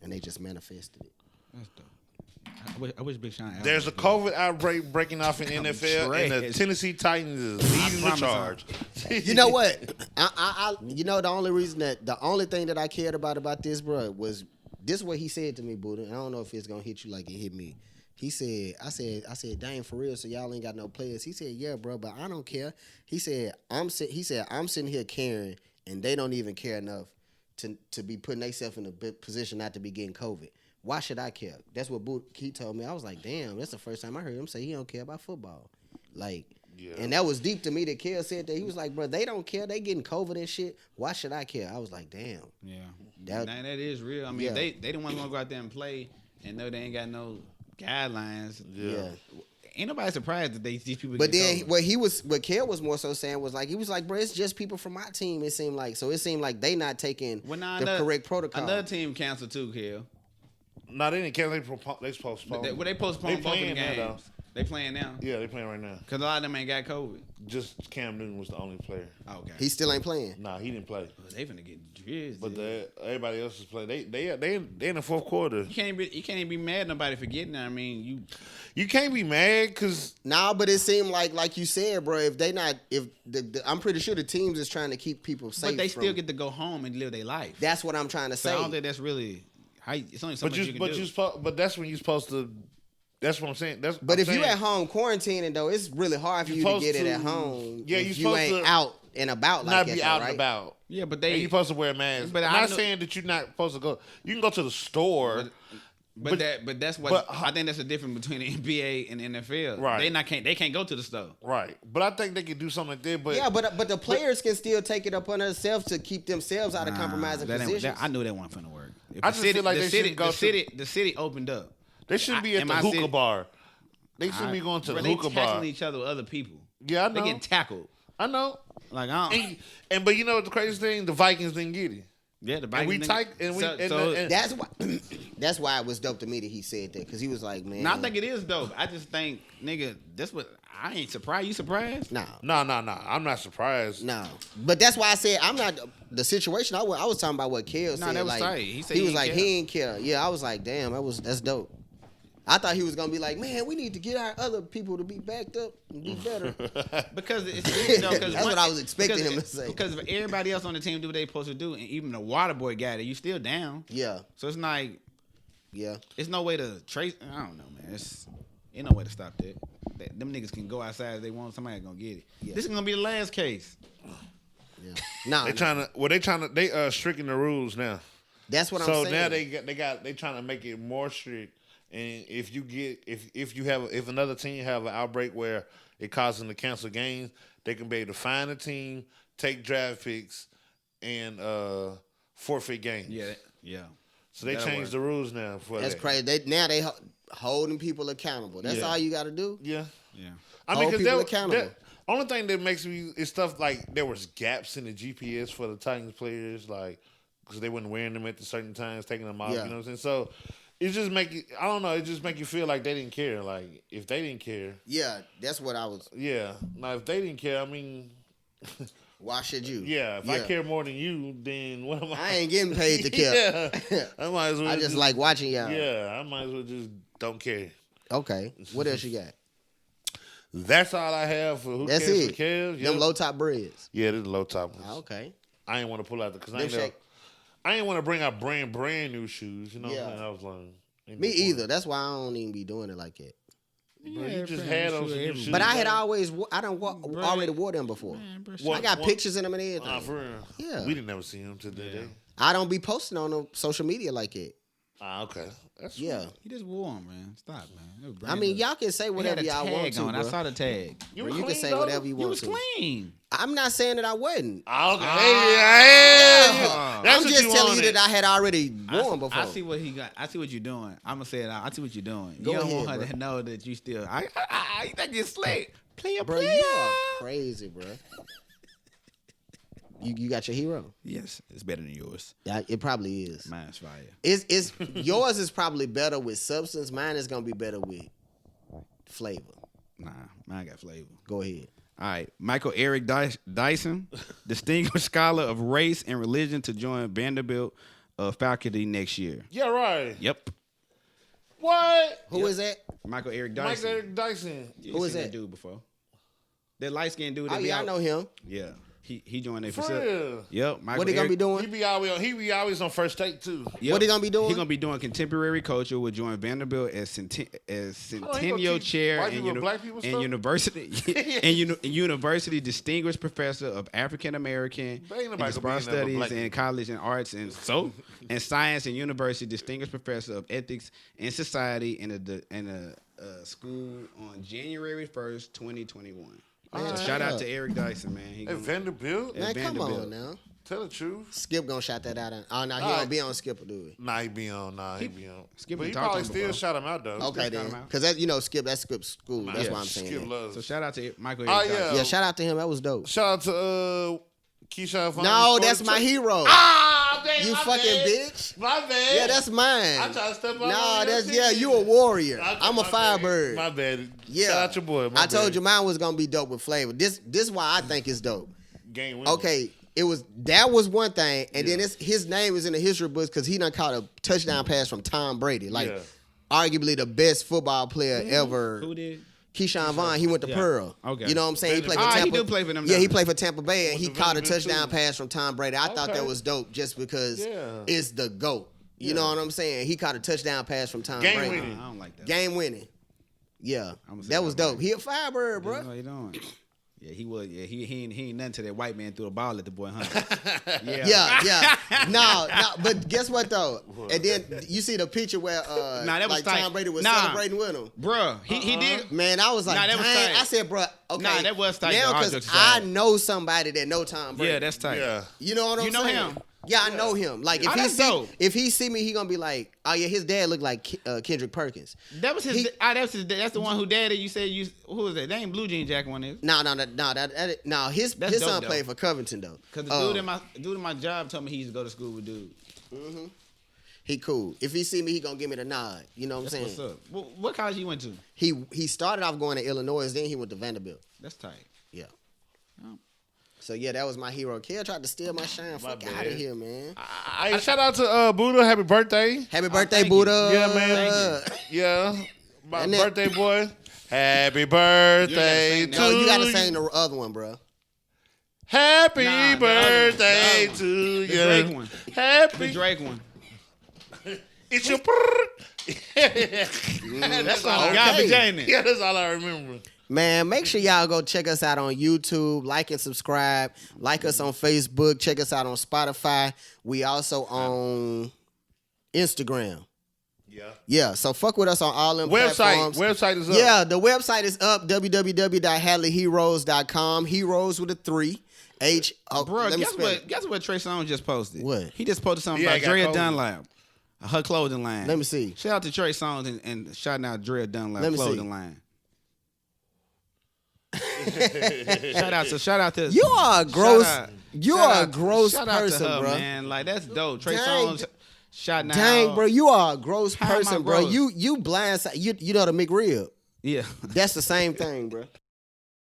And they just manifested it. That's dope. I wish Big Sean. There's a COVID outbreak breaking off in NFL, and the Tennessee Titans is leading the charge. You know what? The only thing that I cared about this, bro, was this is what he said to me, Budhha. I don't know if it's gonna hit you like it hit me. He said, I said, dang, for real, so y'all ain't got no players. He said, yeah, bro, but I don't care. He said, I'm sitting here caring, and they don't even care enough to be putting themselves in a position not to be getting COVID. Why should I care? That's what he told me. I was like, damn, that's the first time I heard him say he don't care about football. Like, yeah. And that was deep to me that Kel said that. He was like, bro, they don't care. They getting COVID and shit. Why should I care? I was like, damn. Yeah. That is real. I mean, yeah. they don't want to go out there and play and know they ain't got no guidelines. Yeah. Ain't nobody surprised that these people. But then COVID. what Kel was more so saying was like, he was like, bro, it's just people from my team. It seemed like they not taking the correct protocol. Another team canceled too, Kel. No, they didn't cancel. They postponed. They postponed both of the games. They playing now. Yeah, they playing right now. Cause a lot of them ain't got COVID. Just Cam Newton was the only player. Oh, okay. He still ain't playing. Nah, he didn't play. They finna get drizzed. But everybody else is playing. They in the fourth quarter. You can't even be mad at nobody for getting there. I mean, you can't be mad because but it seemed like you said, bro. I'm pretty sure the teams is trying to keep people safe. But they still get to go home and live their life. That's what I'm trying to say. So I don't think that's really. It's only so much you can do. But that's when you're supposed to. That's what I'm saying. But if you at home quarantining though, it's really hard for you to get it at home. Yeah, if you ain't out and about like that. Not be out right? and about. Yeah, but you're supposed to wear a mask. But I'm not saying that you're not supposed to go. You can go to the store. But that's what I think that's the difference between the NBA and the NFL. Right. They can't go to the store. Right. But I think they can do something like that. But yeah, but the players can still take it upon themselves to keep themselves out of compromising positions. I knew that wasn't finna work. I just feel like the city opened up. They shouldn't be at the hookah bar. They shouldn't be going to the hookah bar. They tackling each other with other people. Yeah, I know. They getting tackled. I know. Like but you know what the craziest thing? The Vikings didn't get it. Yeah, the Vikings. That's why it was dope to me that he said that, because he was like, man. No, I think it is dope. I just think, nigga, that's what I ain't surprised. You surprised? No. I'm not surprised. No, but that's why I said I'm not. The situation I was talking about what Kel said. That was like, tight. He was like he ain't care. Yeah, I was like, damn, that's dope. I thought he was gonna be like, man, we need to get our other people to be backed up and be better. Because it's that's what I was expecting him to say. Because if everybody else on the team do what they supposed to do, and even the water boy got it, you still down. Yeah. So it's like, yeah, it's no way to trace. I don't know, man. Ain't no way to stop that. Them niggas can go outside if they want. Somebody gonna get it. Yeah. This is gonna be the last case. Yeah. No. They stricken the rules now. That's what I'm saying. So now they trying to make it more strict. And if another team have an outbreak where it causes them to cancel games, they can be able to find a team, take draft picks, and forfeit games. Yeah. So they changed the rules now. That's crazy. They holding people accountable. That's all you got to do. Yeah. I mean, people accountable. Only thing that makes me is stuff like there was gaps in the GPS for the Titans players, like because they weren't wearing them at the certain times, taking them off. Yeah. You know what I'm saying? So. It just make you, I don't know, it just make you feel like they didn't care. Like, if they didn't care. Yeah, that's what I was. Yeah. Now, if they didn't care, I mean. Why should you? Yeah, if I care more than you, then what am I? I ain't getting paid to care. I might as well. I just like watching y'all. Yeah, I might as well just don't care. Okay. What else you got? That's all I have for Who That's Cares it. for Cares. Them low top breads. Yeah, this is low top ones. Okay. I ain't want to pull out because I ain't want to bring out brand new shoes. You know what I'm saying? I was like, Me either. That's why I don't even be doing it like that. Bro, you just had those. Shoes, But I had always, already wore them before. I got pictures in them and everything. For real. Yeah. We didn't never see them today. I don't be posting on the social media like that. Okay. That's Yeah. He just wore them, man. Stop, man. I mean, y'all can say whatever y'all want to, bro. I saw the tag. You can say whatever you want was to. clean. I'm not saying that I wasn't. Okay. I'm just telling you that I had already worn before. I see what he got. I see what you're doing. I'm gonna say it out. I see what you're doing. Go you don't ahead, want her bro. to know that you still. I think you're slick. Player. Bro, you are crazy, bro. You got your hero? Yes, it's better than yours. Yeah, it probably is. Mine's fire. It's yours is probably better with substance. Mine is gonna be better with flavor. Nah, mine got flavor. Go ahead. All right, Michael Eric Dyson, distinguished scholar of race and religion, to join Vanderbilt faculty next year. Yeah, right. Yep. What? Who is that? Michael Eric Dyson. Michael Eric Dyson. You Who is seen that? dude before? That light skinned dude. Oh yeah, I know him. Yeah, he joined their For facility. real? Yep. Michael What he gonna be doing? He be always on first take too. Yep. What he gonna be doing? He gonna be doing contemporary culture. Will join Vanderbilt as Centennial teach Chair white and, people black people stuff? University Distinguished Professor of African American Ain't nobody and gonna Diaspora be in there but Studies black and College and Arts and Science and University Distinguished Professor of Ethics and Society in a school on January 1st, 2021. So shout out to Eric Dyson, man. He At Vanderbilt? Man, come Vanderbilt. on now. Tell the truth. Skip gonna shout that out. Oh no, he Alright. don't be on Skip, do he? Nah, he be on. He be on. Skip But been he talking probably to him still before. shot him out though. Okay Skip then, got him out. because that Skip, that's Skip's school. That's Yeah, why I'm saying Skip that. loves. So shout out to Michael Oh, Eric yeah. Dyson. Yeah, shout out to him. That was dope. Shout out to Keyshawn. No, that's my hero. Ah, dang, You my fucking bad. bitch. My bad. Yeah, that's mine. I try to step up. Nah, on that's your team. you a warrior. I'm a My bad. firebird. My bad. Yeah. Shout out your boy. I told you mine was gonna be dope with flavor. This why I think it's dope. Game winner. Okay, that was one thing, and then his name is in the history books because he done caught a touchdown pass from Tom Brady, like arguably the best football player ever. Who did? Keyshawn Vaughn, he went to Pearl. Okay. You know what I'm saying? He played for Ah, he Tampa. do play for them Yeah, he now. played for Tampa Bay, and he Went to caught a Vanderbilt, touchdown too. pass from Tom Brady. I thought that Okay. was dope just because Yeah. it's the GOAT. You know what I'm saying? He caught a touchdown pass from Tom Game Brady. winning. I don't like that. Game winning. Yeah, I'ma say that was that dope. He a firebird, Bro. bro. What you doing? Yeah, he was. Yeah, he ain't nothing to that white man threw a ball at the boy Hunter. Yeah. No, but guess what though? And then you see the picture where Nah, that was like tight. Tom Brady was Nah. celebrating with him. Bruh, he did. Man, I was like, Nah, that was dang. tight. I said, bro, okay. Nah, that was tight, Now, though. All because jokes I aside. know somebody that know Tom Brady. Yeah, that's tight. Yeah. You know what I'm You know saying? him? Yeah, I know him. Like if Oh, he that's see dope. if he see me, he gonna be like, oh yeah, his dad looked like Kendrick Perkins. That was his. That's the one who daddy. You said you. Who was that? That ain't Blue Jean Jack one is. No, his That's dope, son though. played for Covington though. Cause the dude in my job told me he used to go to school with dude. He cool. If he see me, he gonna give me the nod. You know what I'm saying? What's up? What college you went to? He started off going to Illinois, then he went to Vanderbilt. That's tight. Yeah. Oh. So yeah, that was my hero. Kel tried to steal my shine. Fuck bad. out of here, man. Hey, shout out to Budhha. Happy birthday. Happy birthday, thank you. Buddha. Yeah, man. Yeah. My And that- birthday boy. Happy birthday sing to that. No, you gotta you. sing the other one, bro. Happy Nah, the birthday other one. to you. The Drake one. Happy. The Drake one. It's your. That's all. Okay. Garbage, ain't it? Yeah, that's all I remember. Man, make sure y'all go check us out on YouTube, like and subscribe. Like us on Facebook. Check us out on Spotify. We also on Instagram. Yeah. Yeah, so fuck with us on all them platforms. Website is up. Yeah, the website is up, www.hadleyheroes.com. Heroes with a 3. Bro, let me guess spell what? it. Guess what Trey Songz just posted? What? He just posted something Yeah, about he got Drea COVID. Dunlap, her clothing line. Let me see. Shout out to Trey Songz and shouting out Drea Dunlap Let me clothing see. line. shout out to You are a gross. shout out- You shout are a out- gross shout out to person, her, bro. Man, like that's dope. Trey Dang. Songz shouting out. Dang, bro, you are a gross How am I person, bro. gross? You blindside. You know the McRib. Yeah. That's the same thing, bro.